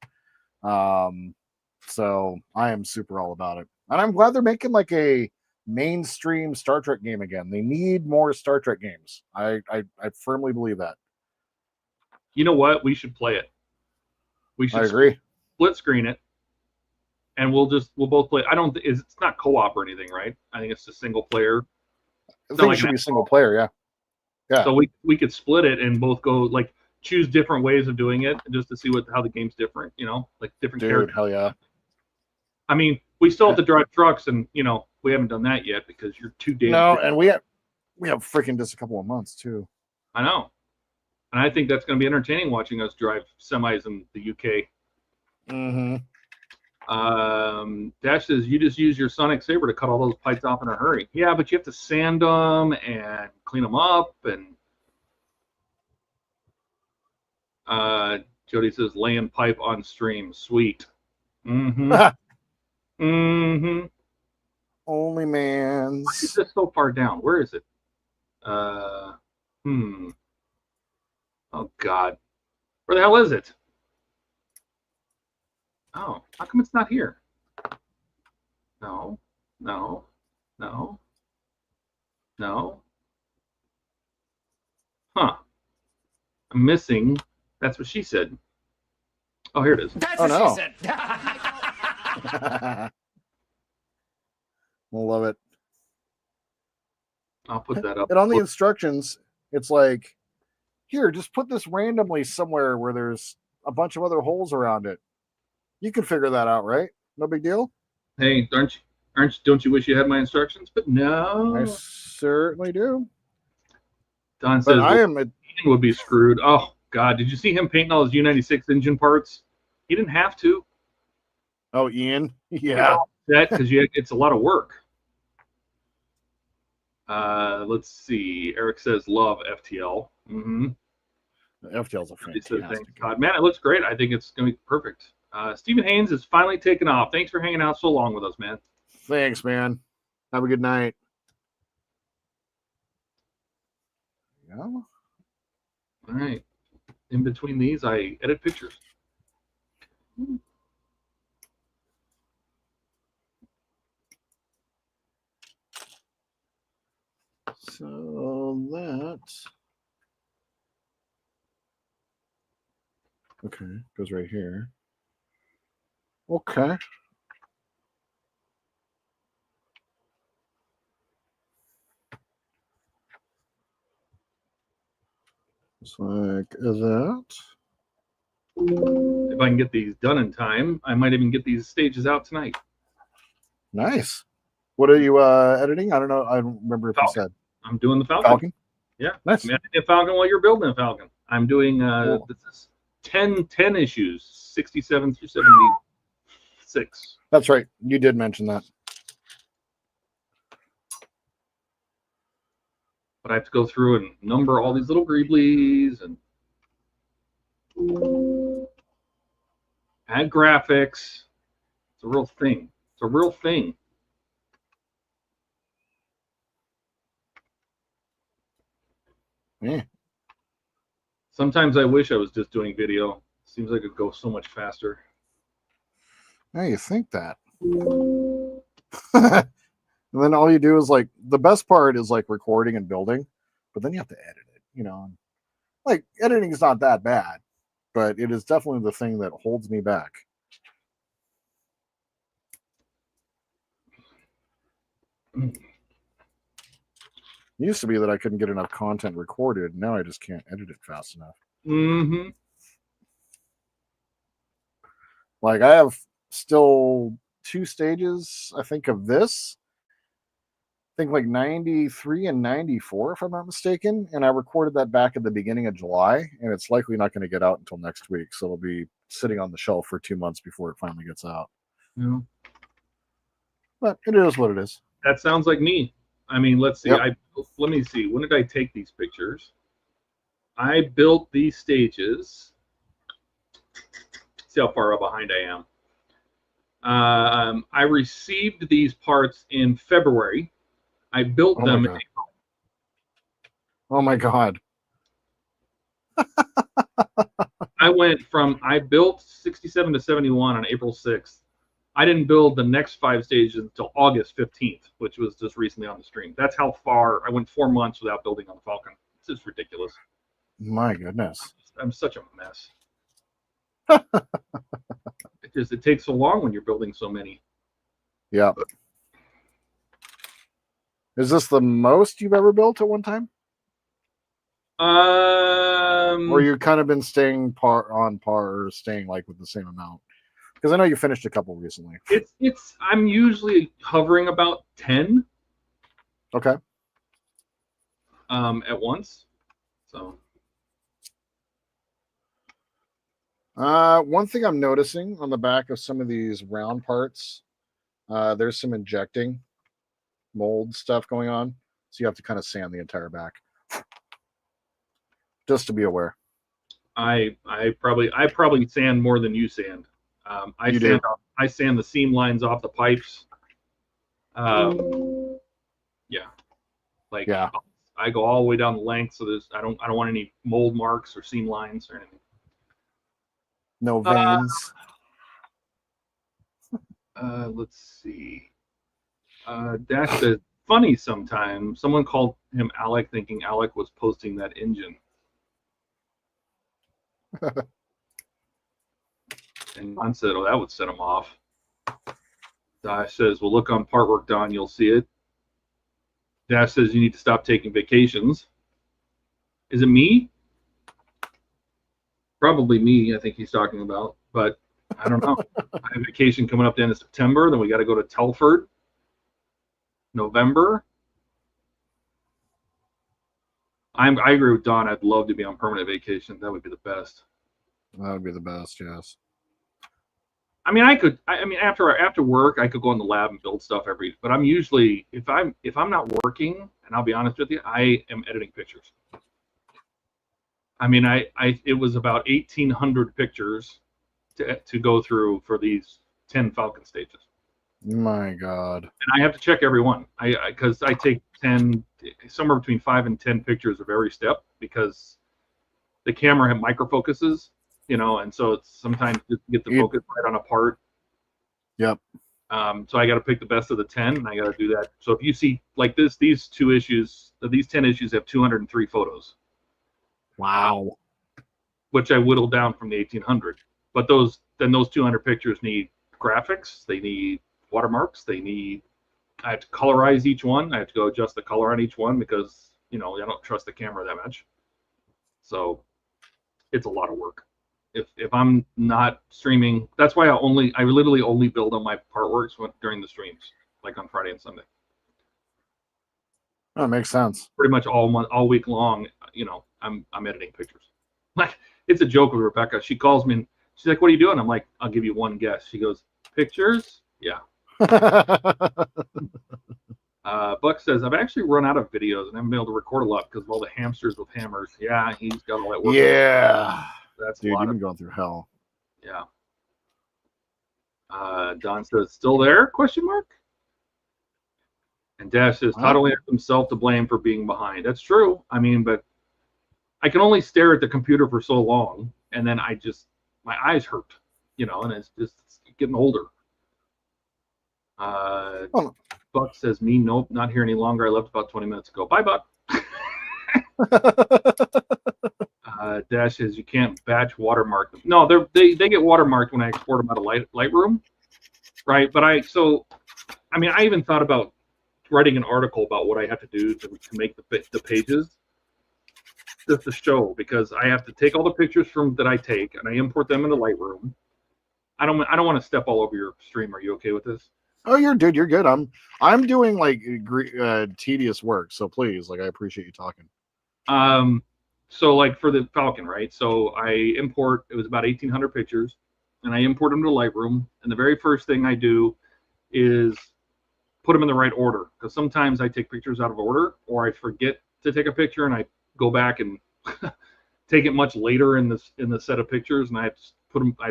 S5: So I am super all about it. And I'm glad they're making like a mainstream Star Trek game again. They need more Star Trek games. I firmly believe that.
S3: You know what? We should play it.
S5: I agree.
S3: Split screen it, and we'll both play. It's not co-op or anything, right? I think it's just single player.
S5: I think it should be single player, yeah. Yeah.
S3: So we could split it and both go like choose different ways of doing it just to see how the game's different, like different characters.
S5: Hell yeah.
S3: I mean, we still have to drive trucks, and we haven't done that yet because you're too damn.
S5: No, and we have freaking just a couple of months too.
S3: I know. And I think that's going to be entertaining watching us drive semis in the UK.
S5: Mm-hmm.
S3: Dash says, you just use your Sonic Saber to cut all those pipes off in a hurry. Yeah, but you have to sand them and clean them up. And Jody says, laying pipe on stream. Sweet. Mm-hmm. Mm-hmm.
S5: Only
S3: Why is
S5: man's.
S3: this so far down? Where is it? Oh God. Where the hell is it? Oh, how come it's not here? No, no, no, no. Huh. I'm missing. That's what she said. Oh, here it is.
S4: That's
S5: Oh,
S4: what
S5: no.
S4: she said.
S5: We'll love it.
S3: I'll put that up.
S5: And on the instructions, it's like, here, just put this randomly somewhere where there's a bunch of other holes around it. You can figure that out, right? No big deal.
S3: Hey, don't you wish you had my instructions? But no.
S5: I certainly do.
S3: Don
S5: But
S3: says
S5: I am
S3: Ian would be screwed. Oh God, did you see him painting all his U-96 engine parts? He didn't have to.
S5: Oh, Ian. Yeah.
S3: That because it's a lot of work. Let's see. Eric says love FTL. Mm-hmm.
S5: FTL's a
S3: He says,
S5: fantastic.
S3: thanks, God. Man, it looks great. I think it's going to be perfect. Stephen Haynes is finally taken off. Thanks for hanging out so long with us, man.
S5: Thanks, man. Have a good night. Yeah.
S3: All right. In between these, I edit pictures.
S5: So that. Okay, goes right here. Okay. Just like that.
S3: If I can get these done in time, I might even get these stages out tonight.
S5: Nice. What are you editing? I don't know. I don't remember if
S3: Falcon.
S5: you said.
S3: I'm doing the Falcon.
S5: Falcon?
S3: Yeah.
S5: Nice.
S3: I'm editing a Falcon while you're building a Falcon. I'm doing
S5: Cool.
S3: this is 10 issues, 67 through 76.
S5: That's right. You did mention that.
S3: But I have to go through and number all these little greebles and add graphics. It's a real thing. It's a real thing.
S5: Yeah.
S3: Sometimes I wish I was just doing video. Seems like it'd go so much faster.
S5: Yeah, you think that. And then all you do is like the best part is like recording and building, but then you have to edit it, you know. Like editing is not that bad, but it is definitely the thing that holds me back. It used to be that I couldn't get enough content recorded. Now I just can't edit it fast enough.
S3: Mm-hmm.
S5: Like I have still 2 stages, I think, of this. I think like 93 and 94, if I'm not mistaken. And I recorded that back at the beginning of July, and it's likely not going to get out until next week. So it'll be sitting on the shelf for 2 months before it finally gets out.
S3: Yeah.
S5: But it is what it is.
S3: That sounds like me. I mean, let's see.
S5: Yep.
S3: Let me see. When did I take these pictures? I built these stages. See how far behind I am. I received these parts in February. I built
S5: Oh
S3: them.
S5: my God. Oh my God.
S3: I built 67 to 71 on April 6th. I didn't build the next 5 stages until August 15th, which was just recently on the stream. That's how far I went. 4 months without building on the Falcon. This is ridiculous.
S5: My goodness.
S3: I'm such a mess. It takes so long when you're building so many.
S5: Yeah. Is this the most you've ever built at one time? Or you've kind of been staying par or staying like with the same amount? Because I know you finished a couple recently.
S3: I'm usually hovering about 10.
S5: Okay.
S3: At once. So.
S5: One thing I'm noticing on the back of some of these round parts, there's some injecting mold stuff going on, so you have to kind of sand the entire back, just to be aware.
S3: I probably sand more than you sand. I I sand the seam lines off the pipes. Yeah, like I go all the way down the length, so I don't want any mold marks or seam lines or anything.
S5: No veins.
S3: Let's see. Dash said, funny sometimes. Someone called him Alec thinking Alec was posting that engine. And Don said, oh, that would set him off. Dash says, well, look on part work, Don, you'll see it. Dash says, you need to stop taking vacations. Is it me? Probably me, I think he's talking about. But I don't know. I have vacation coming up the end of September. Then we got to go to Telford. November. I agree with Don. I'd love to be on permanent vacation. That would be the best.
S5: That would be the best, yes.
S3: I mean, after work, I could go in the lab and build stuff but I'm usually, if I'm not working, and I'll be honest with you, I am editing pictures. I mean, it was about 1,800 pictures to go through for these 10 Falcon stages.
S5: My God.
S3: And I have to check every one. Because I take somewhere between 5 and 10 pictures of every step, because the camera have micro focuses, and so it's sometimes just get the focus right on a part.
S5: Yep.
S3: So I got to pick the best of the 10, and I got to do that. So if you see like these 10 issues have 203 photos.
S5: Wow.
S3: Which I whittled down from the 1,800. But those 200 pictures need graphics. They need watermarks. I have to colorize each one. I have to go adjust the color on each one because, I don't trust the camera that much. So it's a lot of work. If I'm not streaming, that's why I literally only build on my partworks during the streams, like on Friday and Sunday.
S5: That makes sense.
S3: Pretty much all week long, I'm editing pictures. Like, it's a joke with Rebecca. She calls me and she's like, "What are you doing?" I'm like, "I'll give you one guess." She goes, "Pictures?" Yeah. Buck says, I've actually run out of videos and haven't been able to record a lot because of all the hamsters with hammers. Yeah, he's got all that work.
S5: Yeah.
S3: That's
S5: Dude,
S3: a lot.
S5: You've been going through hell.
S3: Yeah. Don says, still there? Question mark. And Dash says, Todd only has himself to blame for being behind. That's true. I mean, but I can only stare at the computer for so long, and then my eyes hurt, and it's getting older. Buck says, me, nope, not here any longer. I left about 20 minutes ago. Bye, Buck. Dash says, you can't batch watermark them. No, they get watermarked when I export them out of Lightroom, right? But I even thought about writing an article about what I have to do to make the pages just to show, because I have to take all the pictures that I take and I import them into Lightroom. I don't want to step all over your stream. Are you okay with this?
S5: Oh, you're good. I'm doing like tedious work, so please, I appreciate you talking.
S3: So like for the Falcon, right? So I import, it was about 1,800 pictures, and I import them to Lightroom, and the very first thing I do is put them in the right order, because sometimes I take pictures out of order, or I forget to take a picture and I go back and take it much later in the set of pictures, and I have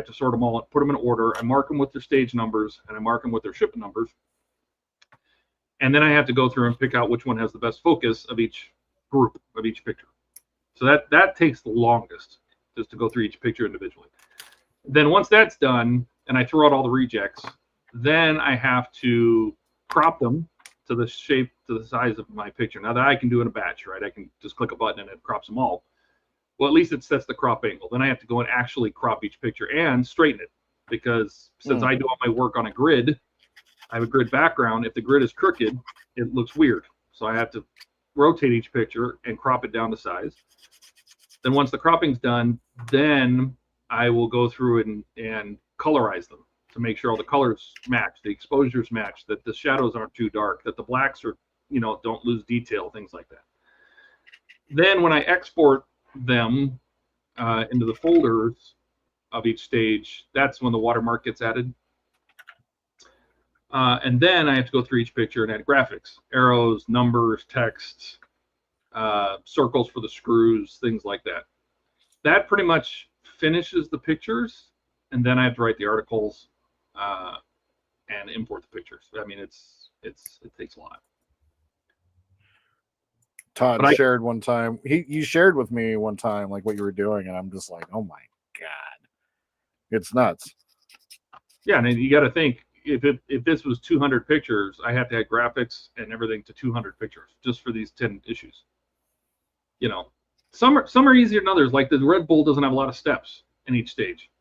S3: to sort them all, put them in order. I mark them with their stage numbers, and I mark them with their shipment numbers, and then I have to go through and pick out which one has the best focus of each group of each picture. So that takes the longest, just to go through each picture individually. Then once that's done, and I throw out all the rejects, then I have to crop them to the shape, to the size of my picture. Now that I can do in a batch, right? I can just click a button and it crops them all. Well, at least it sets the crop angle. Then I have to go and actually crop each picture and straighten it, because since I do all my work on a grid, I have a grid background. If the grid is crooked, it looks weird. So I have to rotate each picture and crop it down to size. Then once the cropping's done, then I will go through and colorize them to make sure all the colors match, the exposures match, that the shadows aren't too dark, that the blacks are, don't lose detail, things like that. Then when I export them into the folders of each stage, that's when the watermark gets added. And then I have to go through each picture and add graphics, arrows, numbers, text, circles for the screws, things like that. That pretty much finishes the pictures, and then I have to write the articles and import the pictures. I mean, it takes a lot.
S5: Todd shared one time. You shared with me one time like what you were doing, and I'm just like, oh my god, it's nuts.
S3: Yeah, and you got to think if this was 200 pictures, I have to add graphics and everything to 200 pictures just for these 10 issues. You know, some are easier than others. Like the Red Bull doesn't have a lot of steps in each stage.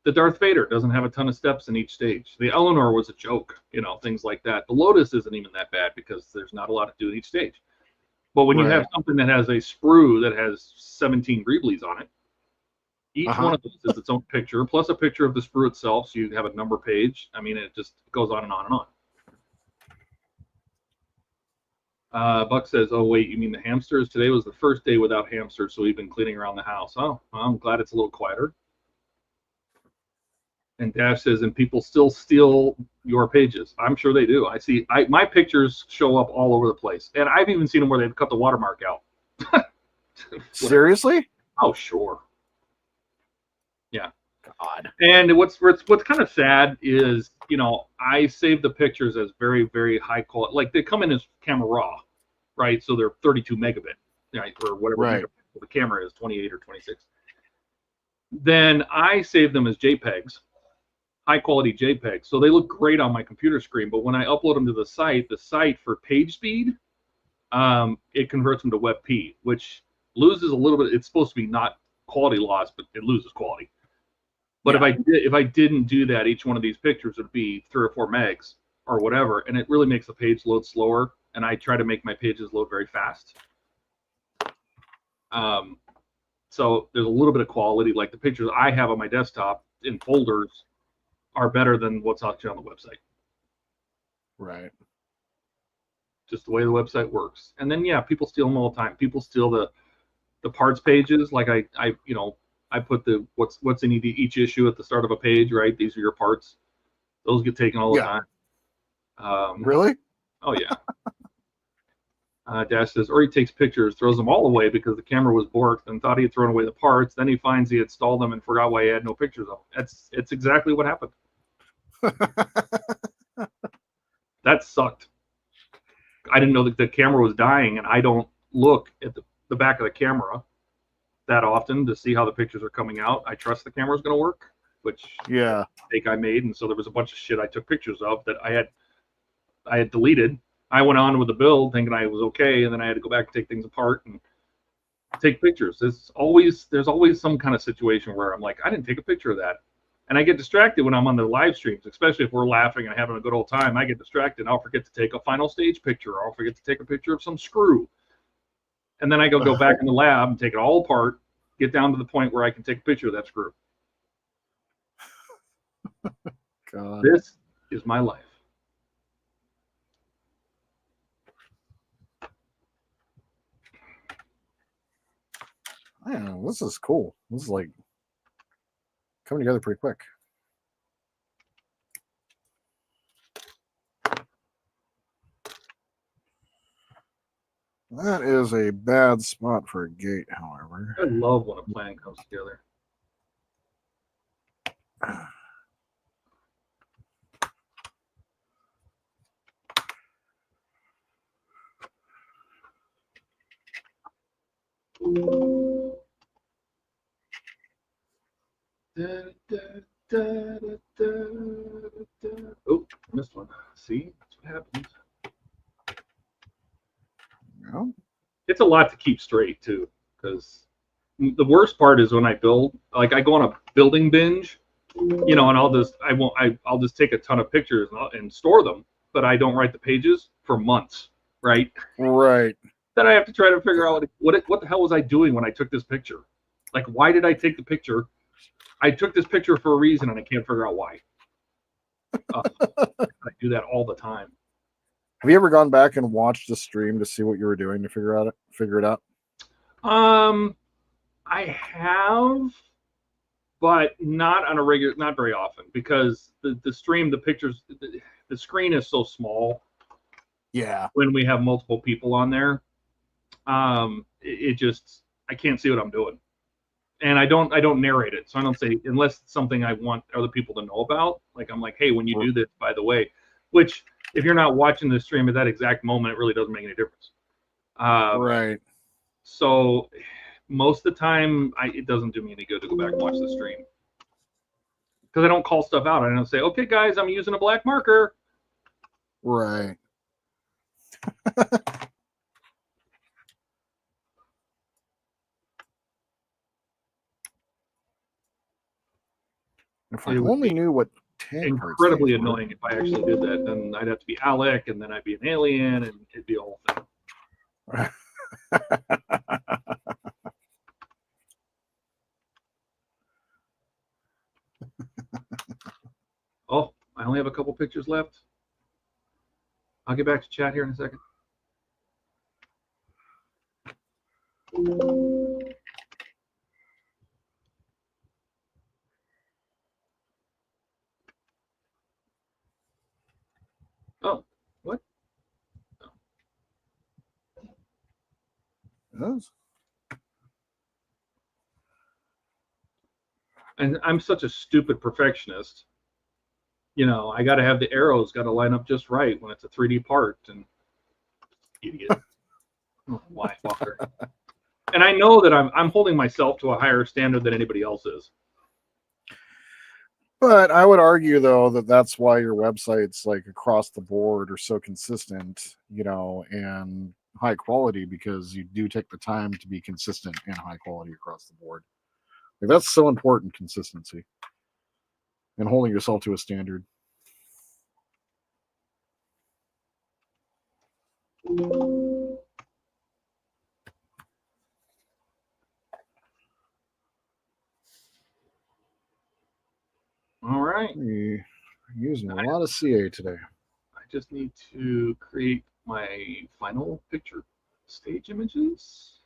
S3: The Darth Vader doesn't have a ton of steps in each stage. The Eleanor was a joke, you know, things like that. The Lotus isn't even that bad because there's not a lot to do in each stage. But when you have something that has a sprue that has 17 greebles on it, each one of those is its own picture, plus a picture of the sprue itself, so you have a number page. I mean, it just goes on and on and on. Buck says, oh, wait, you mean the hamsters? Today was the first day without hamsters, so we've been cleaning around the house. Oh, well, I'm glad it's a little quieter. And Dash says, and people still steal your pages. I'm sure they do. My pictures show up all over the place. And I've even seen them where they've cut the watermark out.
S5: Seriously?
S3: Oh, sure. Yeah.
S5: God.
S3: And what's kind of sad is, you know, I save the pictures as very, very high quality. Like they come in as camera raw, right? So they're 32 megabit, right? Or whatever the camera is, 28 or 26. Then I save them as JPEGs. High quality JPEGs, so they look great on my computer screen. But when I upload them to the site for page speed, it converts them to WebP, which loses a little bit. It's supposed to be not quality loss, but it loses quality. But if I didn't do that, each one of these pictures would be 3 or 4 megs or whatever, and it really makes the page load slower. And I try to make my pages load very fast. So there's a little bit of quality. Like the pictures I have on my desktop in folders are better than what's actually on the website. Right. Just the way the website works. And then people steal them all the time. People steal the parts pages. Like I put the what's in each issue at the start of a page, right? These are your parts. Those get taken all the time.
S5: Really?
S3: Oh yeah. Dash says, or he takes pictures, throws them all away because the camera was borked and thought he had thrown away the parts. Then he finds he had stalled them and forgot why he had no pictures of them. It's exactly what happened. That sucked. I didn't know that the camera was dying, and I don't look at the back of the camera that often to see how the pictures are coming out. I trust the camera's going to work, which mistake I made, and so there was a bunch of shit I took pictures of that I had deleted. I went on with the build thinking I was okay, and then I had to go back and take things apart and take pictures. There's always some kind of situation where I'm like, I didn't take a picture of that. And I get distracted when I'm on the live streams, especially if we're laughing and having a good old time. I get distracted and I'll forget to take a final stage picture, or I'll forget to take a picture of some screw. And then I go back in the lab and take it all apart, get down to the point where I can take a picture of that screw. God. This is my life.
S5: I don't know. This is cool. This is like coming together pretty quick. That is a bad spot for a gate, however.
S3: I love when a plan comes together. Oh, missed one. See, that's what happens.
S5: No.
S3: It's a lot to keep straight too, because the worst part is when I build. Like I go on a building binge, you know, and I'll just take a ton of pictures and store them, but I don't write the pages for months, right?
S5: Right.
S3: Then I have to try to figure out what the hell was I doing when I took this picture? Like, why did I take the picture? I took this picture for a reason, and I can't figure out why. I do that all the time.
S5: Have you ever gone back and watched the stream to see what you were doing to figure it out?
S3: I have, but not very often, because the stream, the pictures, the screen is so small.
S5: Yeah.
S3: When we have multiple people on there, I can't see what I'm doing. And I don't narrate it, so I don't say, unless it's something I want other people to know about. Like I'm like, hey, when you do this, by the way, which if you're not watching the stream at that exact moment, it really doesn't make any difference.
S5: Right.
S3: So most of the time, it doesn't do me any good to go back and watch the stream because I don't call stuff out. I don't say, okay, guys, I'm using a black marker.
S5: Right. If I only knew what
S3: incredibly annoying if I actually did that. Then I'd have to be Alec, and then I'd be an alien, and it'd be a whole thing. Oh, I only have a couple pictures left. I'll get back to chat here in a second. Oh, what?
S5: Yes.
S3: And I'm such a stupid perfectionist. You know, I got to have the arrows got to line up just right when it's a 3D part. And idiot, why fucker? And I know that I'm holding myself to a higher standard than anybody else is.
S5: But I would argue, though, that that's why your websites, like across the board, are so consistent, you know, and high quality, because you do take the time to be consistent and high quality across the board. Like, that's so important, consistency, and holding yourself to a standard.
S3: All right.
S5: We're using a lot of CA today.
S3: I just need to create my final picture stage images.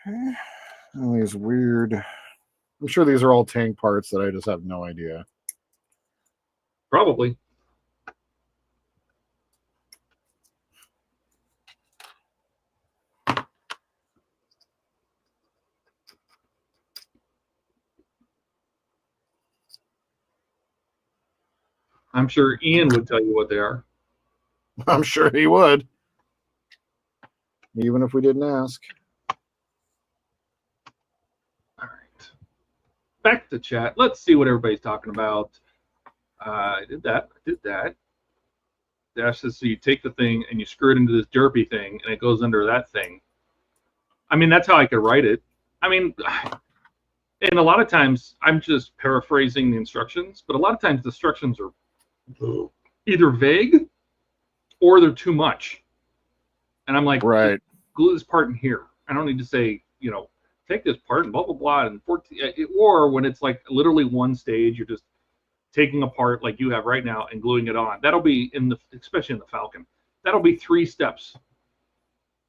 S5: Okay. All these weird. I'm sure these are all tank parts that I just have no idea.
S3: Probably. I'm sure Ian would tell you what they are.
S5: I'm sure he would, even if we didn't ask.
S3: All right. Back to chat. Let's see what everybody's talking about. I did that. Dash says, so you take the thing and you screw it into this derpy thing and it goes under that thing. I mean, that's how I could write it. I mean, and a lot of times I'm just paraphrasing the instructions, but a lot of times the instructions are either vague or they're too much. And I'm like,
S5: right,
S3: glue this part in here. I don't need to say, you know, take this part and blah, blah, blah. And 14, or when it's like literally one stage, you're just taking a part like you have right now and gluing it on. That'll be especially in the Falcon, that'll be 3 steps.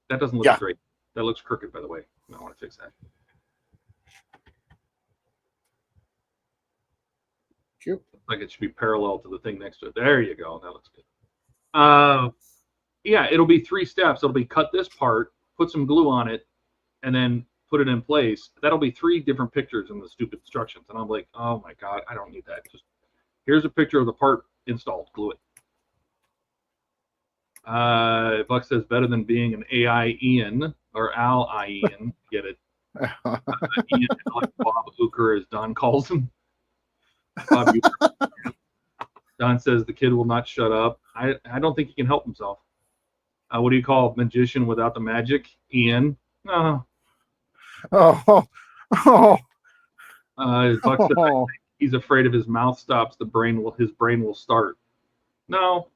S3: That doesn't look great. That looks crooked, by the way. I want to fix that.
S5: Cute.
S3: Like it should be parallel to the thing next to it. There you go. That looks good. Yeah, it'll be 3 steps. It'll be cut this part, put some glue on it, and then put it in place. That'll be 3 different pictures in the stupid instructions. And I'm like, oh my God, I don't need that. Just here's a picture of the part installed. Glue it. Buck says better than being an AI Ian or Al Ian. Get it? Ian, like Bob Uecker, as Don calls him. Bob Uecker. Don says the kid will not shut up. I don't think he can help himself. What do you call a magician without the magic? Ian.
S5: Oh.
S3: Buck says, I think he's afraid if his mouth stops, his brain will start. No.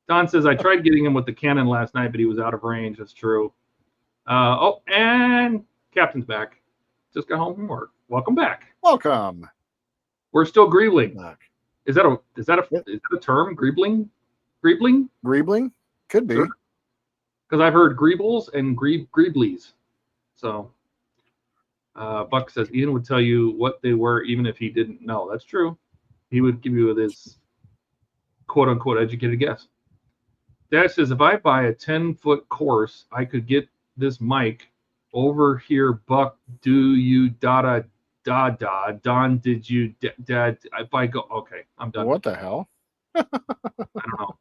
S3: Don says, I tried getting him with the cannon last night, but he was out of range. That's true. Oh, and Captain's back. Just got home from work. Welcome back.
S5: Welcome.
S3: We're still greebling. Is that a term? Greebling? Greebling?
S5: Greebling? Could be.
S3: Because I've heard greebles and greeblies. So Buck says Ian would tell you what they were even if he didn't know. That's true. He would give you his quote-unquote educated guess. Dash says, if I buy a 10-foot course, I could get this mic over here. Buck, do you da Don, did you dad? If I go, okay, I'm done.
S5: What the hell?
S3: I don't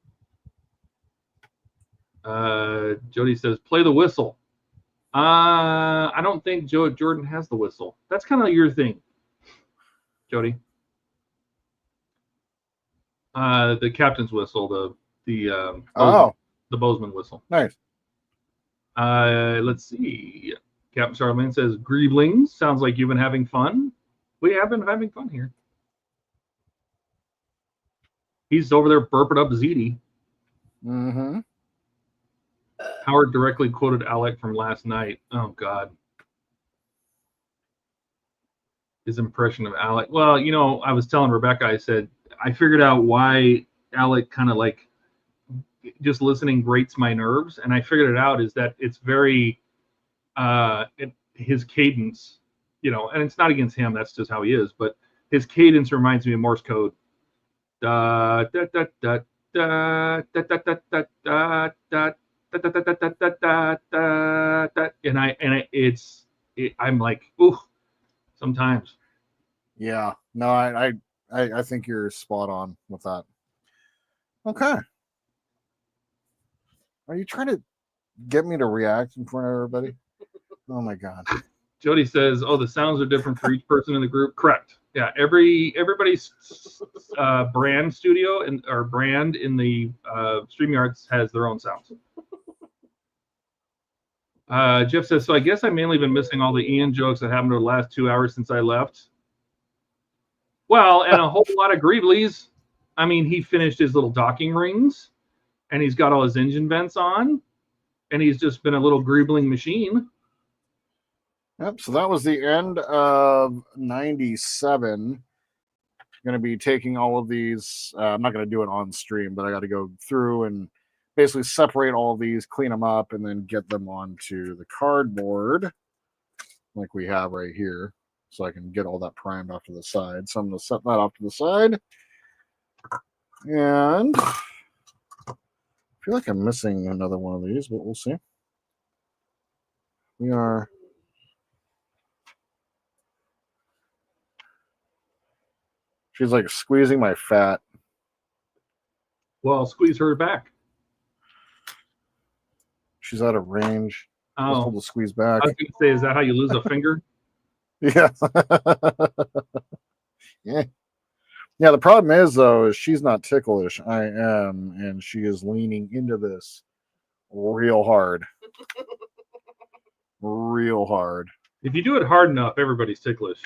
S3: know. Jody says, play the whistle. I don't think Jordan has the whistle. That's kind of your thing, Jody. The captain's whistle, the Bozeman whistle.
S5: Nice.
S3: Let's see. Captain Charlemagne says, Greeblings, sounds like you've been having fun. We have been having fun here. He's over there burping up ZD.
S5: Mm-hmm.
S3: Howard directly quoted Alec from last night. Oh, God. His impression of Alec. Well, you know, I was telling Rebecca, I said, I figured out why Alec kind of like just listening grates my nerves. And I figured it out is that it's very, his cadence, you know, and it's not against him. That's just how he is. But his cadence reminds me of Morse code. Da, da, da, da, da, da, da, da, da, da, da. I'm like, ooh, sometimes.
S5: Yeah, no, I think you're spot on with that. Okay. Are you trying to get me to react in front of everybody? Oh my God.
S3: Jody says, oh, the sounds are different for each person in the group. Correct. Yeah, everybody's brand studio or brand in the StreamYards has their own sounds. Jeff says, so I guess I've mainly been missing all the Ian jokes that happened over the last 2 hours since I left. Well, and a whole lot of Greeblies. I mean, he finished his little docking rings, and he's got all his engine vents on, and he's just been a little Greebling machine.
S5: Yep, so that was the end of 97. Going to be taking all of these. I'm not going to do it on stream, but I got to go through and basically separate all of these, clean them up, and then get them onto the cardboard like we have right here, so I can get all that primed off to the side. So I'm going to set that off to the side. And I feel like I'm missing another one of these, but we'll see. We are... She's like squeezing my fat.
S3: Well, squeeze her back.
S5: She's out of range.
S3: Oh,
S5: able to squeeze back.
S3: I was going to say, is that how you lose a finger?
S5: Yeah. Yeah. Yeah, the problem is, though, is she's not ticklish. I am, and she is leaning into this real hard. Real hard.
S3: If you do it hard enough, everybody's ticklish.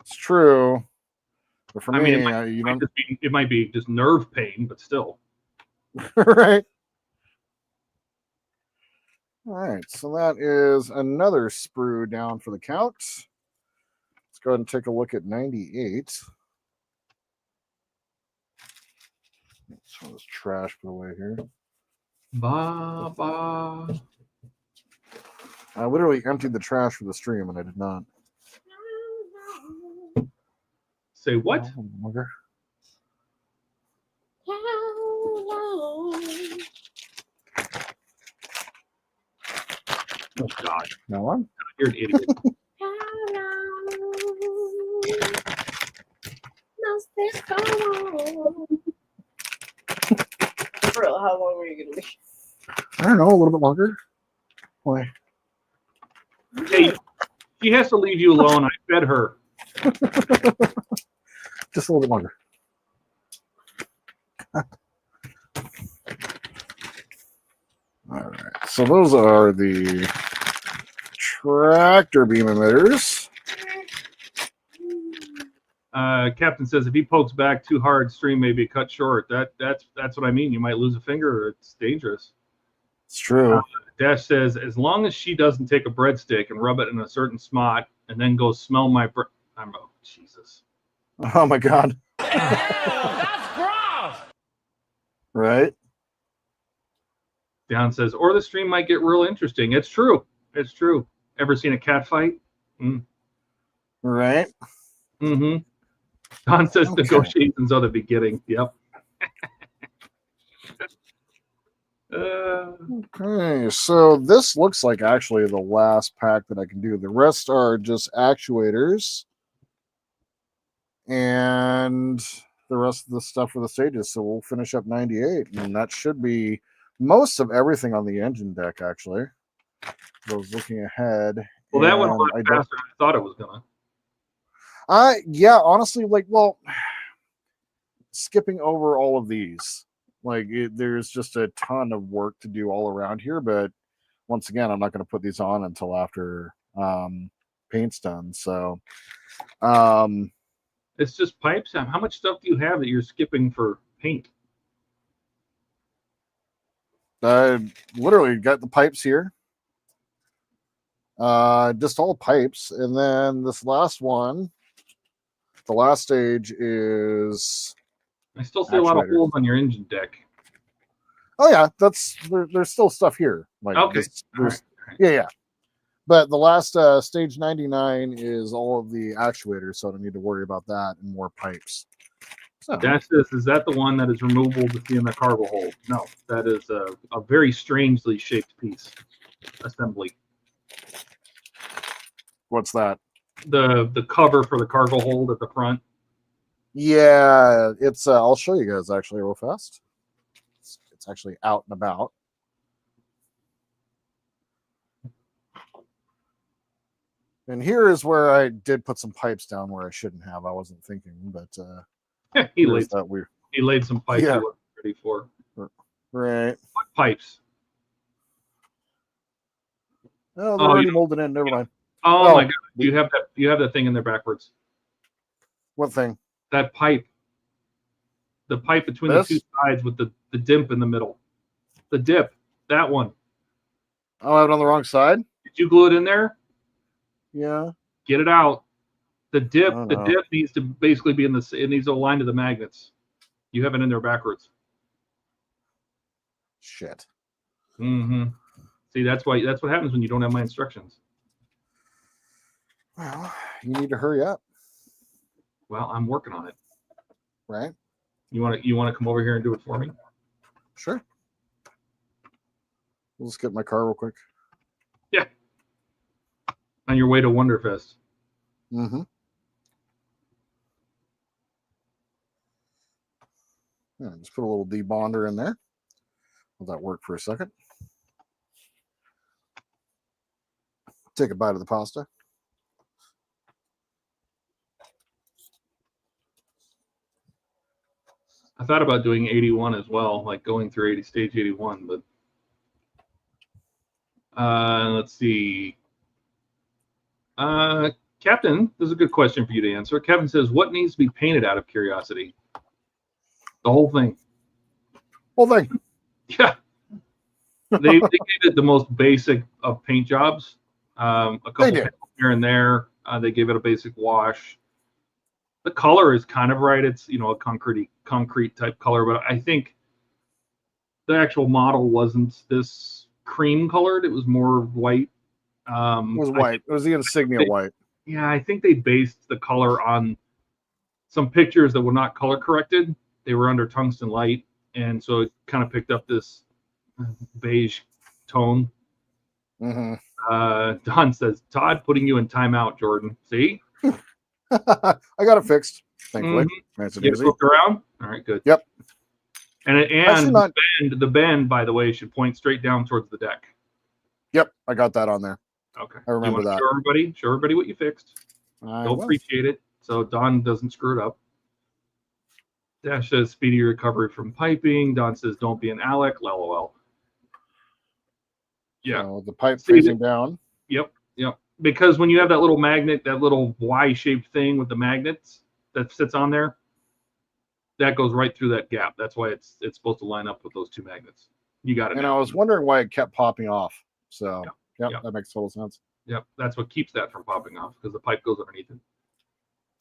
S5: It's true. But for me,
S3: it might be just nerve pain, but still.
S5: Right. All right, so that is another sprue down for the count. Let's go ahead and take a look at 98. Some of this trash put away here.
S3: Ba, ba.
S5: I literally emptied the trash for the stream, and I did not.
S3: Say what? Oh, God.
S5: No one?
S3: You're an idiot.
S6: For real, how long were you going to be?
S5: I don't know, a little bit longer. Why?
S3: Hey, she has to leave you alone. I fed her.
S5: Just a little bit longer. All right, so those are the tractor beam emitters.
S3: Captain says if he pokes back too hard, stream may be cut short. That's what I mean. You might lose a finger, or it's dangerous.
S5: It's true.
S3: Dash says as long as she doesn't take a breadstick and rub it in a certain spot and then go smell my bread. Oh, Jesus.
S5: Oh my God.
S4: That's gross.
S5: Right.
S3: Down says, or the stream might get real interesting. It's true. It's true. Ever seen a cat fight?
S5: Right.
S3: Mm-hmm. Don says
S5: Okay.
S3: negotiations are the beginning. Yep.
S5: Okay, so this looks like actually the last pack that I can do. The rest are just actuators and the rest of the stuff for the stages. So we'll finish up 98, and that should be most of everything on the engine deck, actually. I was looking ahead.
S3: Well, that went a lot
S5: and
S3: faster than I thought it was gonna.
S5: Yeah, honestly, like, well, skipping over all of these, like, there's just a ton of work to do all around here. But once again, I'm not going to put these on until after paint's done. So,
S3: It's just pipes. How much stuff do you have that you're skipping for paint?
S5: I literally got the pipes here. Just all pipes, and then this last one, the last stage is.
S3: I still see a lot of holes on your engine deck.
S5: Oh yeah, there's still stuff here. Like,
S3: okay,
S5: right. Yeah. But the last stage 99 is all of the actuators, so I don't need to worry about that, and more pipes. So.
S3: Dash this. Is that the one that is removable to see in the cargo hold? No, that is a very strangely shaped piece assembly.
S5: What's that?
S3: The cover for the cargo hold at the front.
S5: Yeah, it's. I'll show you guys actually real fast. It's actually out and about. And here is where I did put some pipes down where I shouldn't have. I wasn't thinking, but
S3: he laid some pipes he wasn't ready for.
S5: Right.
S3: What pipes?
S5: Oh, they're already molded in. Never mind.
S3: Oh my god! You have that thing in there backwards.
S5: What thing?
S3: That pipe. The pipe between the two sides with the dip in the middle. The dip. That one.
S5: Oh, I have it on the wrong side?
S3: Did you glue it in there?
S5: Yeah.
S3: Get it out. The dip needs to basically be it needs to align to the magnets. You have it in there backwards.
S5: Shit.
S3: Mm-hmm. See, that's what happens when you don't have my instructions.
S5: Well, you need to hurry up.
S3: Well, I'm working on it.
S5: Right.
S3: You want to come over here and do it for me?
S5: Sure. We'll just get my car real quick.
S3: Yeah. On your way to Wonderfest.
S5: Mm-hmm. Yeah, just put a little debonder in there. Let that work for a second. Take a bite of the pasta.
S3: I thought about doing 81 as well, like going through stage 81, but let's see. Captain, this is a good question for you to answer. Kevin says, what needs to be painted out of curiosity? The whole thing.
S5: Whole thing.
S3: Yeah. They gave it the most basic of paint jobs. A couple here and there. They gave it a basic wash. The color is kind of right. It's, a concrete type color, but I think the actual model wasn't this cream colored. It was more white.
S5: It was white. It was the insignia white.
S3: Yeah, I think they based the color on some pictures that were not color corrected. They were under tungsten light, and so it kind of picked up this beige tone.
S5: Mm-hmm.
S3: Don says, Todd, putting you in timeout, Jordan. See?
S5: I got it fixed, thankfully.
S3: Mm-hmm.
S5: Nice and
S3: you
S5: easy.
S3: looked around? All right, good.
S5: Yep.
S3: And the bend, by the way, should point straight down towards the deck.
S5: Yep, I got that on there.
S3: Okay.
S5: I remember that.
S3: Show everybody what you fixed. They'll appreciate it, so Don doesn't screw it up. Dash says, speedy recovery from piping. Don says, don't be an Alec. LOL. Yeah.
S5: So the pipe facing down.
S3: Yep. Because when you have that little magnet, that little Y-shaped thing with the magnets that sits on there, that goes right through that gap. That's why it's supposed to line up with those two magnets. You got it.
S5: And I was wondering why it kept popping off. So, yep. That makes total sense.
S3: Yep, that's what keeps that from popping off, because the pipe goes underneath it.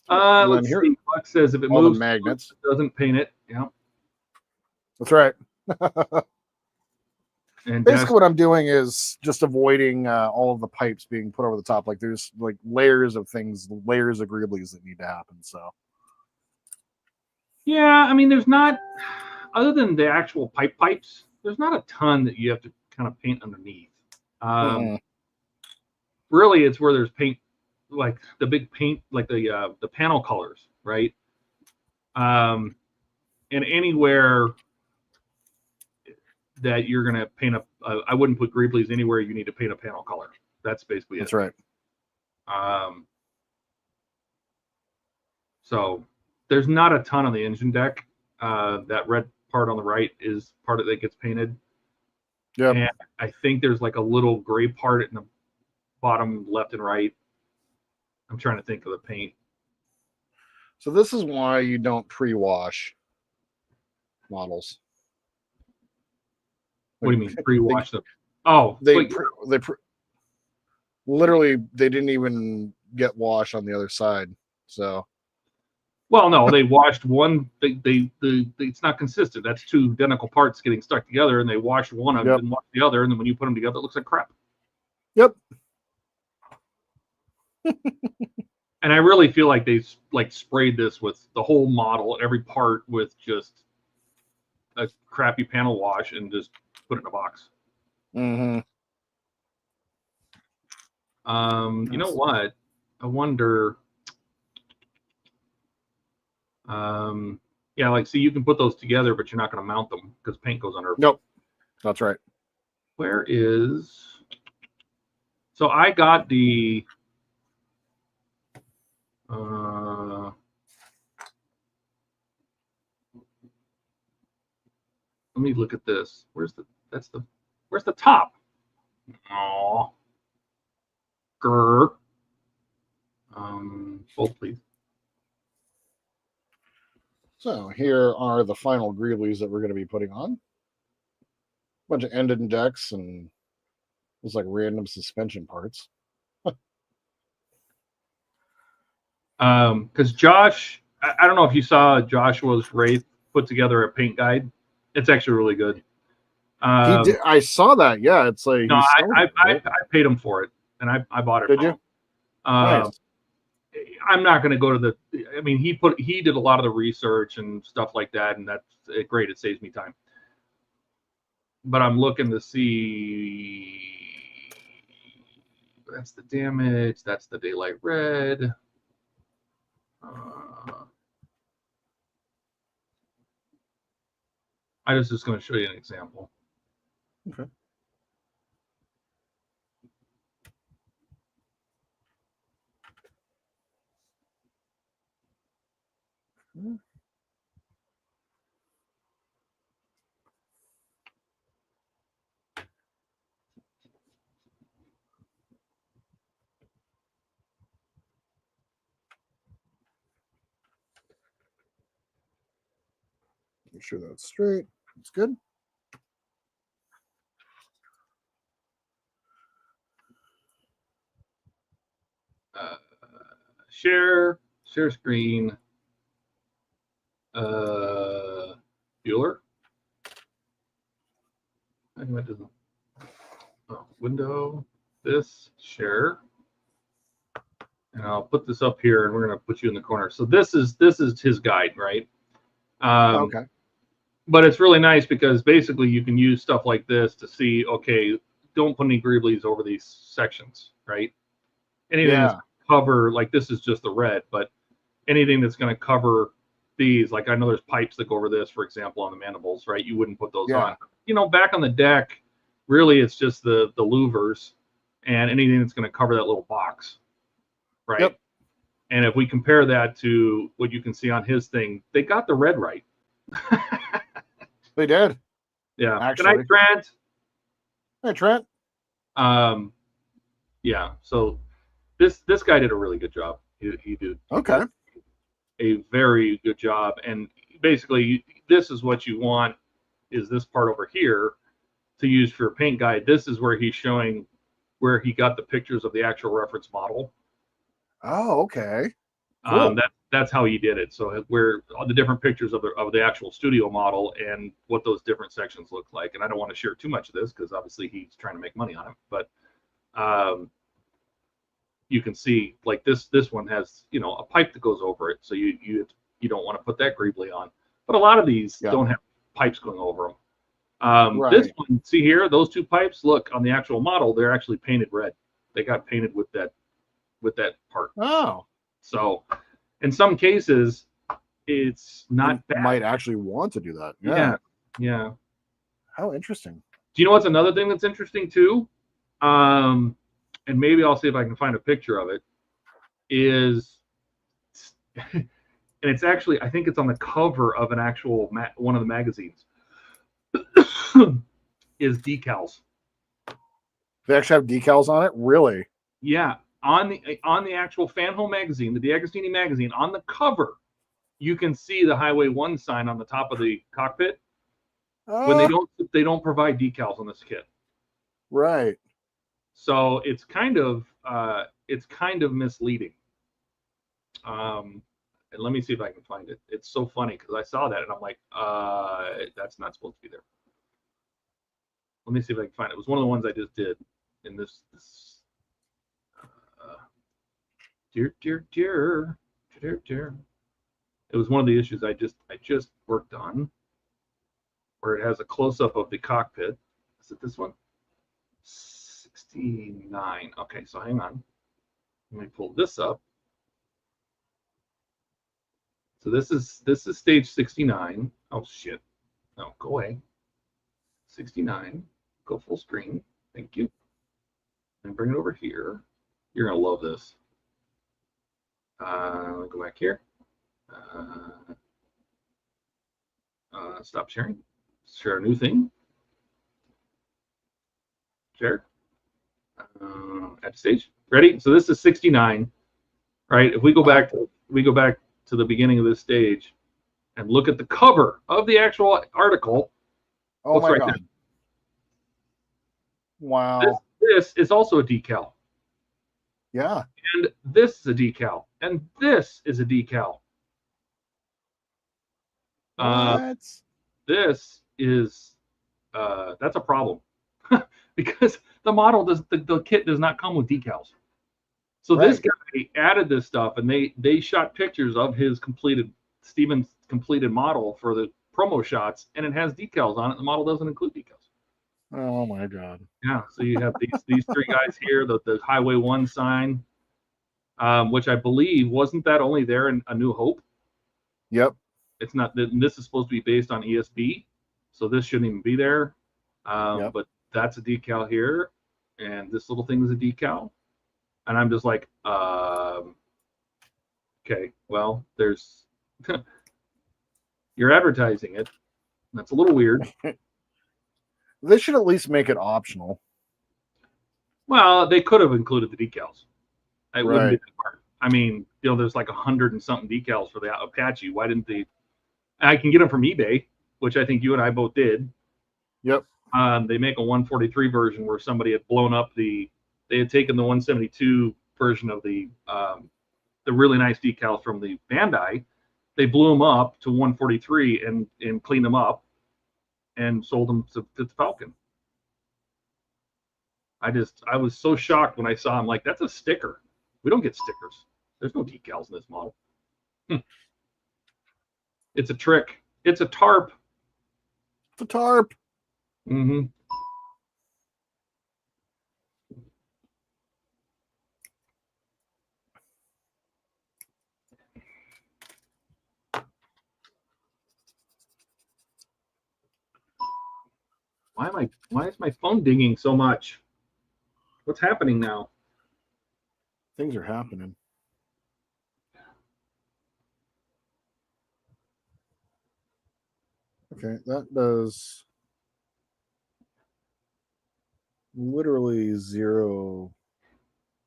S3: Let's see. Buck says if it moves,
S5: magnets.
S3: It doesn't paint it. Yeah.
S5: That's right.
S3: And
S5: basically what I'm doing is just avoiding all of the pipes being put over the top. Like there's like layers of things, layers of greebles that need to happen. So
S3: Yeah, I mean, there's not, other than the actual pipes, there's not a ton that you have to kind of paint underneath. Really, it's where there's paint, like the big paint, like the panel colors, right? And anywhere that you're going to paint I wouldn't put greebles anywhere you need to paint a panel color. That's basically
S5: That's
S3: it.
S5: right.
S3: So there's not a ton on the engine deck. That red part on the right is part of that gets painted.
S5: Yeah.
S3: And I think there's like a little gray part in the bottom left and right. I'm trying to think of the paint.
S5: So this is why you don't pre-wash models.
S3: What do you mean pre-wash them? Oh,
S5: literally they didn't even get washed on the other side. So.
S3: Well, no, they washed one. It's not consistent. That's two identical parts getting stuck together, and they washed one of them and washed the other, and then when you put them together, it looks like crap.
S5: Yep.
S3: And I really feel like they sprayed this with the whole model, every part with just a crappy panel wash, and just put it in a box.
S5: Mm-hmm.
S3: You know what? I wonder. Yeah, like, see, you can put those together, but you're not going to mount them because paint goes under.
S5: Nope. That's right.
S3: Where is? So I got the. Let me look at this. Where's the top? Oh. Grr. Both, please.
S5: So here are the final greebles that we're going to be putting on. A bunch of ended decks and it's like random suspension parts.
S3: Because Josh, I don't know if you saw Joshua's Wraith put together a paint guide. It's actually really good.
S5: He did, I saw that. Yeah, it's like
S3: no, I paid him for it, and I bought it.
S5: Did you? Nice.
S3: I'm not going to go to the. I mean, he did a lot of the research and stuff like that, and that's great. It saves me time. But I'm looking to see. That's the damage. That's the daylight red. I was just going to show you an example.
S5: Okay. Make sure that's straight. That's good.
S3: Share screen. Bueller. I went to window. This share. And I'll put this up here, and we're going to put you in the corner. So this is his guide, right?
S5: Okay.
S3: But it's really nice because basically you can use stuff like this to see, okay, don't put any greebles over these sections, right? Anything that's cover, like this is just the red, but anything that's going to cover these, like I know there's pipes that go over this, for example, on the mandibles, right? You wouldn't put those on. You know, back on the deck, really it's just the louvers and anything that's going to cover that little box, right?
S5: Yep.
S3: And if we compare that to what you can see on his thing, they got the red right.
S5: They did.
S3: Yeah.
S5: Actually.
S3: Good night, Trent.
S5: Hey, Trent.
S3: Yeah. So this guy did a really good job. He did.
S5: Okay.
S3: A very good job. And basically, this is what you want, is this part over here to use for a paint guide. This is where he's showing where he got the pictures of the actual reference model.
S5: Oh, okay. Cool.
S3: That's how he did it. So where all the different pictures of the actual studio model and what those different sections look like. And I don't want to share too much of this because obviously he's trying to make money on it. But you can see like this one has, you know, a pipe that goes over it. So you don't want to put that greebly on. But a lot of these
S5: Yeah.
S3: don't have pipes going over them.
S5: Right.
S3: This one, see here, those two pipes, look, on the actual model, they're actually painted red. They got painted with that part.
S5: Oh.
S3: So in some cases, it's not
S5: You
S3: bad.
S5: might actually want to do that.
S3: Yeah. Yeah.
S5: How interesting.
S3: Do you know what's another thing that's interesting too? And maybe I'll see if I can find a picture of it. Is and it's actually, I think it's on the cover of an actual one of the magazines. Is decals.
S5: They actually have decals on it? Really?
S3: Yeah, on the actual Fanhome magazine, the DeAgostini magazine, on the cover, you can see the Highway 1 sign on the top of the cockpit. When they don't provide decals on this kit.
S5: Right.
S3: So it's kind of misleading. And let me see if I can find it. It's so funny because I saw that and I'm like, that's not supposed to be there. Let me see if I can find it. It was one of the ones I just did in this dear. It was one of the issues I just worked on, where it has a close-up of the cockpit. Is it this one? 69. Okay, so hang on. Let me pull this up. So this is stage 69. Oh shit. No, go away. 69. Go full screen. Thank you. And bring it over here. You're gonna love this. Go back here. Stop sharing. Share a new thing. Share. At stage. Ready? So this is 69, right? If we go back to the beginning of this stage and look at the cover of the actual article.
S5: Oh my
S3: right
S5: God.
S3: there.
S5: Wow.
S3: This is also a decal.
S5: Yeah.
S3: And this is a decal. And this is a decal.
S5: What?
S3: This is that's a problem because the kit does not come with decals. So
S5: Right.
S3: this guy added this stuff, and they shot pictures of his Steven's completed model for the promo shots, and it has decals on it. The model doesn't include decals.
S5: Oh my God.
S3: Yeah, so you have these three guys here, the Highway 1 sign, which I believe wasn't that only there in A New Hope.
S5: Yep.
S3: It's not. This is supposed to be based on ESB, so this shouldn't even be there.
S5: Yep.
S3: But that's a decal here, and this little thing is a decal, and I'm just like, okay, well, there's you're advertising it. That's a little weird.
S5: They should at least make it optional.
S3: Well, they could have included the decals. It wouldn't be
S5: Right.
S3: that hard. I mean, there's like 100 and something decals for the Apache. Why didn't they? I can get them from eBay, which I think you and I both did.
S5: Yep.
S3: They make a 143 version where somebody had blown up they had taken the 172 version of the really nice decals from the Bandai. They blew them up to 143 and cleaned them up and sold them to the Falcon. I was so shocked when I saw them. Like, that's a sticker. We don't get stickers. There's no decals in this model. It's a trick. It's a tarp.
S5: It's a tarp.
S3: Mm-hmm. Why is my phone dinging so much? What's happening now?
S5: Things are happening. Okay, that does literally zero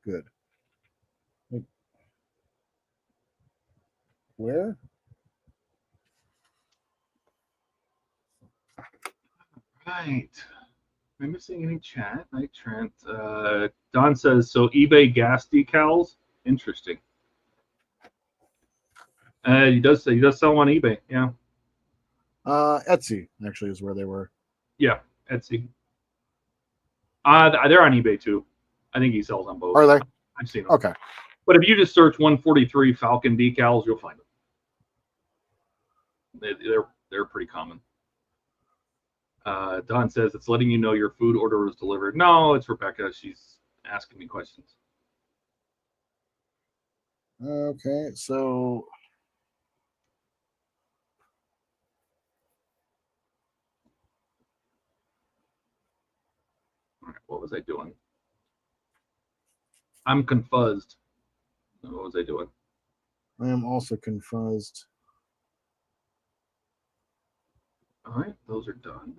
S5: good. Like, where?
S3: Right. Am I missing any chat? Night Trent. Don says, so eBay gas decals? Interesting. He does sell them on eBay, yeah.
S5: Etsy actually is where they were.
S3: Yeah, Etsy. They're on eBay too. I think he sells on both.
S5: Are they?
S3: I've seen them.
S5: Okay.
S3: But if you just search 143 Falcon decals, you'll find them. They're pretty common. Don says it's letting you know your food order was delivered. No, it's Rebecca. She's asking me questions.
S5: Okay, so
S3: all right, what was I doing? I'm confused. What was I doing?
S5: I am also confused.
S3: All right, those are done.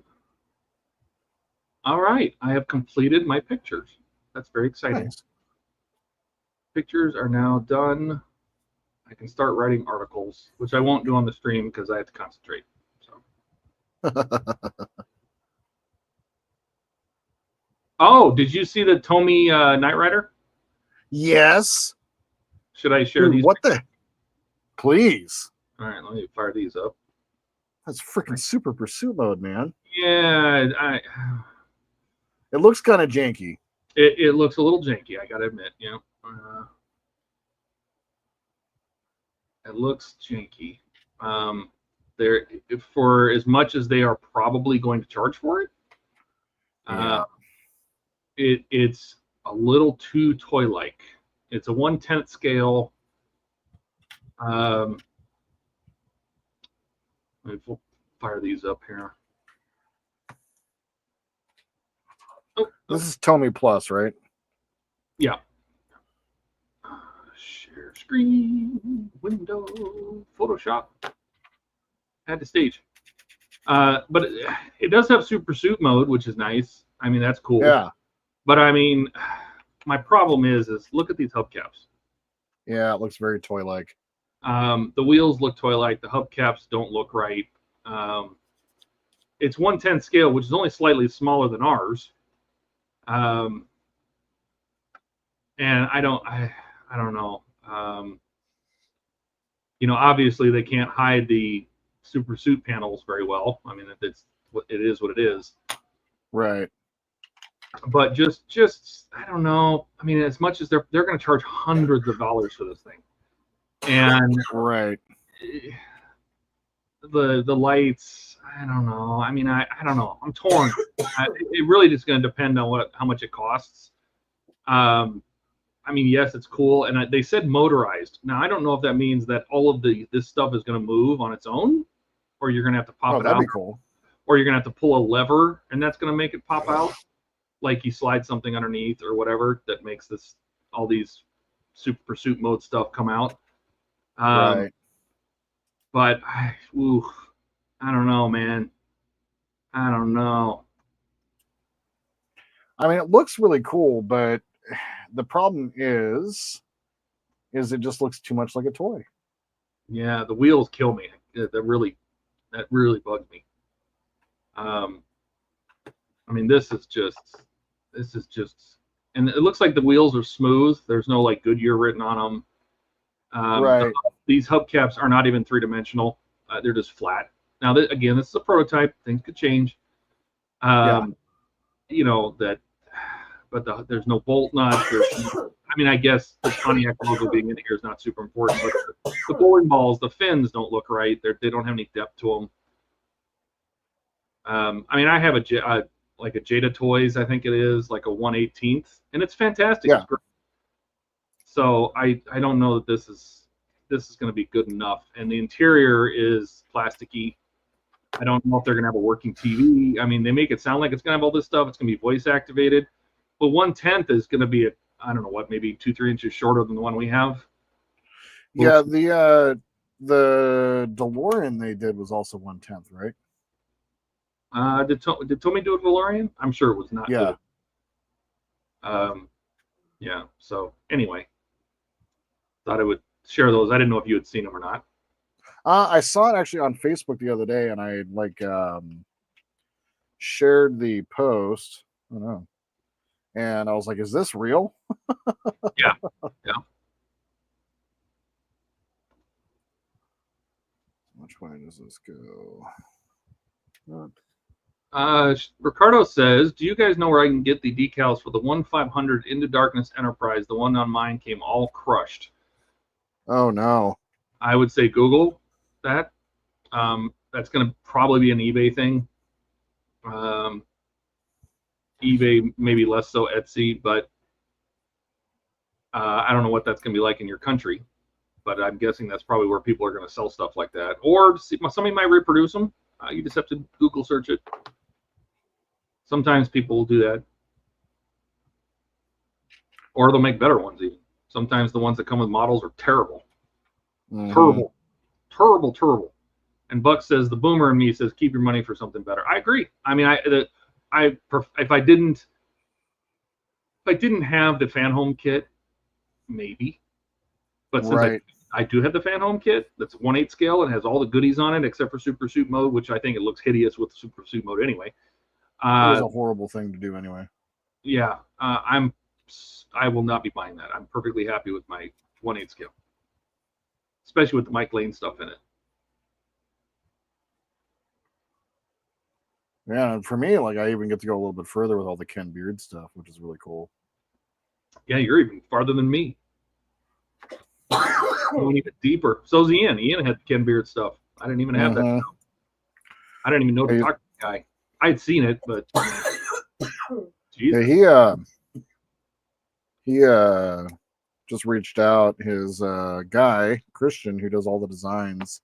S3: All right, I have completed my pictures. That's very exciting.
S5: Nice.
S3: Pictures are now done. I can start writing articles, which I won't do on the stream because I have to concentrate. So. Oh, did you see the Tomy Knight Rider?
S5: Yes.
S3: Should I share
S5: Dude,
S3: these?
S5: what the? Please.
S3: All right, let me fire these up.
S5: That's freaking super pursuit mode, man.
S3: Yeah,
S5: It looks kind of janky.
S3: it looks a little janky, I gotta admit. Yeah, it looks janky. There, for as much as they are probably going to charge for it, it's a little too toy-like. It's a 1/10 scale. Let me fire these up here.
S5: This is Tomy Plus, right?
S3: Yeah. Share screen, window, Photoshop. Add to stage. But it does have super suit mode, which is nice. I mean, that's cool.
S5: Yeah.
S3: But I mean, my problem is look at these hubcaps.
S5: Yeah, it looks very toy-like.
S3: The wheels look toy-like. The hubcaps don't look right. It's 1/10 scale, which is only slightly smaller than ours. And I don't know. Obviously they can't hide the super suit panels very well. I mean, it is what it is.
S5: Right.
S3: But just I don't know. I mean, as much as they're going to charge hundreds of dollars for this thing, and
S5: right,
S3: the lights, I don't know. I mean, I don't know. I'm torn. It really just going to depend on how much it costs. I mean, yes, it's cool, and they said motorized. Now, I don't know if that means that all of this stuff is going to move on its own, or you're going to have to pop it out.
S5: That'd be cool.
S3: Or you're going to have to pull a lever, and that's going to make it pop out, like you slide something underneath or whatever that makes all these super pursuit mode stuff come out.
S5: Right.
S3: But I don't know, man. I don't know.
S5: I mean, it looks really cool, but the problem is it just looks too much like a toy.
S3: Yeah, the wheels kill me. That really bugs me. I mean, this is just, and it looks like the wheels are smooth. There's no like Goodyear written on them.
S5: Right.
S3: These hubcaps are not even 3-dimensional. They're just flat. Now, again, this is a prototype. Things could change. But there's no bolt nuts. I mean, I guess the Pontiac logo being in here is not super important, but the bowling balls, the fins don't look right. They don't have any depth to them. I mean, I have a Jada Toys, I think it is, like a 1/18th, and it's fantastic.
S5: Yeah.
S3: It's great. So I don't know that this is going to be good enough. And the interior is plasticky. I don't know if they're going to have a working TV. I mean, they make it sound like it's going to have all this stuff. It's going to be voice activated. But 1/10 is going to be I don't know what, maybe 2-3 inches shorter than the one we have.
S5: Yeah, the DeLorean they did was also 1/10, right?
S3: Did Tommy do a DeLorean? I'm sure it was not.
S5: Yeah.
S3: Good. Yeah. So anyway, thought I would share those. I didn't know if you had seen them or not.
S5: I saw it actually on Facebook the other day, and I shared the post. I don't know. And I was like, "Is this real?"
S3: Yeah.
S5: Which way does this go?
S3: Ricardo says, "Do you guys know where I can get the decals for the 1/500 Into Darkness Enterprise? The one on mine came all crushed."
S5: Oh no!
S3: I would say Google that. That's going to probably be an eBay thing. eBay maybe less so Etsy, but I don't know what that's going to be like in your country. But I'm guessing that's probably where people are going to sell stuff like that. Or somebody might reproduce them. You just have to Google search it. Sometimes people will do that. Or they'll make better ones even. Sometimes the ones that come with models are terrible. Terrible. Terrible, terrible. And Buck says, the boomer in me says, keep your money for something better. I agree. I mean, if I didn't have the Fanhome kit, maybe. But since I do have the Fanhome kit, that's 1/8 scale and has all the goodies on it except for Super Suit mode, which I think it looks hideous with Super Suit mode anyway.
S5: It was a horrible thing to do anyway.
S3: Yeah, I will not be buying that. I'm perfectly happy with my 1/8 scale, especially with the Mike Lane stuff in it.
S5: Yeah, and for me, like I even get to go a little bit further with all the Ken Beard stuff, which is really cool.
S3: Yeah, you're even farther than me. Going even deeper. So's Ian. Ian had Ken Beard stuff. I didn't even have that stuff. I didn't even know to talk to the guy. I had seen it, but
S5: yeah, he just reached out. His guy Christian, who does all the designs,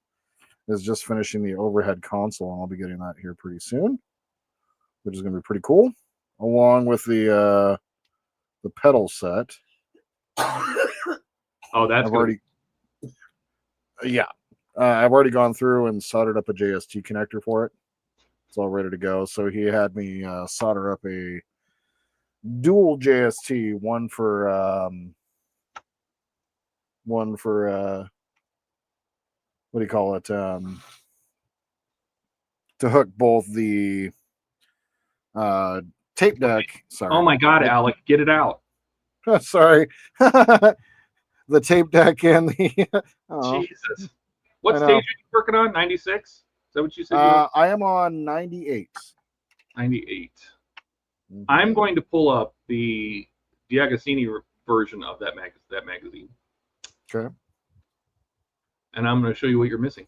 S5: is just finishing the overhead console, and I'll be getting that here pretty soon, which is going to be pretty cool, along with the pedal set.
S3: Oh, that's good.
S5: I've already gone through and soldered up a JST connector for it. It's all ready to go. So he had me solder up a dual JST, one for what do you call it? To hook both the tape deck. Sorry.
S3: Oh my God, Alec, get it out.
S5: Sorry. The tape deck and the
S3: Jesus. What stage are you working on? 96? Is that what you said?
S5: I am on 98.
S3: 98. I'm going to pull up the DeAgostini version of that magazine.
S5: Okay.
S3: And I'm going to show you what you're missing.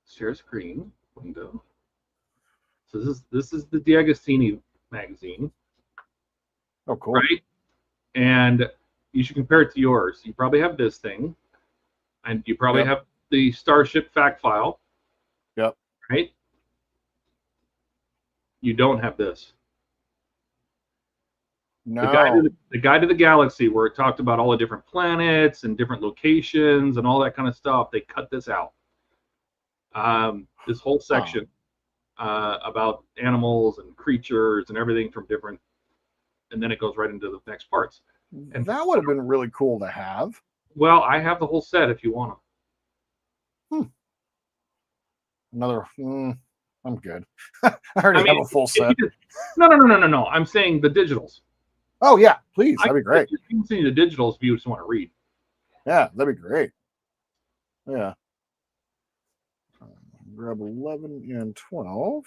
S3: Share screen window. So this is the DeAgostini magazine.
S5: Oh, cool.
S3: Right? And you should compare it to yours. You probably have this thing, and you probably have the Starship fact file.
S5: Yep.
S3: Right? You don't have this.
S5: No.
S3: The Guide to the Galaxy, where it talked about all the different planets and different locations and all that kind of stuff, they cut this out. This whole section about animals and creatures and everything from different, and then it goes right into the next parts.
S5: And that would have been really cool to have.
S3: Well, I have the whole set if you want them.
S5: Another. I'm good. I already have a full set.
S3: No. I'm saying the digitals.
S5: Oh yeah, please. That'd be great.
S3: You can see the digitals if you just want to read.
S5: Yeah, that'd be great. Yeah. Grab 11 and 12.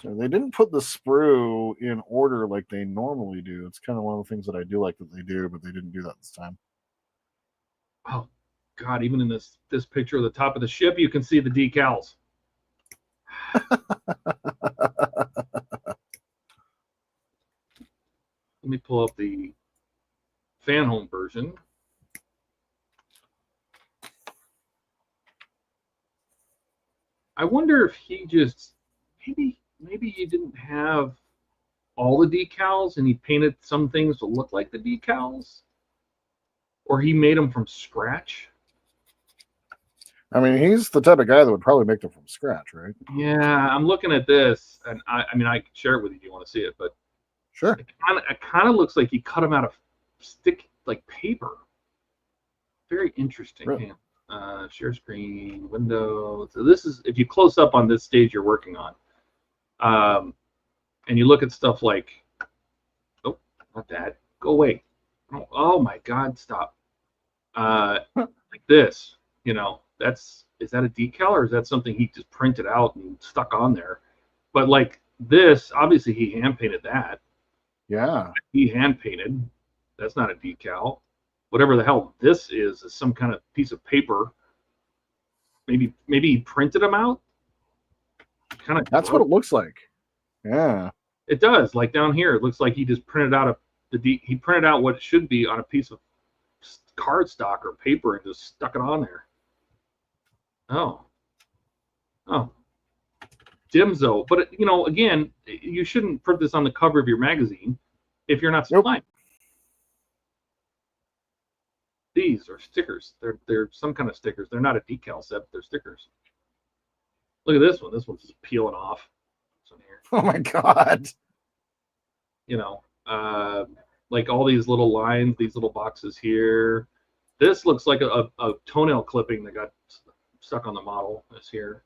S5: So they didn't put the sprue in order like they normally do. It's kind of one of the things that I do like that they do, but they didn't do that this time.
S3: Oh God! Even in this picture of the top of the ship, you can see the decals. Let me pull up the Fanhome version. I wonder if he just maybe he didn't have all the decals and he painted some things to look like the decals, or he made them from scratch.
S5: I mean, he's the type of guy that would probably make them from scratch, right?
S3: Yeah, I'm looking at this, and I mean, I can share it with you if you want to see it, but
S5: sure.
S3: It kind of looks like he cut them out of stick like paper. Very interesting.
S5: Really?
S3: Share screen window. So this is if you close up on this stage you're working on, and you look at stuff like, oh, not that. Go away. Oh my God, stop. Like this, you know. Is that a decal or is that something he just printed out and stuck on there? But like this, obviously he hand painted that.
S5: Yeah.
S3: He hand painted. That's not a decal. Whatever the hell this is some kind of piece of paper. Maybe he printed them out. Kind of.
S5: That's what it looks like. Yeah.
S3: It does. Like down here, it looks like he just printed out he printed out what it should be on a piece of cardstock or paper and just stuck it on there. Oh. Dimzo. But, again, you shouldn't put this on the cover of your magazine if you're not supplying. These are stickers. They're some kind of stickers. They're not a decal set, but they're stickers. Look at this one. This one's just peeling off.
S5: Oh my God.
S3: Like all these little lines, these little boxes here. This looks like a toenail clipping that got stuck on the model. This here.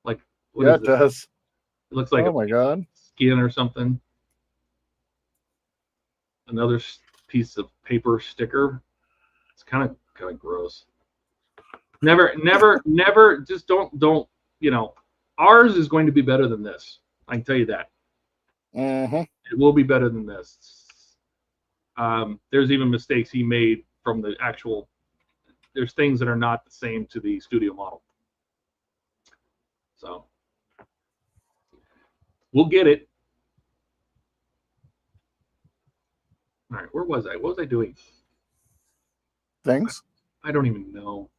S3: Like,
S5: yeah, it does.
S3: It looks like
S5: oh my God,
S3: skin or something. Another piece of paper sticker. It's kind of gross. Never. Just don't. Ours is going to be better than this. I can tell you that.
S5: Mm-hmm.
S3: It will be better than this. There's even mistakes he made from the actual. There's things that are not the same to the studio model. So we'll get it. All right, where was I? What was I doing?
S5: Things?
S3: I don't even know.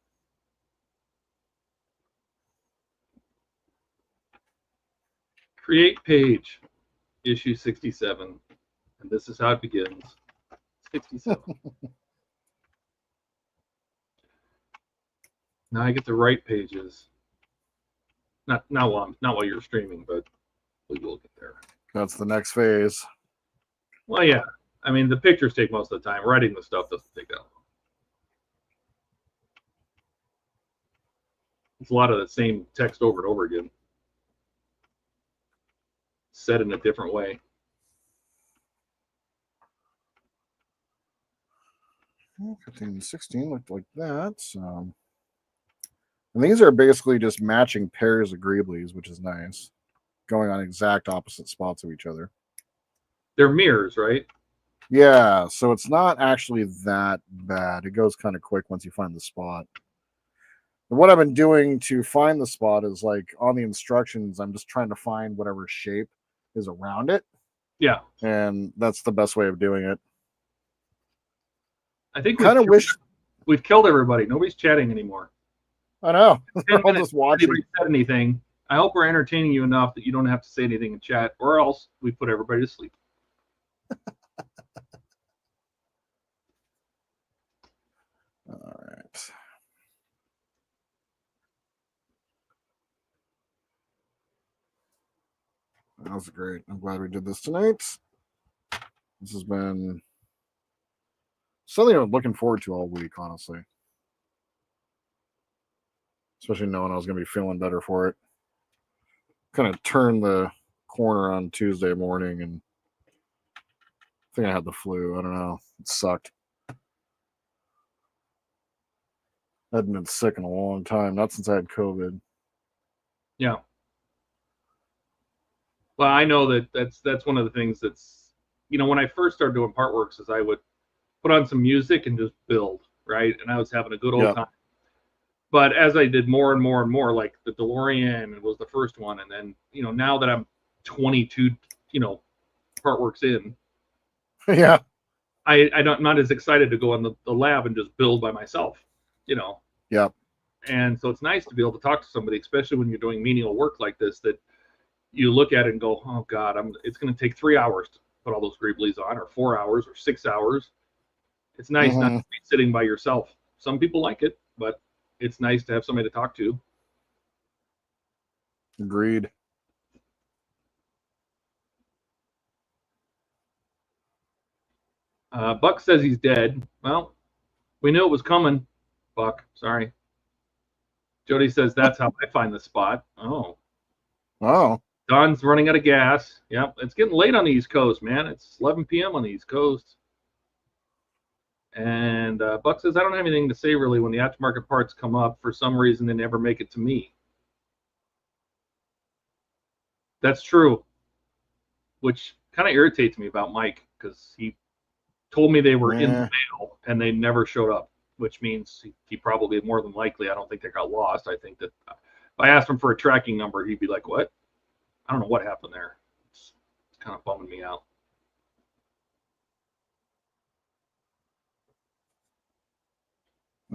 S3: Create page, issue 67. And this is how it begins. 67. Now I get to write pages. Not while you're streaming, but we will get there.
S5: That's the next phase.
S3: Well, yeah. I mean, the pictures take most of the time. Writing the stuff doesn't take that long. It's a lot of the same text over and over again, said in a different way.
S5: 15 and 16 looked like that. So, and these are basically just matching pairs of greeblies, which is nice, going on exact opposite spots of each other.
S3: They're mirrors, right?
S5: Yeah, so it's not actually that bad. It goes kind of quick once you find the spot. And what I've been doing to find the spot is, like, on the instructions, I'm just trying to find whatever shape is around it.
S3: Yeah.
S5: And that's the best way of doing it.
S3: I think
S5: kind of wish
S3: we've killed everybody. Nobody's chatting anymore.
S5: I know.
S3: 10
S5: I'll
S3: minutes,
S5: just watch it.
S3: nobody said anything. I hope we're entertaining you enough that you don't have to say anything in chat, or else we put everybody to sleep.
S5: All right. That was great. I'm glad we did this tonight. This has been something I'm looking forward to all week, honestly. Especially knowing I was going to be feeling better for it. Kind of turned the corner on Tuesday morning, and I think I had the flu. I don't know. It sucked. I hadn't been sick in a long time, not since I had COVID.
S3: Yeah. Well, I know that's one of the things that's, when I first started doing Partworks, is I would put on some music and just build, right? And I was having a good old time. But as I did more and more and more, like the DeLorean was the first one, and then now that I'm 22, Partworks in,
S5: yeah,
S3: I'm not as excited to go in the lab and just build by myself,
S5: Yeah.
S3: And so it's nice to be able to talk to somebody, especially when you're doing menial work like this, that you look at it and go, oh God, it's going to take 3 hours to put all those greeblies on, or 4 hours, or 6 hours. It's nice not to be sitting by yourself. Some people like it, but it's nice to have somebody to talk to.
S5: Agreed.
S3: Buck says he's dead. Well, we knew it was coming, Buck. Sorry. Jody says that's how I find the spot. Oh. Don's running out of gas. Yep, it's getting late on the East Coast, man. It's 11 p.m. on the East Coast. And Buck says, I don't have anything to say really when the aftermarket parts come up. For some reason, they never make it to me. That's true. Which kind of irritates me about Mike because he told me they were in the mail and they never showed up, which means he probably more than likely, I don't think they got lost. I think that if I asked him for a tracking number, he'd be like, what? I don't know what happened there. It's kind of bumming me out.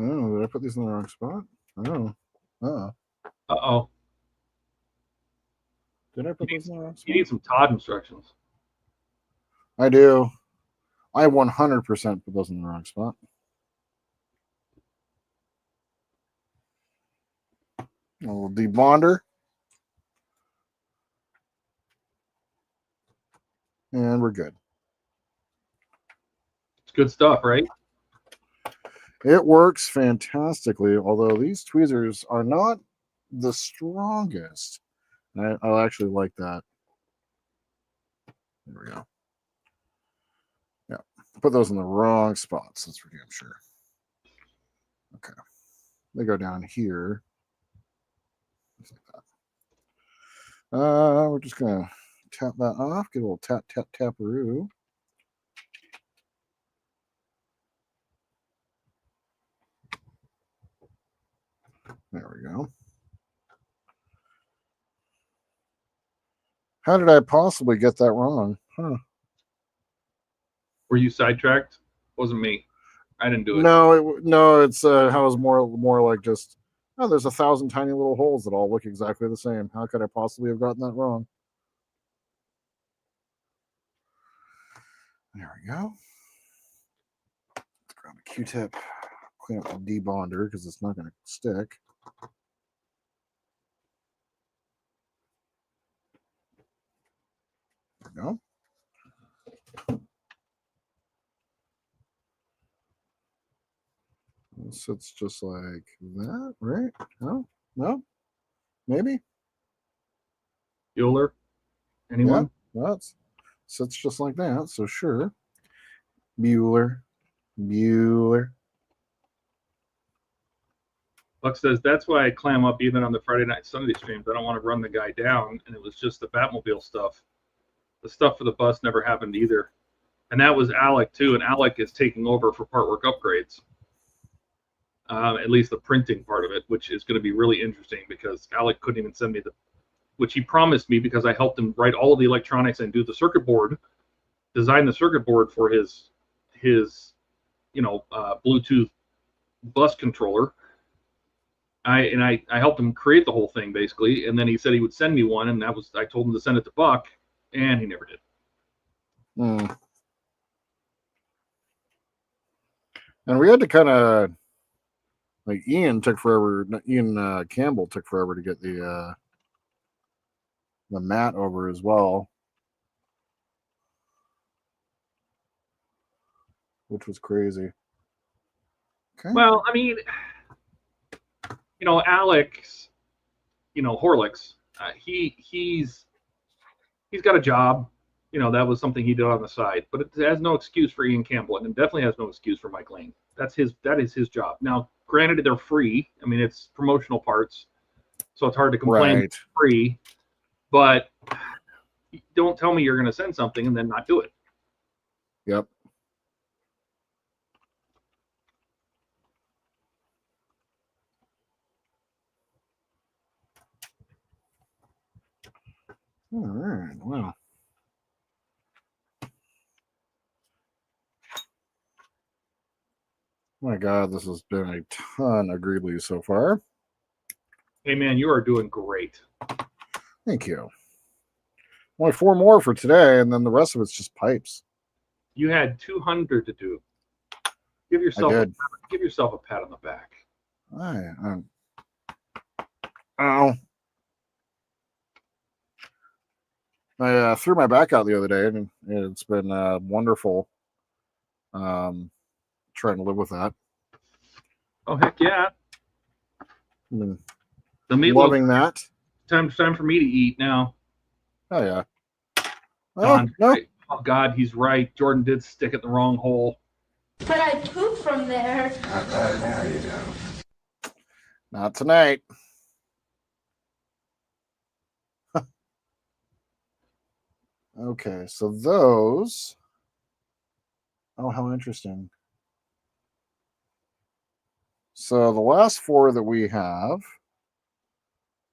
S5: Oh, did I put these in the wrong spot? Oh.
S3: Uh-oh.
S5: Did I put these in the wrong spot?
S3: You need some Todd instructions.
S5: I do. I 100% put those in the wrong spot. A little debonder. And we're good.
S3: It's good stuff, right?
S5: It works fantastically, although these tweezers are not the strongest. I actually like that. There we go. Yeah, put those in the wrong spots. That's for damn sure. Okay, they go down here. Just like that. We're just gonna tap that off. Get a little tap, tap, taparoo. There we go. How did I possibly get that wrong? Huh.
S3: Were you sidetracked? Wasn't me. I didn't do it.
S5: No, it's how it's more like just, oh, there's 1,000 tiny little holes that all look exactly the same. How could I possibly have gotten that wrong? There we go. Let's grab a Q-tip, clean up the debonder because it's not going to stick. There we go. So it's just like that, right? No, maybe.
S3: Bueller? Anyone?
S5: Yeah, that's sits just like that. So sure, Bueller.
S3: Buck says that's why I clam up even on the Friday night Sunday streams. I don't want to run the guy down, and it was just the Batmobile stuff. The stuff for the bus never happened either, and that was Alec too. And Alec is taking over for part work upgrades. At least the printing part of it, which is going to be really interesting because Alec couldn't even send me which he promised me because I helped him write all of the electronics and do the circuit board, design the circuit board for his Bluetooth bus controller. I helped him create the whole thing basically, and then he said he would send me one, and I told him to send it to Buck, and he never did.
S5: And we had to kind of, like, Ian Campbell took forever to get the mat over as well, which was crazy. Okay.
S3: Well, I mean, Alex, Horlicks, he's got a job. That was something he did on the side, but it has no excuse for Ian Campbell, and it definitely has no excuse for Mike Lane. That is his job. Now, granted, they're free. I mean, it's promotional parts, so it's hard to complain it's free. But don't tell me you're going to send something and then not do it.
S5: Yep. All right. Wow. My God, this has been a ton of greebles so far.
S3: Hey, man, you are doing great.
S5: Thank you. Only 4 more for today, and then the rest of it's just pipes.
S3: You had 200 to do. Give yourself a pat on the back.
S5: I threw my back out the other day, and it's been wonderful. Trying to live with that.
S3: Oh, heck yeah.
S5: The
S3: meatloaf,
S5: that.
S3: Time for me to eat now.
S5: Oh yeah.
S3: No. Oh God, he's right. Jordan did stick it in the wrong hole.
S7: But I poop from there.
S1: Not right now, you don't.
S5: Not tonight. Okay, so those. Oh, how interesting. So the last 4 that we have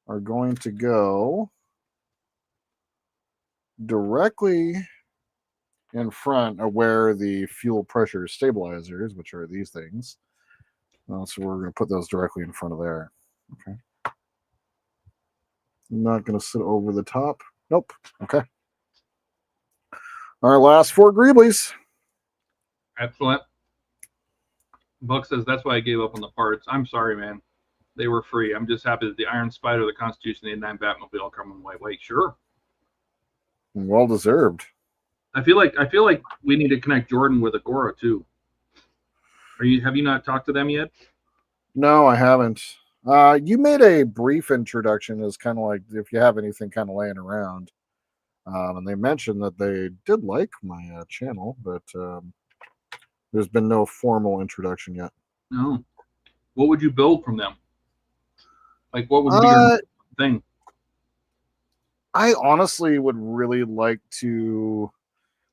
S5: are going to go directly in front of where the fuel pressure stabilizers, which are these things. So we're going to put those directly in front of there. Okay. I'm not going to sit over the top. Nope. Okay. Our last 4 greebles.
S3: Excellent. Buck says that's why I gave up on the parts. I'm sorry, man. They were free. I'm just happy that the Iron Spider, the Constitution, the 89 Batmobile come in lightweight. Sure.
S5: Well deserved.
S3: I feel like we need to connect Jordan with Agora too. Have you not talked to them yet?
S5: No, I haven't. You made a brief introduction as kind of like if you have anything kind of laying around. And they mentioned that they did like my channel, but there's been no formal introduction yet.
S3: No. What would you build from them? Like, what would be your thing?
S5: I honestly would really like to,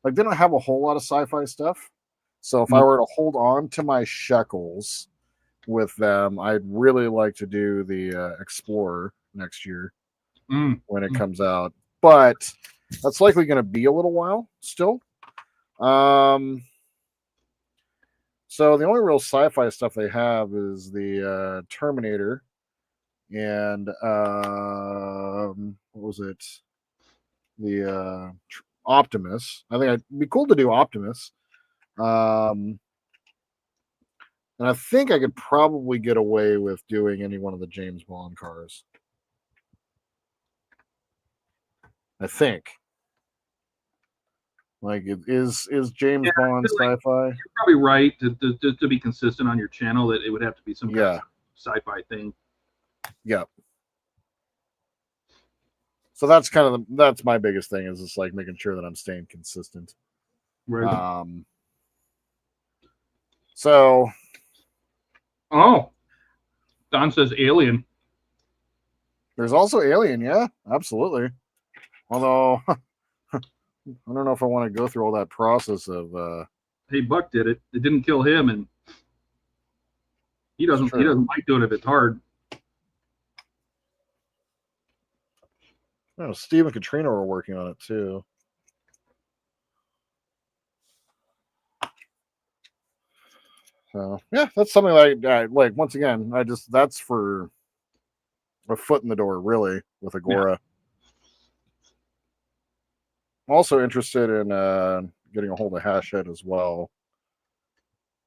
S5: like, they don't have a whole lot of sci-fi stuff. So if I were to hold on to my shekels with them, I'd really like to do the Explorer next year when it comes out. But that's likely going to be a little while still. So the only real sci-fi stuff they have is the Terminator and what was it? The Optimus. I think it'd be cool to do Optimus. And I think I could probably get away with doing any one of the James Bond cars. I think. Like, is James Bond sci-fi?
S3: You're probably right to be consistent on your channel that it would have to be some kind of sci-fi thing.
S5: Yeah. So that's kind of that's my biggest thing is just like making sure that I'm staying consistent.
S3: Right.
S5: So.
S3: Oh. Don says Alien.
S5: There's also Alien, yeah, absolutely. Although I don't know if I want to go through all that process of
S3: hey, Buck did it. It didn't kill him, and he doesn't like doing it if it's hard.
S5: Oh, Steve and Katrina were working on it too. So yeah, that's something I like. Once again, that's for a foot in the door, really, with Agora. I'm also interested in getting a hold of Hashhead as well.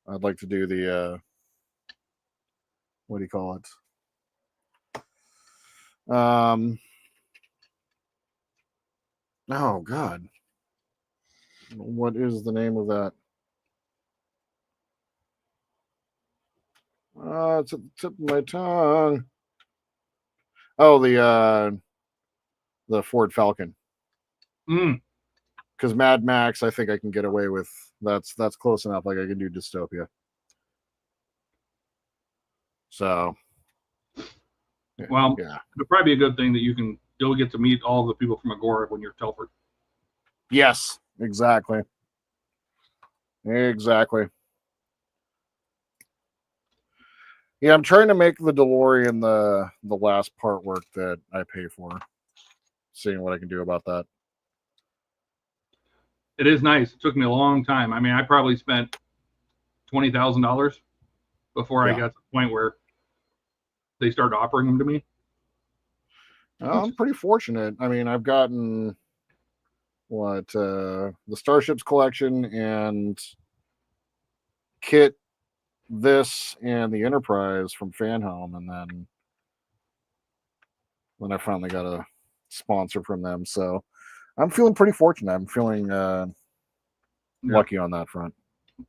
S5: I'd like to do the what do you call it? Oh God, what is the name of that? It's at the tip of my tongue. Oh, the Ford Falcon. Because Mad Max, I think I can get away with. That's close enough. Like I can do Dystopia. So.
S3: Well,
S5: yeah,
S3: it'll probably be a good thing that you'll get to meet all the people from Agora when you're Telford.
S5: Yes, exactly. Exactly. Yeah, I'm trying to make the DeLorean the last part work that I pay for. Seeing what I can do about that.
S3: It is nice. It took me a long time. I mean, I probably spent $20,000 before I got to the point where they started offering them to me.
S5: I'm pretty fortunate. I mean, I've gotten the Starships collection and kit, this and the Enterprise from Fanhome, and then when I finally got a sponsor from them. So I'm feeling pretty fortunate. I'm feeling lucky on that front.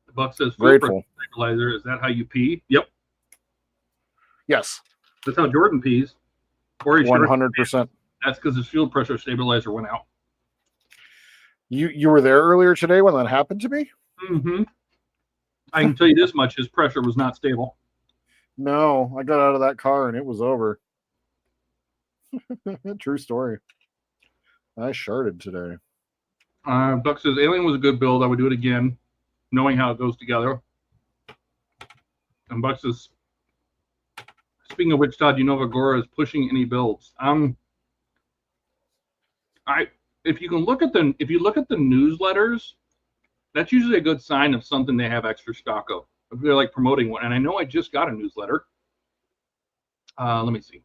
S3: The Buck says,
S5: grateful.
S3: Stabilizer, is that how you pee? Yep.
S5: Yes.
S3: That's how Jordan pees. Or
S5: 100%.
S3: That's because his fuel pressure stabilizer went out.
S5: You were there earlier today when that happened to me?
S3: Mm-hmm. I can tell you this much, his pressure was not stable.
S5: No, I got out of that car and it was over. True story. I sharded today.
S3: Buck says Alien was a good build. I would do it again, knowing how it goes together. And Buck says, speaking of which, Todd, you know if Agora is pushing any builds. If you look at the newsletters, that's usually a good sign of something they have extra stock of. If they're like promoting one, and I know I just got a newsletter. Let me see.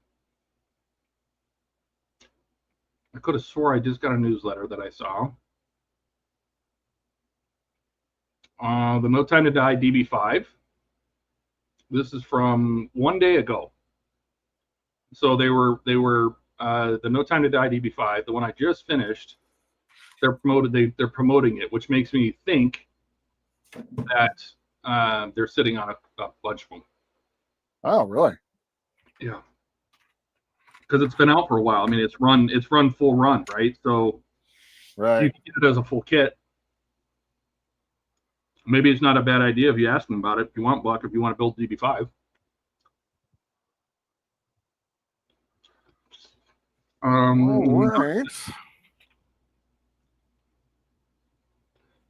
S3: I could have swore I just got a newsletter that I saw. The No Time to Die DB5. This is from 1 day ago. So they were the No Time to Die DB5, the one I just finished. They're promoting it, which makes me think that they're sitting on a bunch of them.
S5: Oh, really?
S3: Yeah. Because it's been out for a while. I mean, it's run full run, right? So
S5: right,
S3: you can get it as a full kit. Maybe it's not a bad idea if you ask them about it. If you want, Buck, if you want to build DB5.
S5: all right.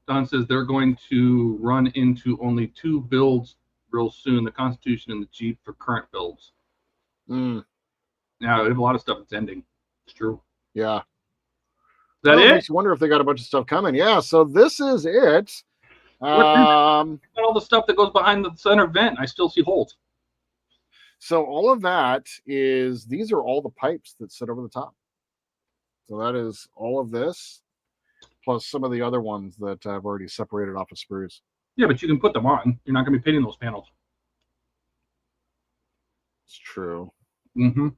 S3: Don says they're going to run into only 2 builds real soon, the Constitution and the Jeep for current builds.
S5: Mm.
S3: Now, they have a lot of stuff that's ending. It's true.
S5: Yeah.
S3: Is that it?
S5: Makes you wonder if they got a bunch of stuff coming. Yeah, so this is it.
S3: All the stuff that goes behind the center vent, I still see holes.
S5: So all of that is, these are all the pipes that sit over the top. So that is all of this, plus some of the other ones that I've already separated off of sprues.
S3: Yeah, but you can put them on. You're not going to be painting those panels.
S5: It's true.
S3: Mm-hmm.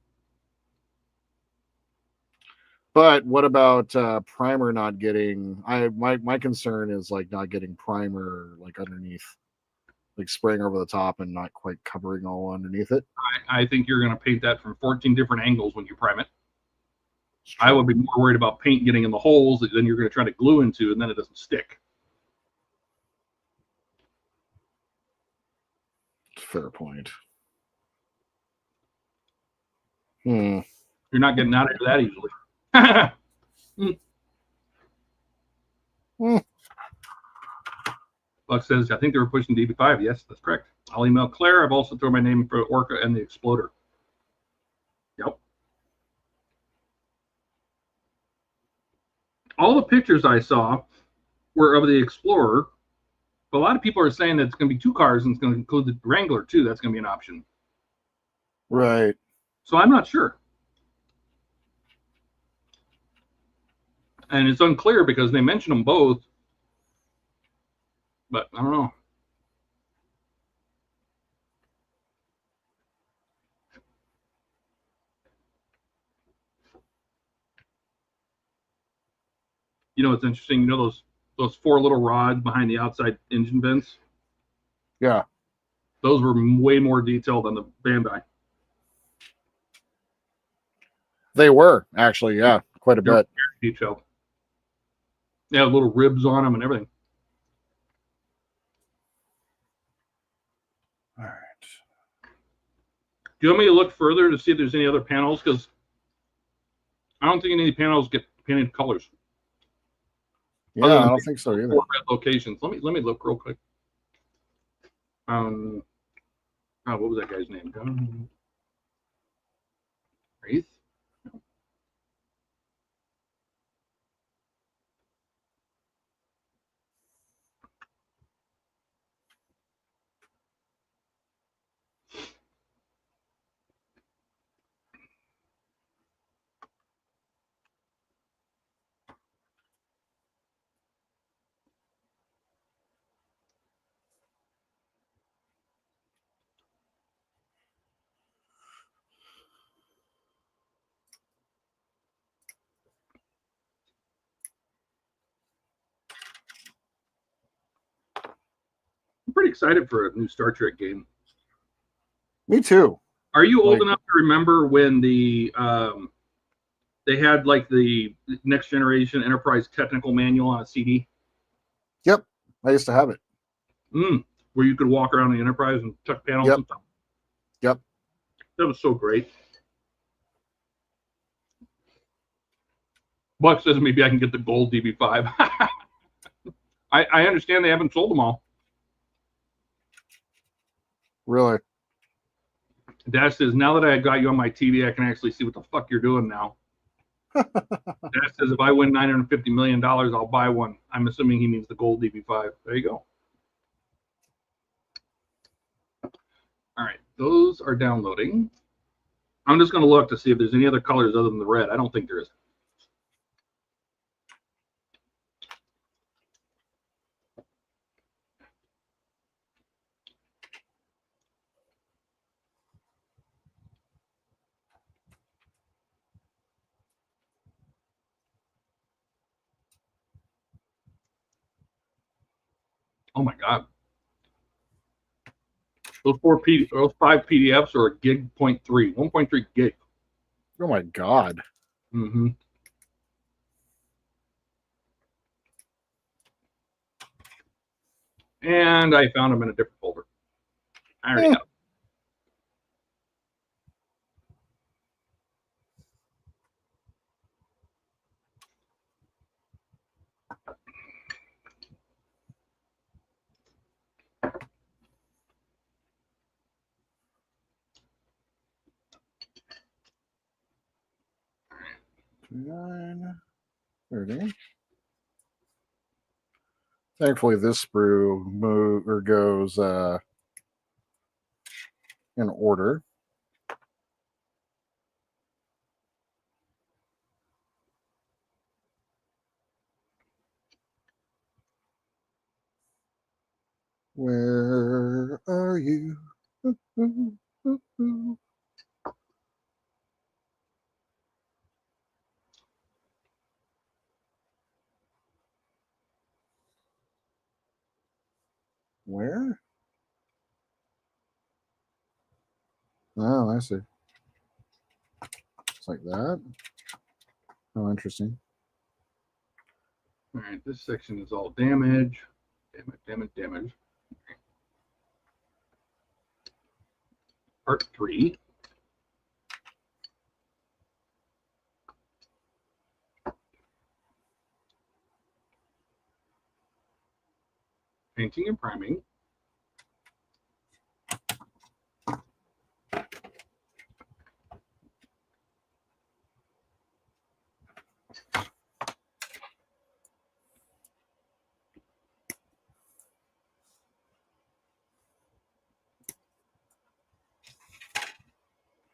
S5: But what about primer not getting? My concern is like not getting primer like underneath, like spraying over the top and not quite covering all underneath it.
S3: I think you're going to paint that from 14 different angles when you prime it. I would be more worried about paint getting in the holes that then you're going to try to glue into, and then it doesn't stick.
S5: Fair point.
S3: You're not getting out of that easily. Buck says, I think they were pushing DB5. Yes, that's correct. I'll email Claire. I've also thrown my name for Orca and the Exploder. Yep. All the pictures I saw were of the Explorer, but a lot of people are saying that it's going to be 2 cars and it's going to include the Wrangler too. That's going to be an option.
S5: Right.
S3: So I'm not sure. And it's unclear because they mention them both, but I don't know. You know, it's interesting. You know those 4 little rods behind the outside engine vents?
S5: Yeah.
S3: Those were way more detailed than the Bandai.
S5: They were actually, yeah, quite a bit.
S3: Detailed. They had little ribs on them and everything.
S5: All right.
S3: Do you want me to look further to see if there's any other panels? Because I don't think any panels get painted colors.
S5: Yeah, I don't think so either.
S3: 4 red locations. Let me look real quick. What was that guy's name? Wraith? I'm pretty excited for a new Star Trek game.
S5: Me too.
S3: Are you old enough to remember when the they had like the Next Generation Enterprise Technical Manual on a CD?
S5: Yep, I used to have it.
S3: Where you could walk around the Enterprise and check panels and stuff.
S5: Yep.
S3: That was so great. Buck says maybe I can get the gold DB5. I understand they haven't sold them all.
S5: Really?
S3: Dash says, now that I got you on my TV, I can actually see what the fuck you're doing now. Dash says, if I win $950 million, I'll buy one. I'm assuming he means the gold DB5. There you go. All right, those are downloading. I'm just going to look to see if there's any other colors other than the red. I don't think there is. Oh my God. Those 5 PDFs are a gig 0.3, 1.3 gig.
S5: Oh my God.
S3: Mm-hmm. And I found them in a different folder. I already have.
S5: $9, $30. Thankfully, this sprue goes in order. Where are you? Where? Oh, I see. It's like that. Oh, interesting.
S3: All right, this section is all damage. Damage. Part 3. Painting and priming.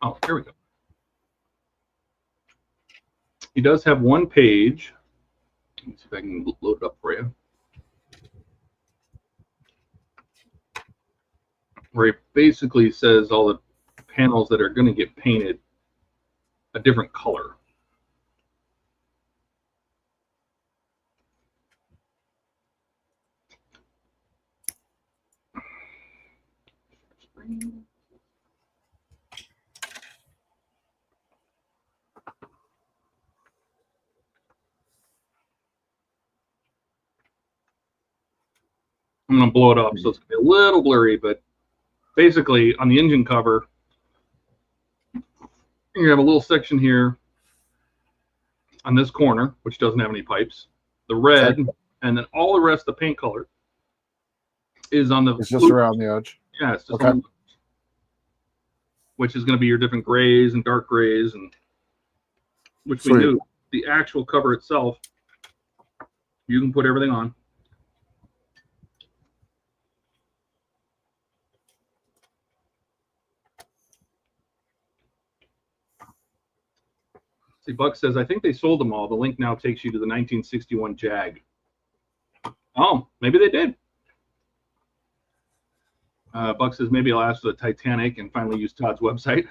S3: Oh, here we go. He does have one page. Let me see if I can load it up for you. Where he basically says all the panels that are going to get painted a different color. I'm going to blow it up, so it's going to be a little blurry, but basically on the engine cover, you have a little section here on this corner, which doesn't have any pipes, the red, and then all the rest of the paint color is on the...
S5: It's just around the edge.
S3: Yeah, it's just on, which is going to be your different grays and dark grays, and which we knew. The actual cover itself, you can put everything on. See, Buck says, I think they sold them all. The link now takes you to the 1961 Jag. Oh, maybe they did. Buck says, maybe I'll ask for the Titanic and finally use Todd's website.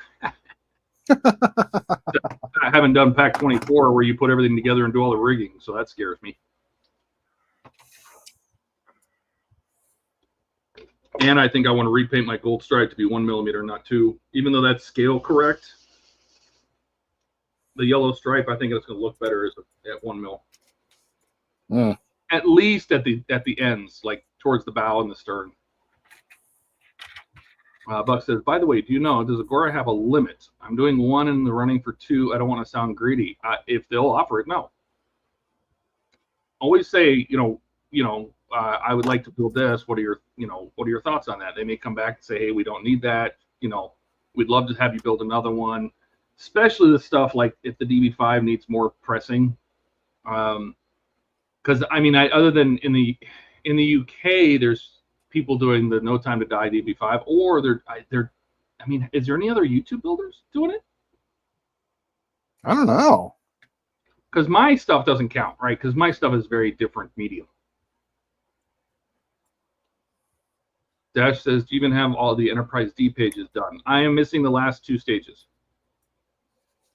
S3: I haven't done Pack 24 where you put everything together and do all the rigging, so that scares me. And I think I want to repaint my gold stripe to be 1 millimeter, not 2. Even though that's scale correct, the yellow stripe, I think it's going to look better at 1 mil. At least at the ends, like towards the bow and the stern. Buck says, by the way, do you know, does Agora have a limit? I'm doing 1 in the running for 2. I don't want to sound greedy. If they'll offer it, no. always say, I would like to build this. What are your thoughts on that? They may come back and say, hey, we don't need that. We'd love to have you build another one, especially the stuff like if the DB5 needs more pressing. Because other than in the UK, there's people doing the No Time to Die DB5, or is there any other YouTube builders doing it?
S5: I don't know.
S3: Because my stuff doesn't count, right? Because my stuff is very different medium. Dash says, do you even have all the Enterprise D pages done? I am missing the last 2 stages.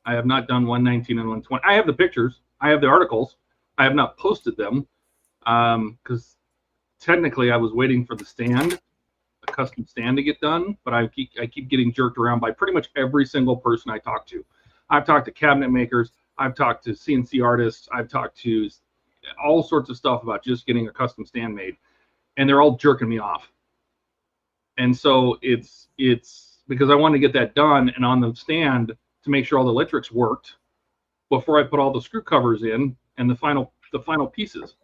S3: I have not done 119 and 120. I have the pictures. I have the articles. I have not posted them because technically I was waiting for the stand, a custom stand to get done, but I keep getting jerked around by pretty much every single person I talk to. I've talked to cabinet makers. I've talked to CNC artists. I've talked to all sorts of stuff about just getting a custom stand made, and they're all jerking me off. And so it's because I wanted to get that done and on the stand to make sure all the electrics worked before I put all the screw covers in and the final pieces.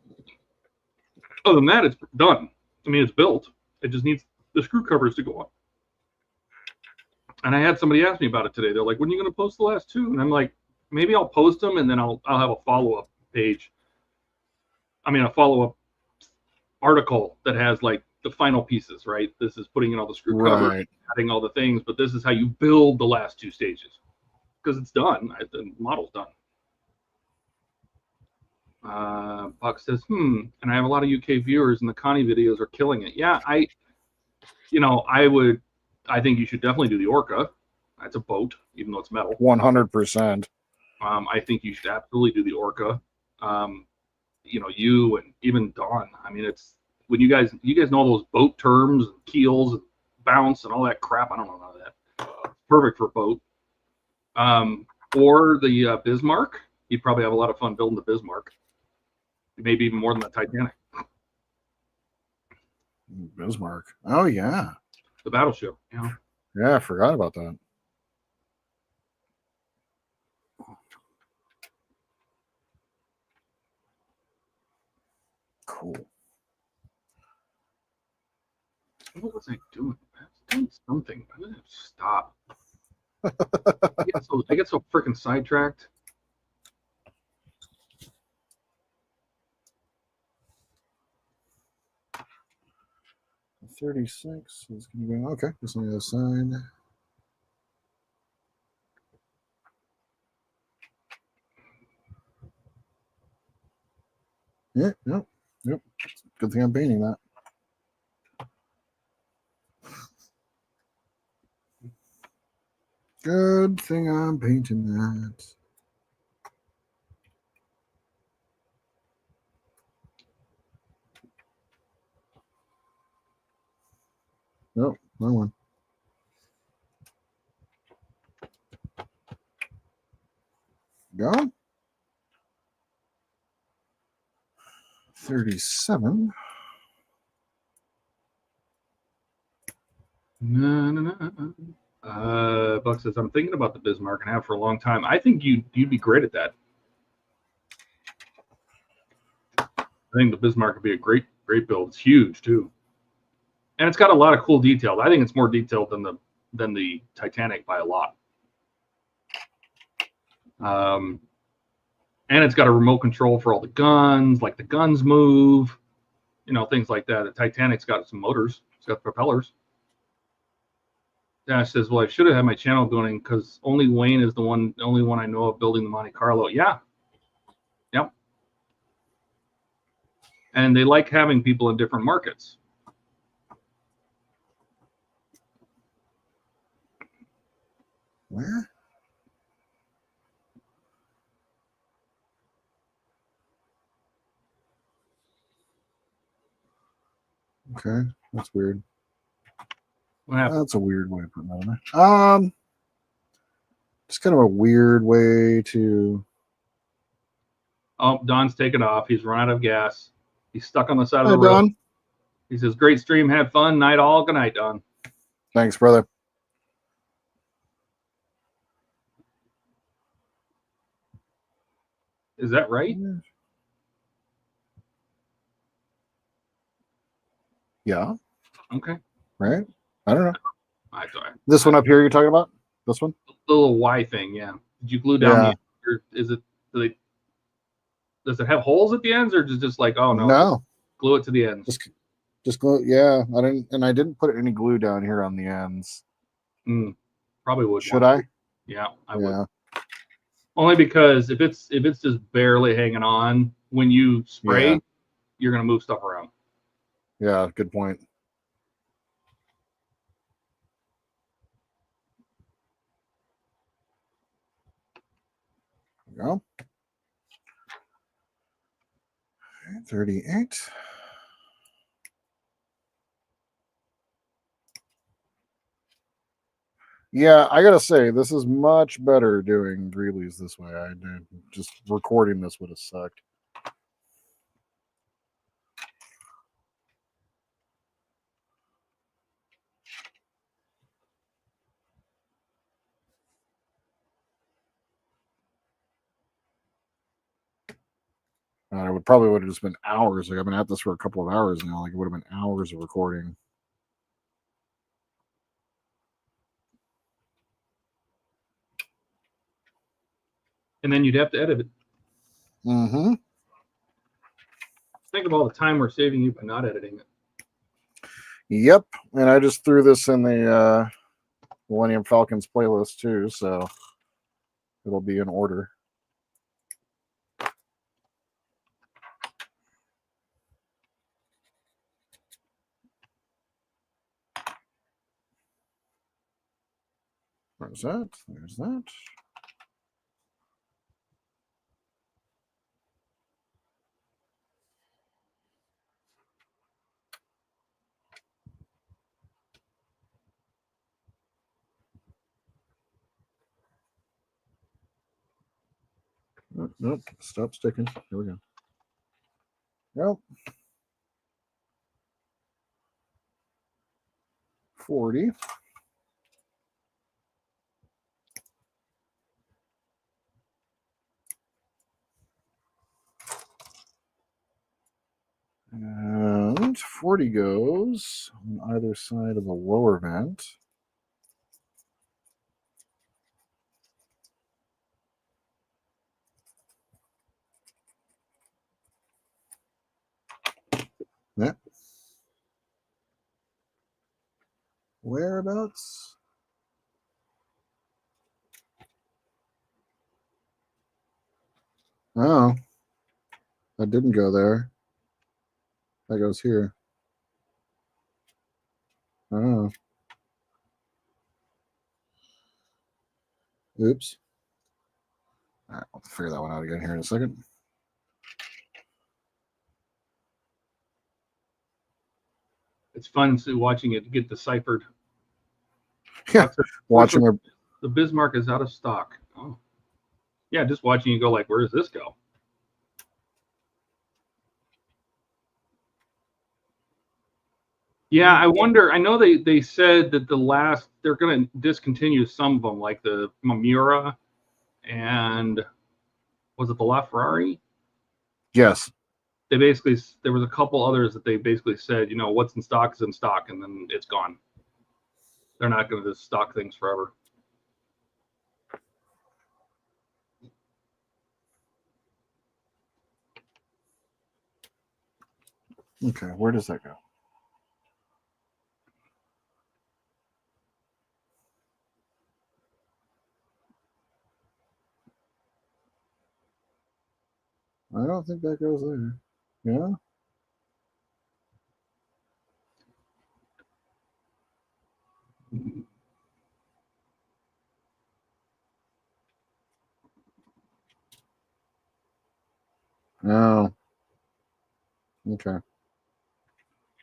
S3: Other than that, it's done. It's built. It just needs the screw covers to go on. And I had somebody ask me about it today. They're like, when are you going to post the last 2? And I'm like, maybe I'll post them and then I'll have a follow-up page. A follow-up article that has like the final pieces, right? This is putting in all the screw covers, adding all the things, but this is how you build the last 2 stages because it's done. The model's done. Buck says, and I have a lot of UK viewers and the Connie videos are killing it. Yeah, I think you should definitely do the Orca. That's a boat, even though it's metal.
S5: 100%.
S3: I think you should absolutely do the Orca. You and even Dawn. It's when you guys know those boat terms, and keels, and bounce, and all that crap. I don't know none of that. Perfect for a boat. Or the Bismarck. You'd probably have a lot of fun building the Bismarck. Maybe even more than the Titanic.
S5: Bismarck. Oh yeah.
S3: The battleship.
S5: Yeah, I forgot about that. Cool.
S3: What was I doing? I was doing something. I didn't stop. I get so freaking sidetracked.
S5: $36 is going to go. Okay, this on the other side. Yeah, yep. Good thing I'm painting that. Good thing I'm painting that. Nope, wrong one. Go. 37.
S3: Buck says, I'm thinking about the Bismarck and have for a long time. I think you'd be great at that. I think the Bismarck would be a great build. It's huge too. And it's got a lot of cool details. I think it's more detailed than the Titanic by a lot. And it's got a remote control for all the guns, like the guns move, things like that. The Titanic's got some motors. It's got propellers. Dash says, well, I should have had my channel going because only Wayne is the only one I know of building the Monte Carlo. Yeah. Yep. And they like having people in different markets.
S5: Where? Okay, that's weird. That's a weird way of putting that in there. Just kind of a weird way to.
S3: Oh, Don's taken off. He's run out of gas. He's stuck on the side of the road.
S5: Don.
S3: He says, great stream. Had fun. Night all. Good night, Don.
S5: Thanks, brother.
S3: Is that right?
S5: Yeah.
S3: Okay.
S5: Right. I don't know.
S3: Sorry.
S5: This one up here you're talking about? This one?
S3: The little Y thing, yeah. Did you glue down
S5: Yeah.
S3: the or is it does it have holes at the ends, or just like, oh no,
S5: No.
S3: glue it to the ends?
S5: Just glue. Yeah. I didn't put any glue down here on the ends.
S3: Probably would.
S5: Should I?
S3: Yeah, I would. Only because if it's just barely hanging on when you spray, you're gonna move stuff around.
S5: Yeah, good point. There we go. 38. Yeah, I gotta say, this is much better doing greebles this way. I did just recording this would have sucked. It would probably would have just been hours. Like I've been at this for a couple of hours now. Like it would have been hours of recording.
S3: And then you'd have to edit it.
S5: Mm-hmm.
S3: Think of all the time we're saving you by not editing it.
S5: Yep. And I just threw this in the Millennium Falcons playlist too, so it'll be in order. There's that. There's that. Nope. Stop sticking. Here we go. Yep. 40. And 40 goes on either side of the lower vent. Yeah. Whereabouts? Oh, that didn't go there. That goes here. Oh. Oops. All right, I'll figure that one out again here in a second.
S3: It's fun watching it get deciphered.
S5: Yeah, watching
S3: the Bismarck is out of stock. Oh, yeah, just watching you go like, where does this go? Yeah, I wonder. I know they said that they're going to discontinue some of them, like the Mamura and was it the LaFerrari?
S5: Yes.
S3: There was a couple others that they basically said, what's in stock is in stock, and then it's gone. They're not going to just stock things forever.
S5: Okay, where does that go? I don't think that goes there. Yeah. Oh. Okay.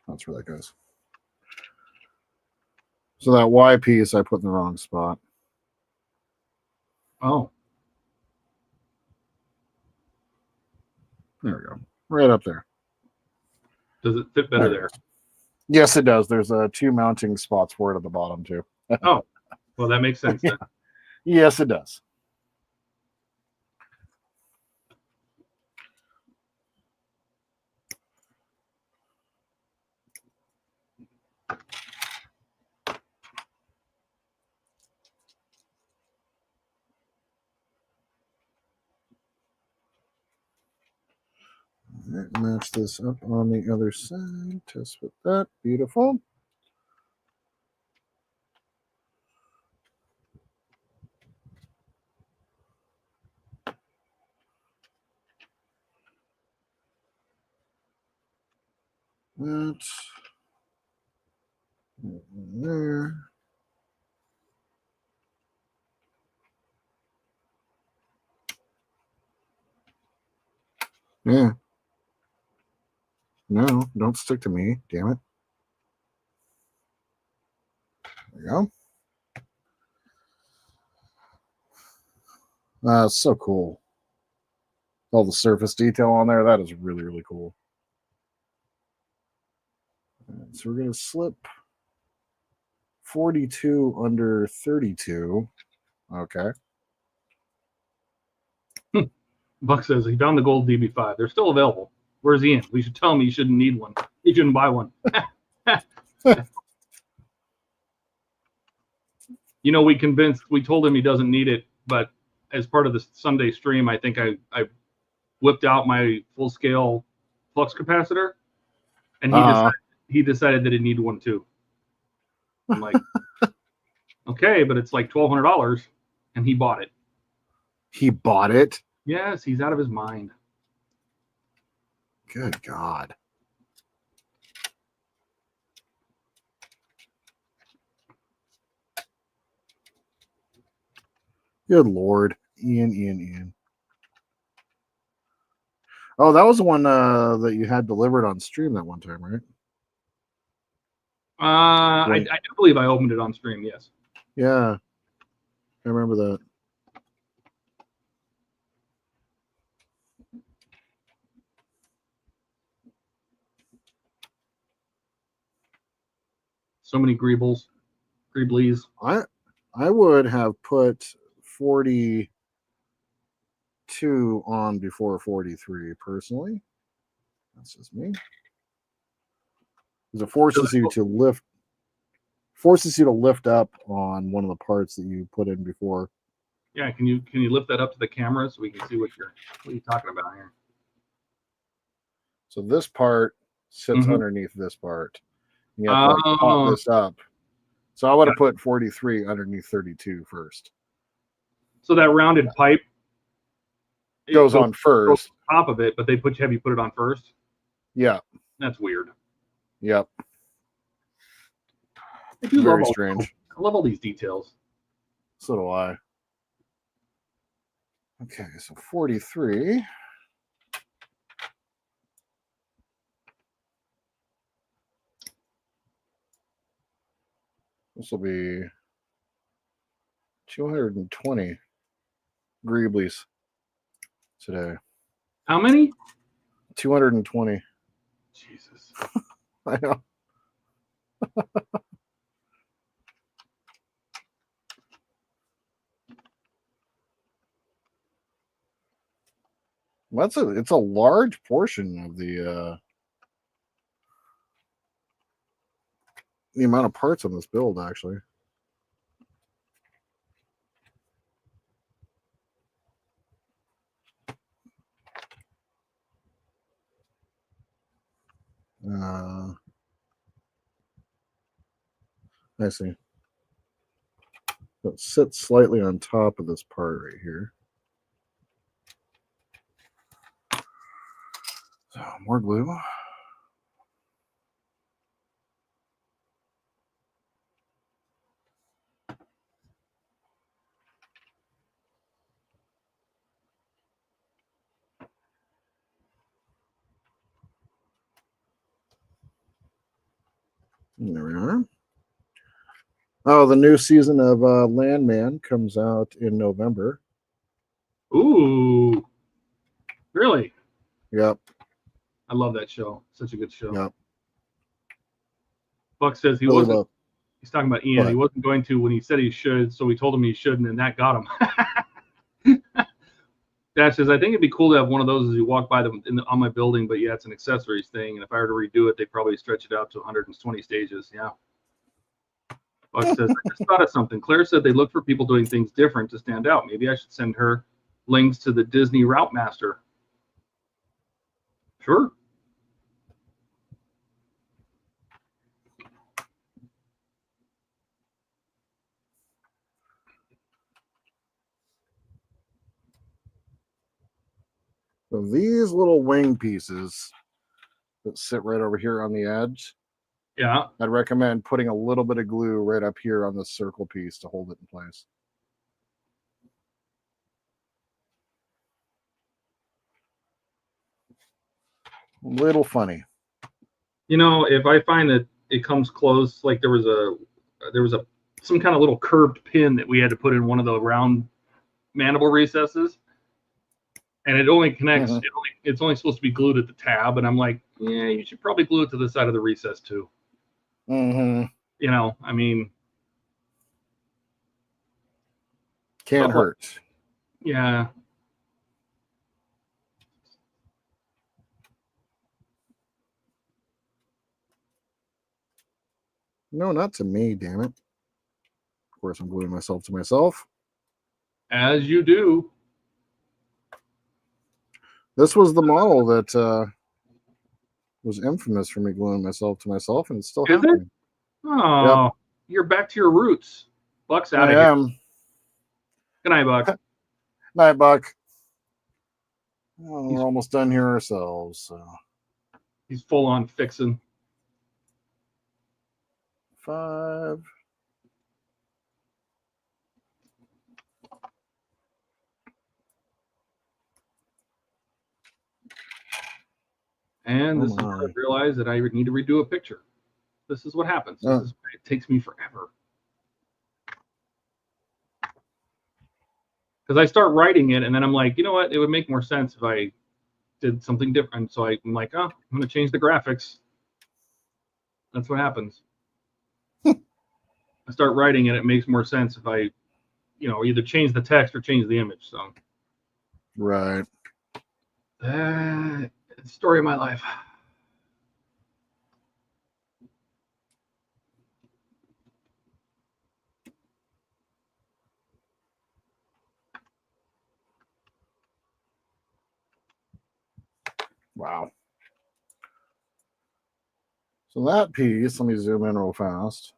S5: That's where that goes. So that Y piece I put in the wrong spot.
S3: Oh.
S5: There we go. Right up there.
S3: Does it fit better there?
S5: Yes, it does. There's 2 mounting spots for it at the bottom too.
S3: Oh, well, that makes sense then.
S5: Yes, it does. right, match this up on the other side. Test with that. Beautiful. That's there. Yeah. No, don't stick to me. Damn it. There you go. It's so cool. All the surface detail on there. That is really, really cool. Right, so we're going to slip 42 under 32. Okay.
S3: Buck says he found the gold DB5. They're still available. Where's Ian? We should tell him he shouldn't need one. He shouldn't buy one. You know, we told him he doesn't need it, but as part of the Sunday stream, I think I whipped out my full-scale flux capacitor, and he decided that he needed one too. I'm like, okay, but it's like $1,200, and he bought it.
S5: He bought it?
S3: Yes, he's out of his mind.
S5: Good God. Good Lord. Ian. Oh, that was the one that you had delivered on stream that one time, right?
S3: I do believe I opened it on stream, yes.
S5: Yeah. I remember that.
S3: So many greebles.
S5: I would have put 42 on before 43 personally. That's just me. Because it forces you to lift up on one of the parts that you put in before.
S3: Yeah, can you lift that up to the camera so we can see what you're talking about here?
S5: So this part sits underneath this part. You have to like pop this up. So I would have put 43 underneath 32 first.
S3: So that rounded pipe
S5: goes on first.
S3: Goes on top of it, but they have you put it on first?
S5: Yeah.
S3: That's weird.
S5: Yep.
S3: Very
S5: strange.
S3: I love all these details.
S5: So do I. Okay, so 43. This will be 220 greebles today.
S3: How many?
S5: 220.
S3: Jesus.
S5: I know. It's a large portion of the amount of parts on this build, actually. I see. So it sits slightly on top of this part right here. So more glue. There we are. Oh, the new season of Landman comes out in November.
S3: Ooh. Really?
S5: Yep.
S3: I love that show. Such a good show.
S5: Yep.
S3: Buck says he wasn't. He's talking about Ian. He wasn't going to when he said he should, so we told him he shouldn't, and that got him. Dash says, I think it'd be cool to have one of those as you walk by them on my building, but yeah, it's an accessories thing, and if I were to redo it, they'd probably stretch it out to 120 stages. Yeah. Buck says, I just thought of something. Claire said they look for people doing things different to stand out. Maybe I should send her links to the Disney Route Master. Sure.
S5: So these little wing pieces that sit right over here on the edge,
S3: Yeah.
S5: I'd recommend putting a little bit of glue right up here on the circle piece to hold it in place. A little funny.
S3: You know, if I find that it comes close, like there was some kind of little curved pin that we had to put in one of the round mandible recesses, and it only connects. It's only supposed to be glued at the tab, and I'm like, yeah, you should probably glue it to the side of the recess too.
S5: Mm-hmm.
S3: You know, I mean,
S5: Can't hurt.
S3: Yeah.
S5: No, not to me, damn it. Of course, I'm gluing myself to myself.
S3: As you do.
S5: This was the model that was infamous for me gluing myself to myself, and it's still happening.
S3: Oh,
S5: Yep.
S3: You're back to your roots. Buck's out
S5: I
S3: of here.
S5: am.
S3: Good night, Buck.
S5: Night, Buck. Oh, we're almost done here ourselves. So.
S3: He's full on fixing.
S5: 5.
S3: And this is where I realized that I need to redo a picture. This is what happens. This is, it takes me forever. Because I start writing it, and then I'm like, you know what? It would make more sense if I did something different. So I'm like, oh, I'm going to change the graphics. That's what happens. I start writing it. It makes more sense if I, you know, either change the text or change the image. So.
S5: Right.
S3: Story of my life.
S5: Wow. So that piece, let me zoom in real fast.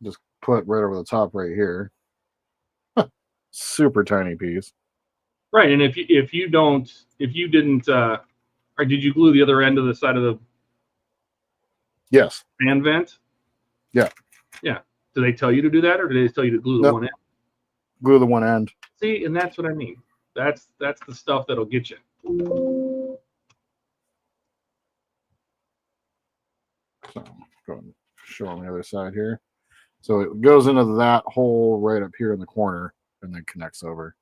S5: Just put right over the top right here. Super tiny piece.
S3: Right, and if you didn't, or did you glue the other end of the side of the
S5: Yes.
S3: fan vent?
S5: Yeah.
S3: Yeah. Do they tell you to do that, or do they tell you to glue the one end?
S5: Glue the one end.
S3: See, and that's what I mean. That's the stuff that'll get you.
S5: So go and show on the other side here. So it goes into that hole right up here in the corner and then connects over.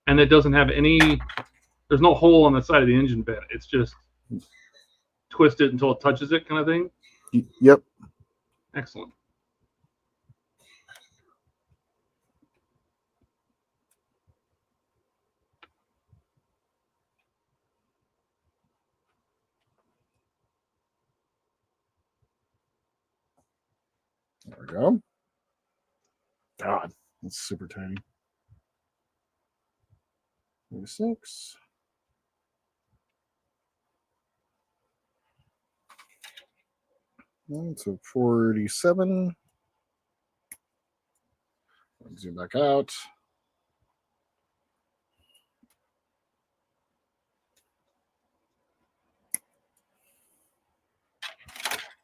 S3: And it doesn't have any. There's no hole on the side of the engine bed. It's just twist it until it touches it, kind of thing.
S5: Yep.
S3: Excellent.
S5: There we go. God, that's super tiny. 36. So 47. Zoom back out.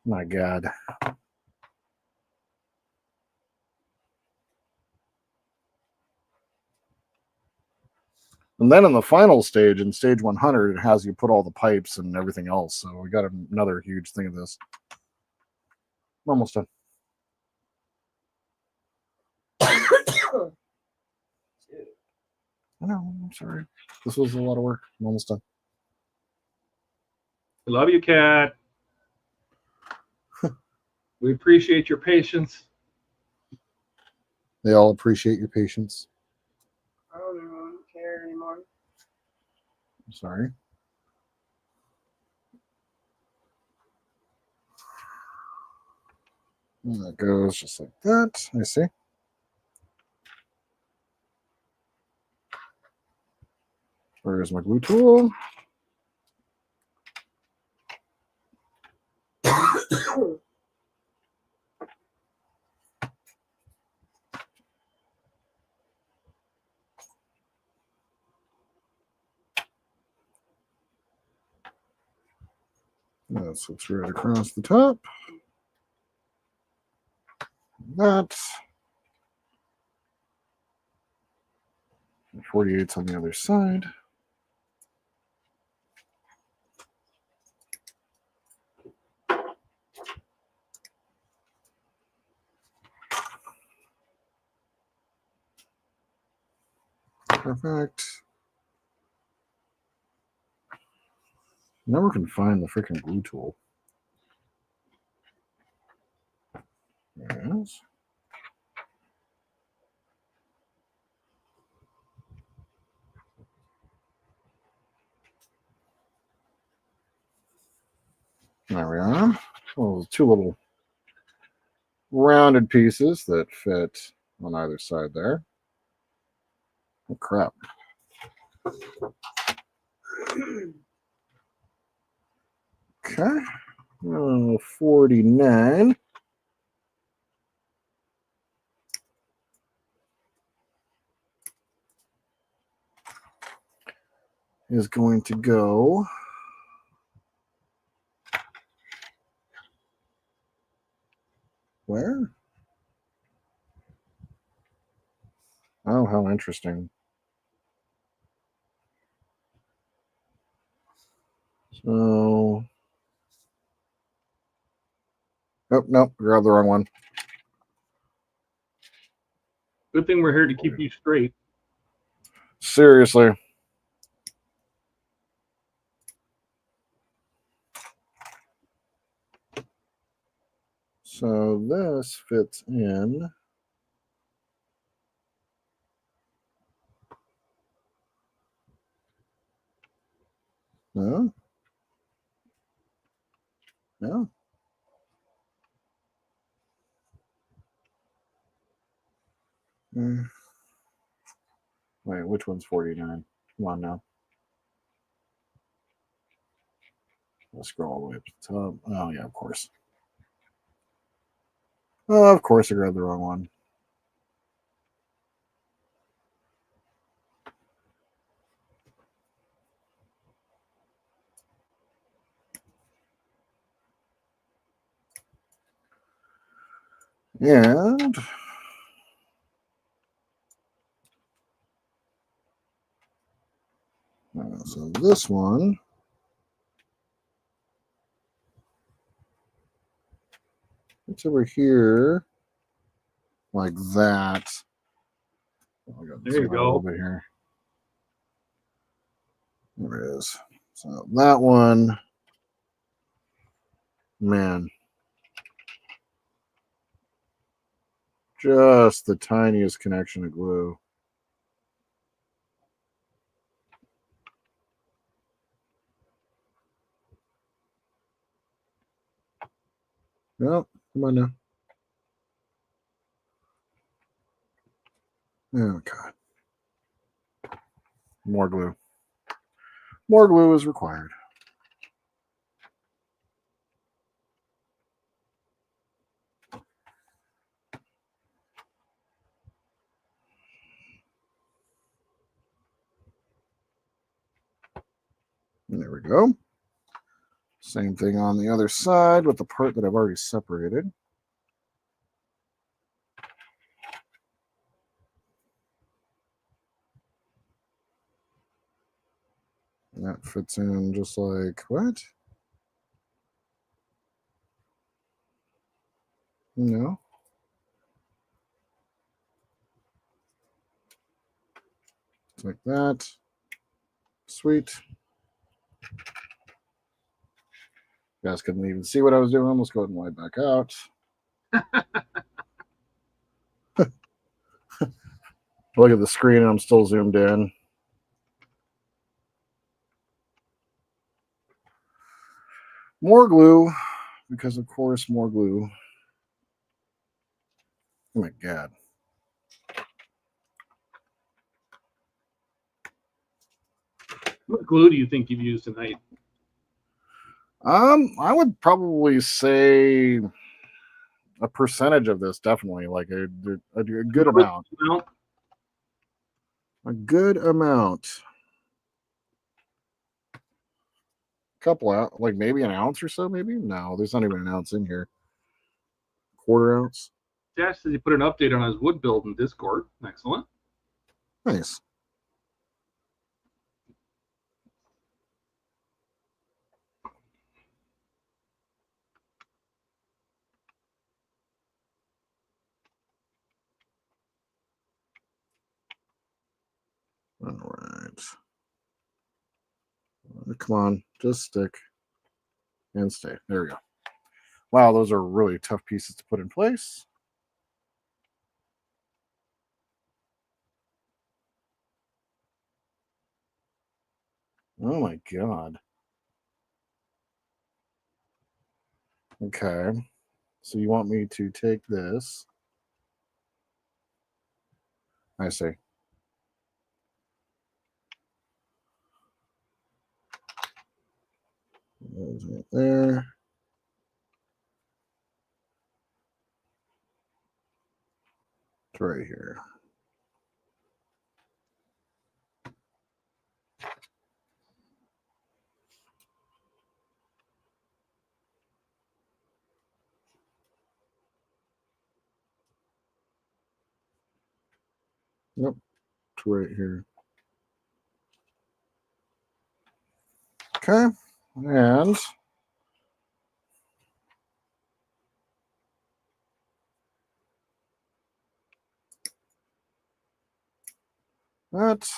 S5: My God. And then in the final stage, in stage 100, it has you put all the pipes and everything else. So we got another huge thing of this. I'm almost done. I know, I'm sorry. This was a lot of work. I'm almost done.
S3: I love you, Kat. We appreciate your patience.
S5: They all appreciate your patience.
S6: I don't care anymore.
S5: I'm sorry. And that goes just like that. I see. Where's my glue tool? That slips right across the top. That. 48's on the other side. Perfect. Never can find the freaking glue tool. There it is. There we are. Well, two little rounded pieces that fit on either side there. Oh, crap. Okay. 49. Is going to go where? Oh, how interesting. So, oh, no, grabbed the wrong one.
S3: Good thing we're here to keep you straight.
S5: Seriously. So this fits in. No. No. Wait, which one's 49? Come on now. Let's scroll all the way up to the top. Oh, yeah, of course. Oh, of course I grabbed the wrong one. And so this one it's over here like that. Oh,
S3: there you go.
S5: A little bit here. There it is. So that one, man, just the tiniest connection of glue. No, come on now. Oh, God. More glue. More glue is required. And there we go. Same thing on the other side with the part that I've already separated. And that fits in just like what? No. It's like that. Sweet. You guys couldn't even see what I was doing. Let's go ahead and wipe back out. Look at the screen, and I'm still zoomed in. More glue, because of course, more glue. Oh my God.
S3: What glue do you think you've used tonight?
S5: I would probably say a percentage of this, definitely, like a good amount. A good amount. Couple out, like maybe an ounce or so, maybe. No, there's not even an ounce in here. Quarter ounce.
S3: Dash says he put an update on his wood build in Discord. Excellent.
S5: Nice. All right. Come on, just stick and stay. There we go. Wow, those are really tough pieces to put in place. Oh my God. Okay. So you want me to take this? I see. There's right there. It's right here. Yep, it's right here. Okay, and that's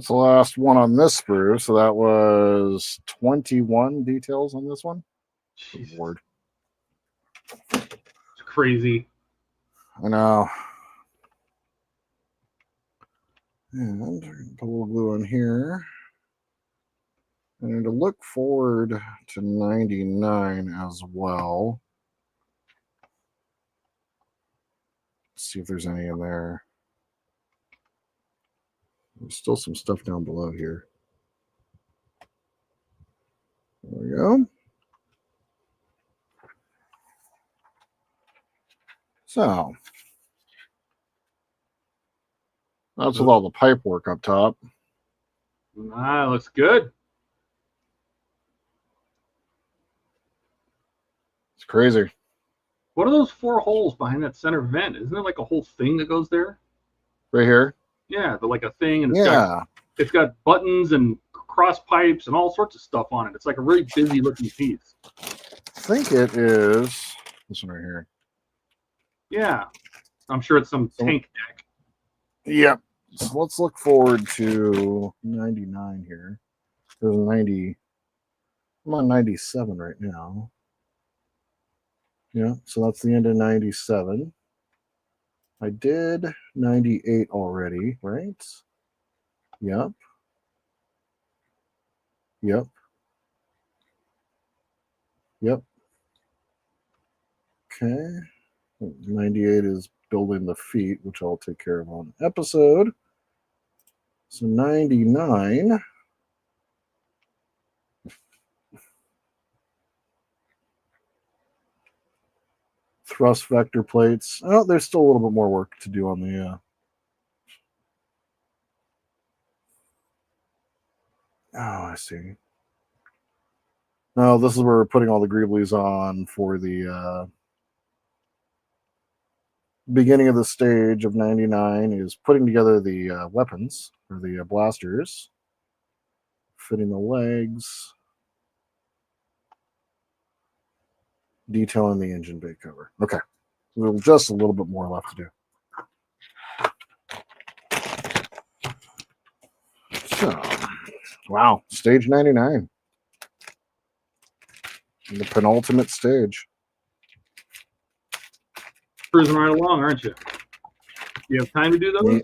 S5: the last one on this sprue. So that was 21 details on this one. Good Lord.
S3: It's crazy.
S5: I know. And put a little glue on here. And to look forward to 99 as well. Let's see if there's any in there. There's still some stuff down below here. There we go. So that's with all the pipe work up top.
S3: Ah, looks good.
S5: It's crazy.
S3: What are those 4 holes behind that center vent? Isn't there like a whole thing that goes there?
S5: Right here?
S3: Yeah, like a thing, and it's got buttons and cross pipes and all sorts of stuff on it. It's like a really busy looking piece.
S5: I think it is this one right here.
S3: Yeah, I'm sure it's some tank deck.
S5: Yep. So let's look forward to 99 here. There's 90. I'm on 97 right now. Yeah, so that's the end of 97. I did 98 already, right? Yep. Yep. Yep. Okay. 98 is building the feet, which I'll take care of on episode. So 99. Thrust vector plates. Oh, there's still a little bit more work to do on the oh, I see. No, this is where we're putting all the greebles on for the beginning of the stage of 99 is putting together the weapons, or the blasters, fitting the legs, detailing the engine bay cover. Okay, just a little bit more left to do. So, wow, stage 99. The penultimate stage.
S3: Cruising right along, aren't you? You have time to do those?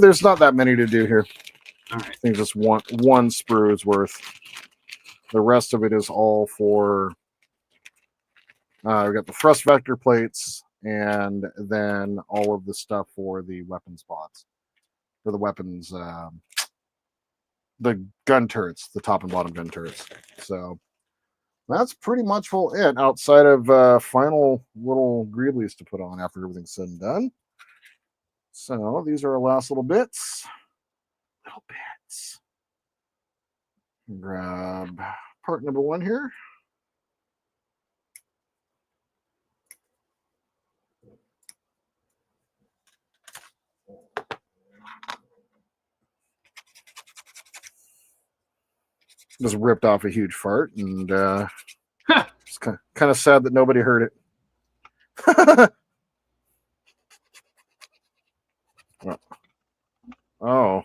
S5: There's not that many to do here.
S3: All right.
S5: I think just one sprue is worth. The rest of it is all for. We've got the thrust vector plates, and then all of the stuff for the weapons pods, for the weapons the gun turrets, the top and bottom gun turrets. So that's pretty much it outside of final little greeblies to put on after everything's said and done. So these are our last little bits. Grab part number 1 here. Just ripped off a huge fart, and it's kind of sad that nobody heard it. Oh.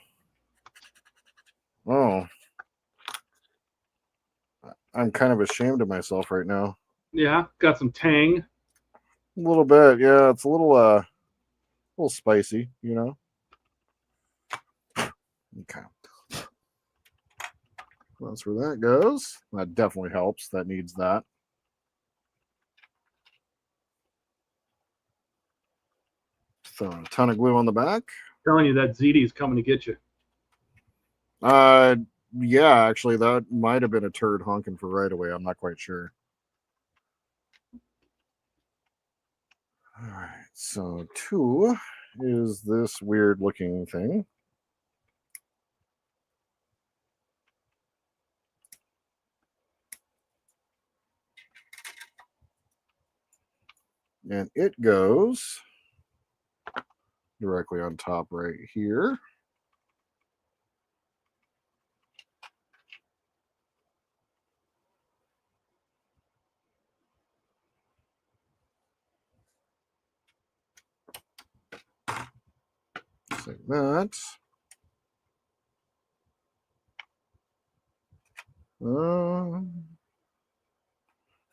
S5: I'm kind of ashamed of myself right now.
S3: Yeah, got some tang.
S5: A little bit, yeah. It's a little spicy, you know. Okay. That's where that goes. That definitely helps. That needs that. Throw a ton of glue on the back.
S3: Telling you that ZD is coming to get you.
S5: Yeah, actually, that might have been a turd honking for right away. I'm not quite sure. All right, so 2 is this weird looking thing. And it goes directly on top right here. Just like that.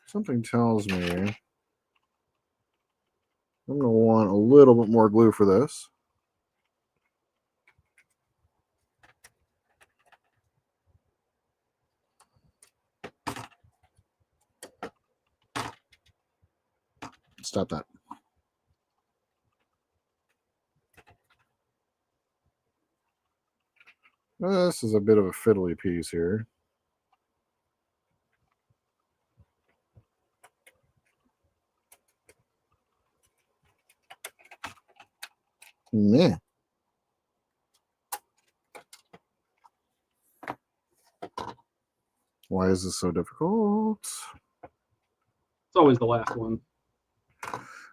S5: Something tells me I'm going to want a little bit more glue for this. Stop that. This is a bit of a fiddly piece here. Meh. Why is this so difficult?
S3: It's always the last one.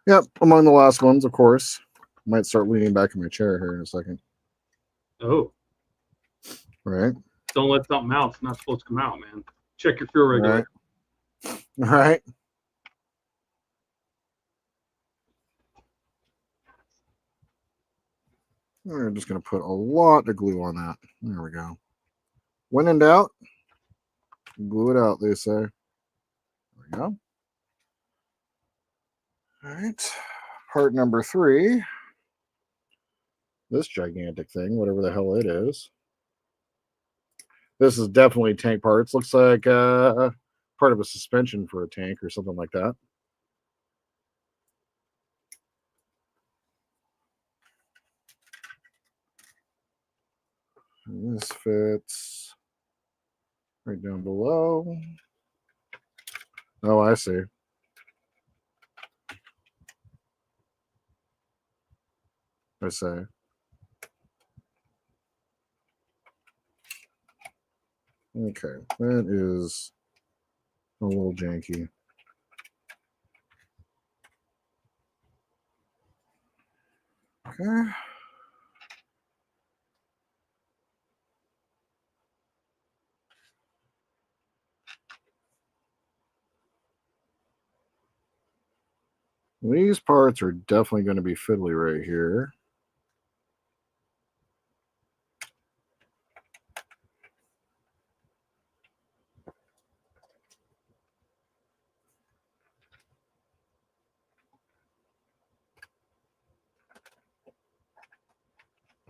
S5: Yep, among the last ones, of course. Might start leaning back in my chair here in a second.
S3: Oh.
S5: Right.
S3: Don't let something out. It's not supposed to come out, man. Check your fuel regulator.
S5: All right. We're just going to put a lot of glue on that. There we go. When in doubt, glue it out, they say. There we go. All right. Part number 3. This gigantic thing, whatever the hell it is. This is definitely tank parts. Looks like part of a suspension for a tank or something like that. And this fits right down below. Oh, I see. I say. Okay, that is a little janky. Okay. These parts are definitely going to be fiddly right here.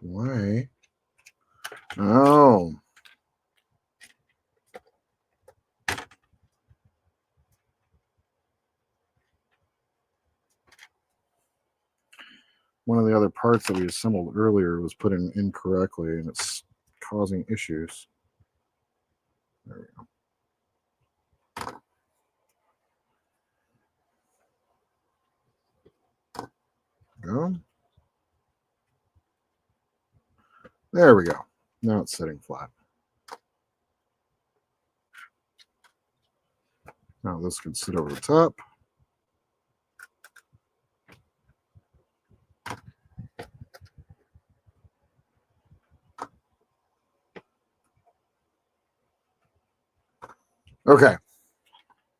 S5: Why? Oh. One of the other parts that we assembled earlier was put in incorrectly, and it's causing issues. There we go. There we go. Now it's sitting flat. Now this can sit over the top. Okay.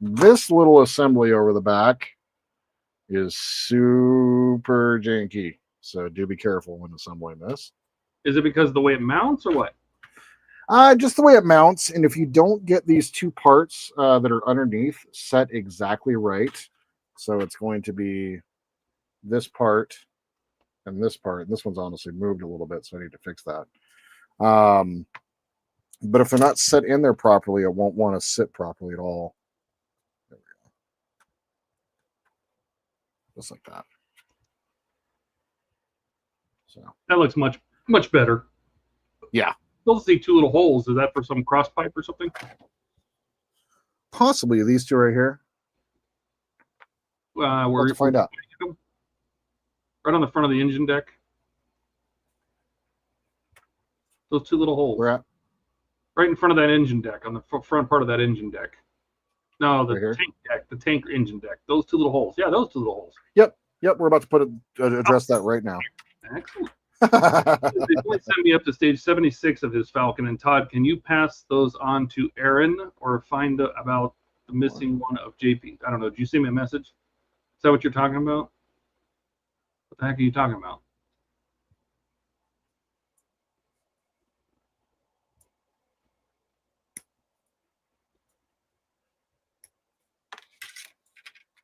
S5: This little assembly over the back is super janky. So do be careful when assembling this.
S3: Is it because of the way it mounts or what?
S5: Just the way it mounts. And if you don't get these two parts that are underneath set exactly right, so it's going to be this part and this part. And this one's honestly moved a little bit, so I need to fix that. But if they're not set in there properly, it won't want to sit properly at all. There we go. Just like that. So
S3: that looks much better.
S5: Yeah.
S3: Those see two little holes. Is that for some cross pipe or something?
S5: Possibly these two right here.
S3: We'll
S5: have to find out.
S3: Right on the front of the engine deck. Those two little holes.
S5: Where at?
S3: Right in front of that engine deck, on the front part of that engine deck. No, the
S5: Right
S3: tank deck, the tank engine deck. Those two little holes. Yeah, those two little holes.
S5: Yep. We're about to address that right now.
S3: Excellent. They only sent me up to stage 76 of his Falcon. And Todd, can you pass those on to Aaron or find out about the missing one of JP? I don't know. Did you send me a message? Is that what you're talking about? What the heck are you talking about?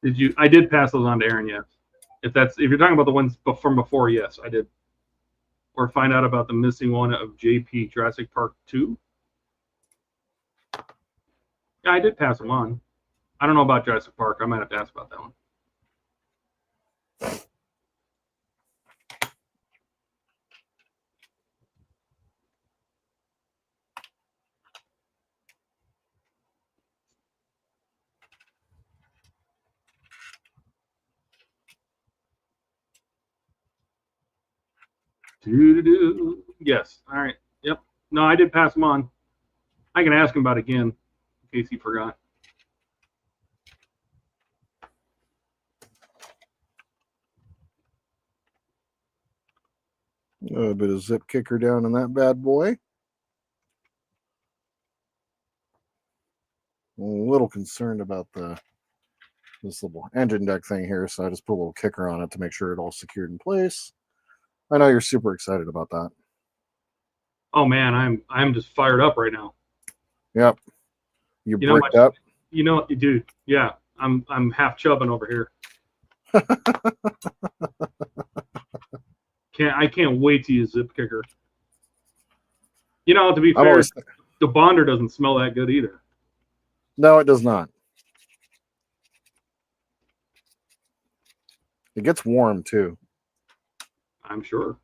S3: Did you? I did pass those on to Aaron, yes. If you're talking about the ones from before, yes, I did. Or find out about the missing one of JP Jurassic Park 2. Yeah, I did pass them on. I don't know about Jurassic Park. I might have to ask about that one. Yes. All right. Yep. No, I did pass them on. I can ask him about it again in case he forgot.
S5: A bit of zip kicker down in that bad boy. I'm a little concerned about this little engine deck thing here, so I just put a little kicker on it to make sure it all secured in place. I know you're super excited about that.
S3: Oh man, I'm just fired up right now.
S5: Yep. You bricked up.
S3: You know, dude. Yeah, I'm half chubbing over here. I can't wait to use zip kicker. You know, to be fair, the bonder doesn't smell that good either.
S5: No, it does not. It gets warm too.
S3: I'm sure.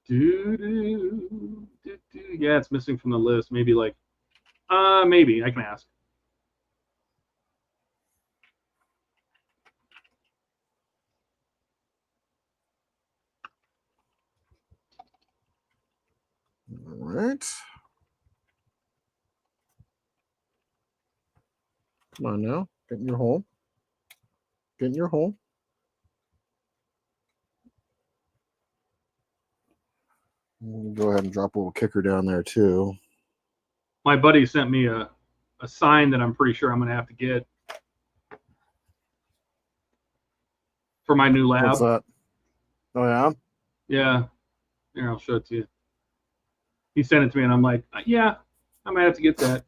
S3: Yeah, it's missing from the list. Maybe maybe I can ask.
S5: All right. Come on now. Get in your hole. Get in your hole. We'll go ahead and drop a little kicker down there too.
S3: My buddy sent me a sign that I'm pretty sure I'm going to have to get for my new lab.
S5: What's that? Oh, yeah?
S3: Yeah. Here, I'll show it to you. He sent it to me, and I'm like, yeah, I might have to get that.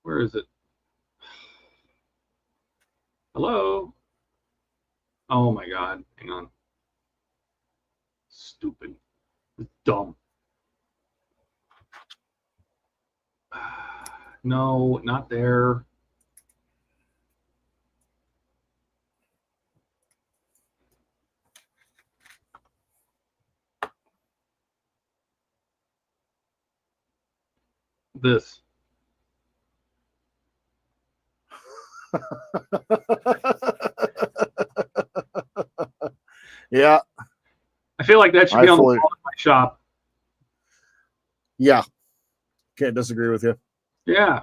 S3: Where is it? Hello? Oh, my God. Hang on. Stupid. It's dumb. No, not there. This.
S5: Yeah.
S3: I feel like that should be on the wall in my shop.
S5: Yeah. Can't disagree with you.
S3: Yeah.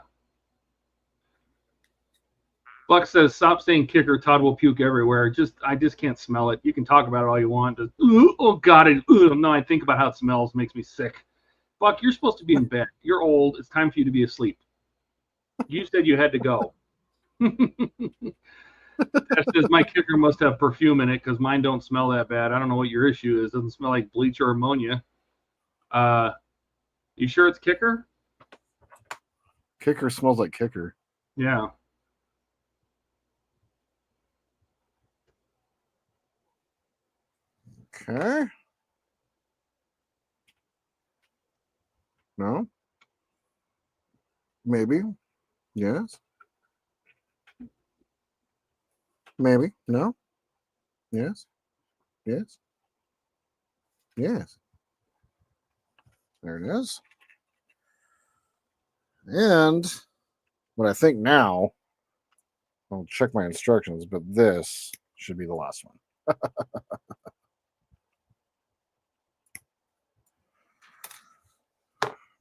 S3: Buck says, "Stop saying kicker. Todd will puke everywhere. I just can't smell it. You can talk about it all you want. Just, oh God, no, I think about how it smells. It makes me sick. Buck, you're supposed to be in bed. You're old. It's time for you to be asleep. You said you had to go." That says, "My kicker must have perfume in it because mine don't smell that bad. I don't know what your issue is. It doesn't smell like bleach or ammonia." You sure it's kicker?
S5: Kicker smells like kicker.
S3: Yeah.
S5: Okay. No. Maybe. Yes. Maybe. No. Yes. Yes. Yes. There it is. And what I think now, I'll check my instructions, but this should be the last one.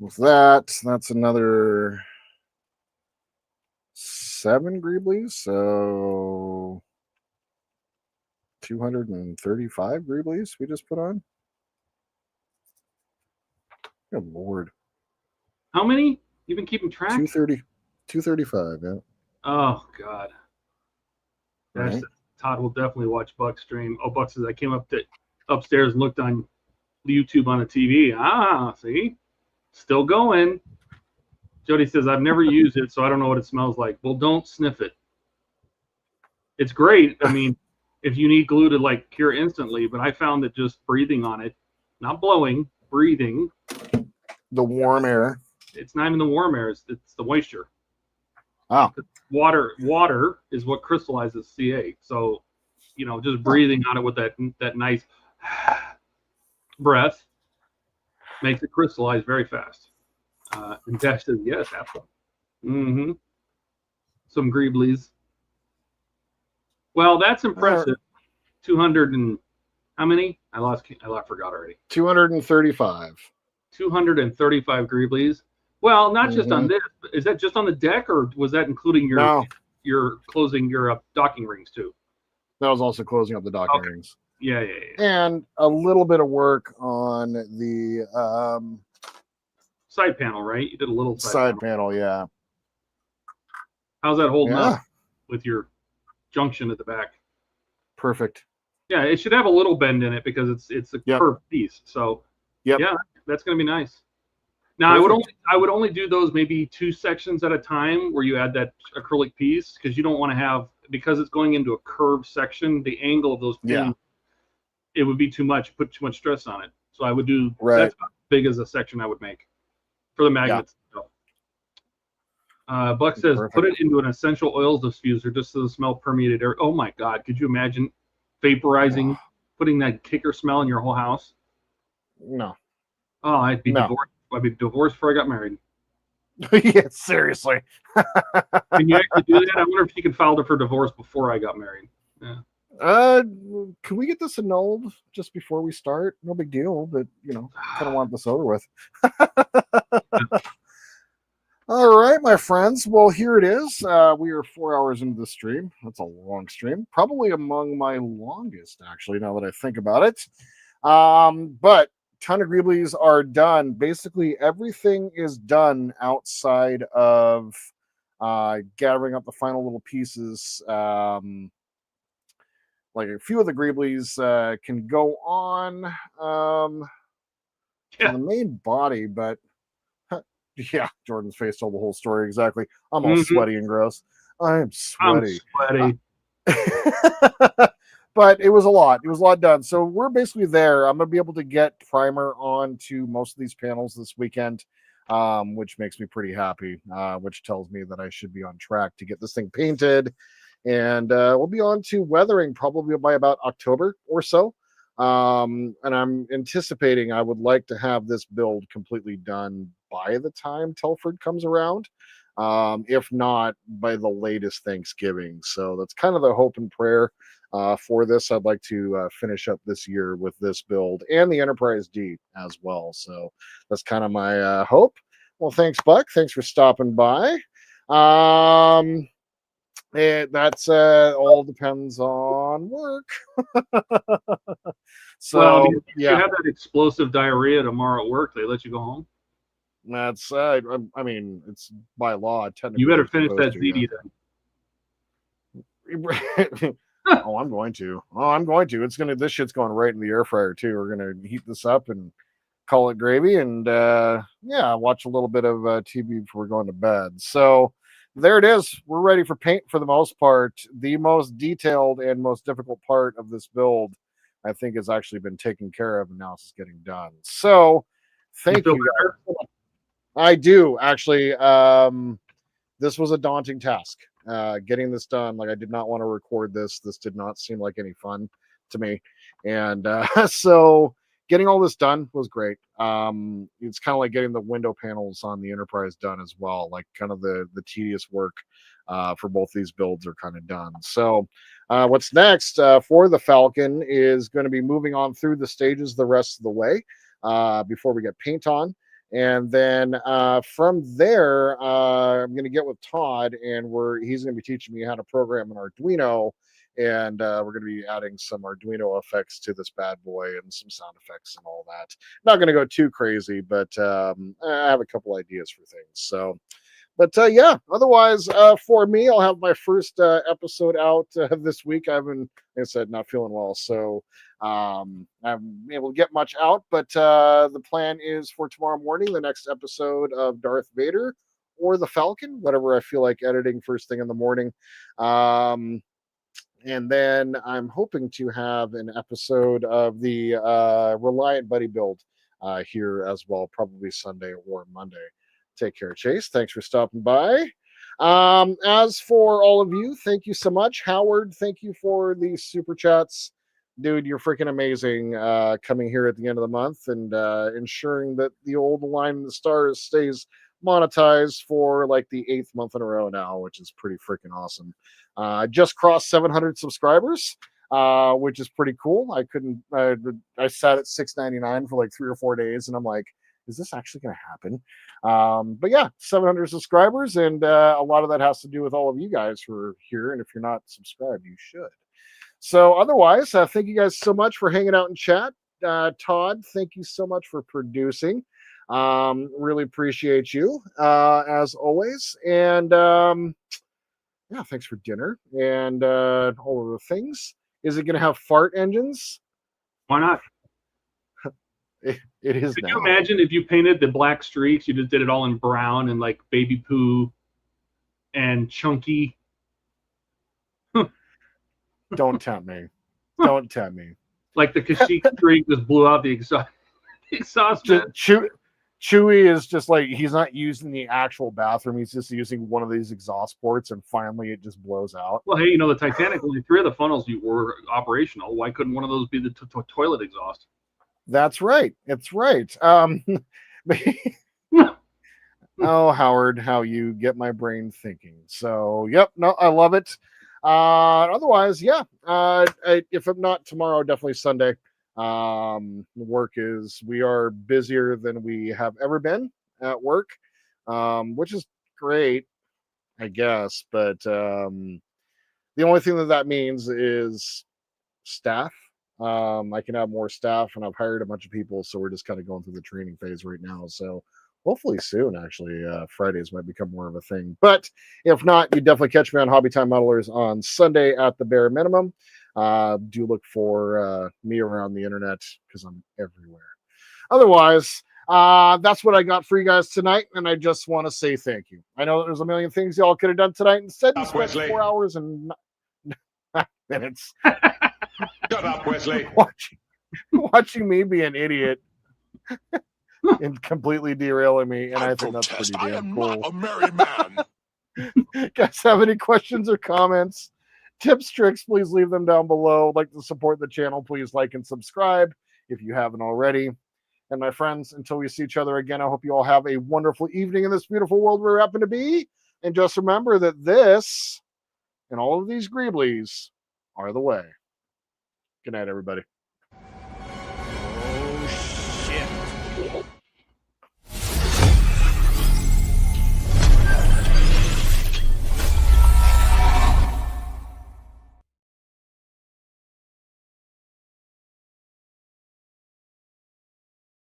S5: With that, that's another 7 greebles, so 235 greebles we just put on. Good Lord.
S3: How many? You've been keeping track?
S5: 235, yeah.
S3: Oh, God.
S5: Right.
S3: Todd will definitely watch Buck stream. Oh, Buck says, "I came upstairs and looked on YouTube on the TV. Ah, see? Still going." Jody says, "I've never used it, so I don't know what it smells like." Well, don't sniff it. It's great. I mean, if you need glue to like cure instantly, but I found that just breathing on it, not blowing, breathing.
S5: The warm air.
S3: It's not even the warm air, it's the moisture.
S5: Oh.
S3: Water is what crystallizes CA. So, just breathing on it with that nice breath makes it crystallize very fast. And Dash says, "Yes, absolutely." Mm-hmm. Some greebles. Well, that's impressive. 200 and how many? I forgot already.
S5: 235.
S3: 235 greebles. Well, not just on this. Is that just on the deck, or was that including your closing your docking rings too?
S5: That was also closing up the docking rings.
S3: Yeah.
S5: And a little bit of work on the
S3: side panel, right? You did a little
S5: side panel, yeah.
S3: How's that holding up with your junction at the back?
S5: Perfect.
S3: Yeah, it should have a little bend in it because it's a curved piece. So yeah, that's gonna be nice. Now I would only do those maybe 2 sections at a time where you add that acrylic piece, because you don't want to have, because it's going into a curved section, the angle of those pins, it would be too much, put too much stress on it. So I would do that's about as big as a section I would make for the magnets. Buck says, "Put it into an essential oils diffuser just so the smell permeated air." Oh my God, could you imagine vaporizing, putting that kicker smell in your whole house?
S5: No.
S3: Oh, I'd be divorced. I'd be divorced before I got married.
S5: Yeah, seriously.
S3: Can you actually do that? I wonder if you could file for divorce before I got married. Yeah.
S5: Can we get this annulled just before we start? No big deal, but kind of want this over with. All right, my friends. Well, here it is. We are 4 hours into the stream. That's a long stream, probably among my longest, actually, now that I think about it. But ton of greebles are done. Basically, everything is done outside of gathering up the final little pieces. Like a few of the greebles can go on the main body, but yeah, Jordan's face told the whole story exactly. I'm all sweaty and gross. I am sweaty.
S3: I'm
S5: sweaty. But it was a lot. It was a lot done. So we're basically there. I'm going to be able to get primer onto most of these panels this weekend, which makes me pretty happy, which tells me that I should be on track to get this thing painted. And we'll be on to weathering probably by about October or so. And I'm anticipating I would like to have this build completely done by the time Telford comes around. If not by the latest Thanksgiving. So that's kind of the hope and prayer for this. I'd like to finish up this year with this build and the Enterprise D as well. So that's kind of my hope. Well, thanks, Buck. Thanks for stopping by. That's all depends on work. So
S3: well, if you
S5: yeah,
S3: have that explosive diarrhea tomorrow at work, they let you go home.
S5: that's I mean, it's by law technically.
S3: You better
S5: you're
S3: finish that
S5: supposed to,
S3: ZD then.
S5: Oh, I'm going to. This shit's going right in the air fryer too. We're gonna heat this up and call it gravy, and watch a little bit of TV before going to bed. So there it is. We're ready for paint for the most part. The most detailed and most difficult part of this build, I think, has actually been taken care of, and now it's just getting done. So thank you. I do actually. This was a daunting task. Getting this done. Like, I did not want to record this. This did not seem like any fun to me, and so getting all this done was great. It's kind of like getting the window panels on the Enterprise done as well. Like, kind of the tedious work for both these builds are kind of done. So what's next for the Falcon is going to be moving on through the stages the rest of the way before we get paint on. And then from there, I'm going to get with Todd, and he's going to be teaching me how to program an Arduino, and we're going to be adding some Arduino effects to this bad boy and some sound effects and all that. Not going to go too crazy, but I have a couple ideas for things. So, but yeah, otherwise, for me, I'll have my first episode out this week. Like I said, not feeling well, so I haven't been able to get much out. But the plan is for tomorrow morning, the next episode of Darth Vader or the Falcon, whatever I feel like editing first thing in the morning. And then I'm hoping to have an episode of the Reliant Buddy build here as well, probably Sunday or Monday. Take care, Chase. Thanks for stopping by. As for all of you, thank you so much. Howard, thank you for the super chats. Dude, you're freaking amazing coming here at the end of the month and ensuring that the old Line of the Stars stays monetized for like the 8th month in a row now, which is pretty freaking awesome. I just crossed 700 subscribers, which is pretty cool. I sat at $6.99 for like 3 or 4 days, and I'm like, is this actually going to happen? But yeah, 700 subscribers, and a lot of that has to do with all of you guys who are here. And if you're not subscribed, you should. So otherwise, thank you guys so much for hanging out in chat. Todd, thank you so much for producing. Really appreciate you as always. And yeah, thanks for dinner and all of the things. Is it going to have fart engines?
S3: Why not?
S5: It is.
S3: Could you imagine if you painted the black streaks, you just did it all in brown and like baby poo and chunky?
S5: Don't tempt me. Don't tempt me.
S3: Like the Kashyyyk streak just blew out the exhaust.
S5: Chewie is just like, he's not using the actual bathroom. He's just using one of these exhaust ports, and finally it just blows out.
S3: Well, hey, the Titanic, only 3 of the funnels were operational. Why couldn't one of those be the toilet exhaust?
S5: That's right. It's right. Oh, Howard, how you get my brain thinking. So, yep, no, I love it. Otherwise, yeah. If I'm not tomorrow, definitely Sunday. We are busier than we have ever been at work, which is great, I guess. But the only thing that means is staff. I can have more staff, and I've hired a bunch of people, so we're just kind of going through the training phase right now. So hopefully soon, actually, Fridays might become more of a thing. But if not, you definitely catch me on Hobby Time Modelers on Sunday at the bare minimum. Do look for me around the internet because I'm everywhere. Otherwise, that's what I got for you guys tonight, and I just want to say thank you. I know there's a million things y'all could have done tonight. Instead, you spent 4 hours and 9 minutes.
S1: Shut up, Wesley.
S5: Watching me be an idiot and completely derailing me, and I think that's pretty damn cool.
S1: Not a merry man.
S5: Guys, have any questions or comments? tips, tricks, please leave them down below. Like to support the channel, please like and subscribe if you haven't already. And my friends, until we see each other again, I hope you all have a wonderful evening in this beautiful world we happen to be. And just remember that this and all of these greeblies are the way. Good night, everybody.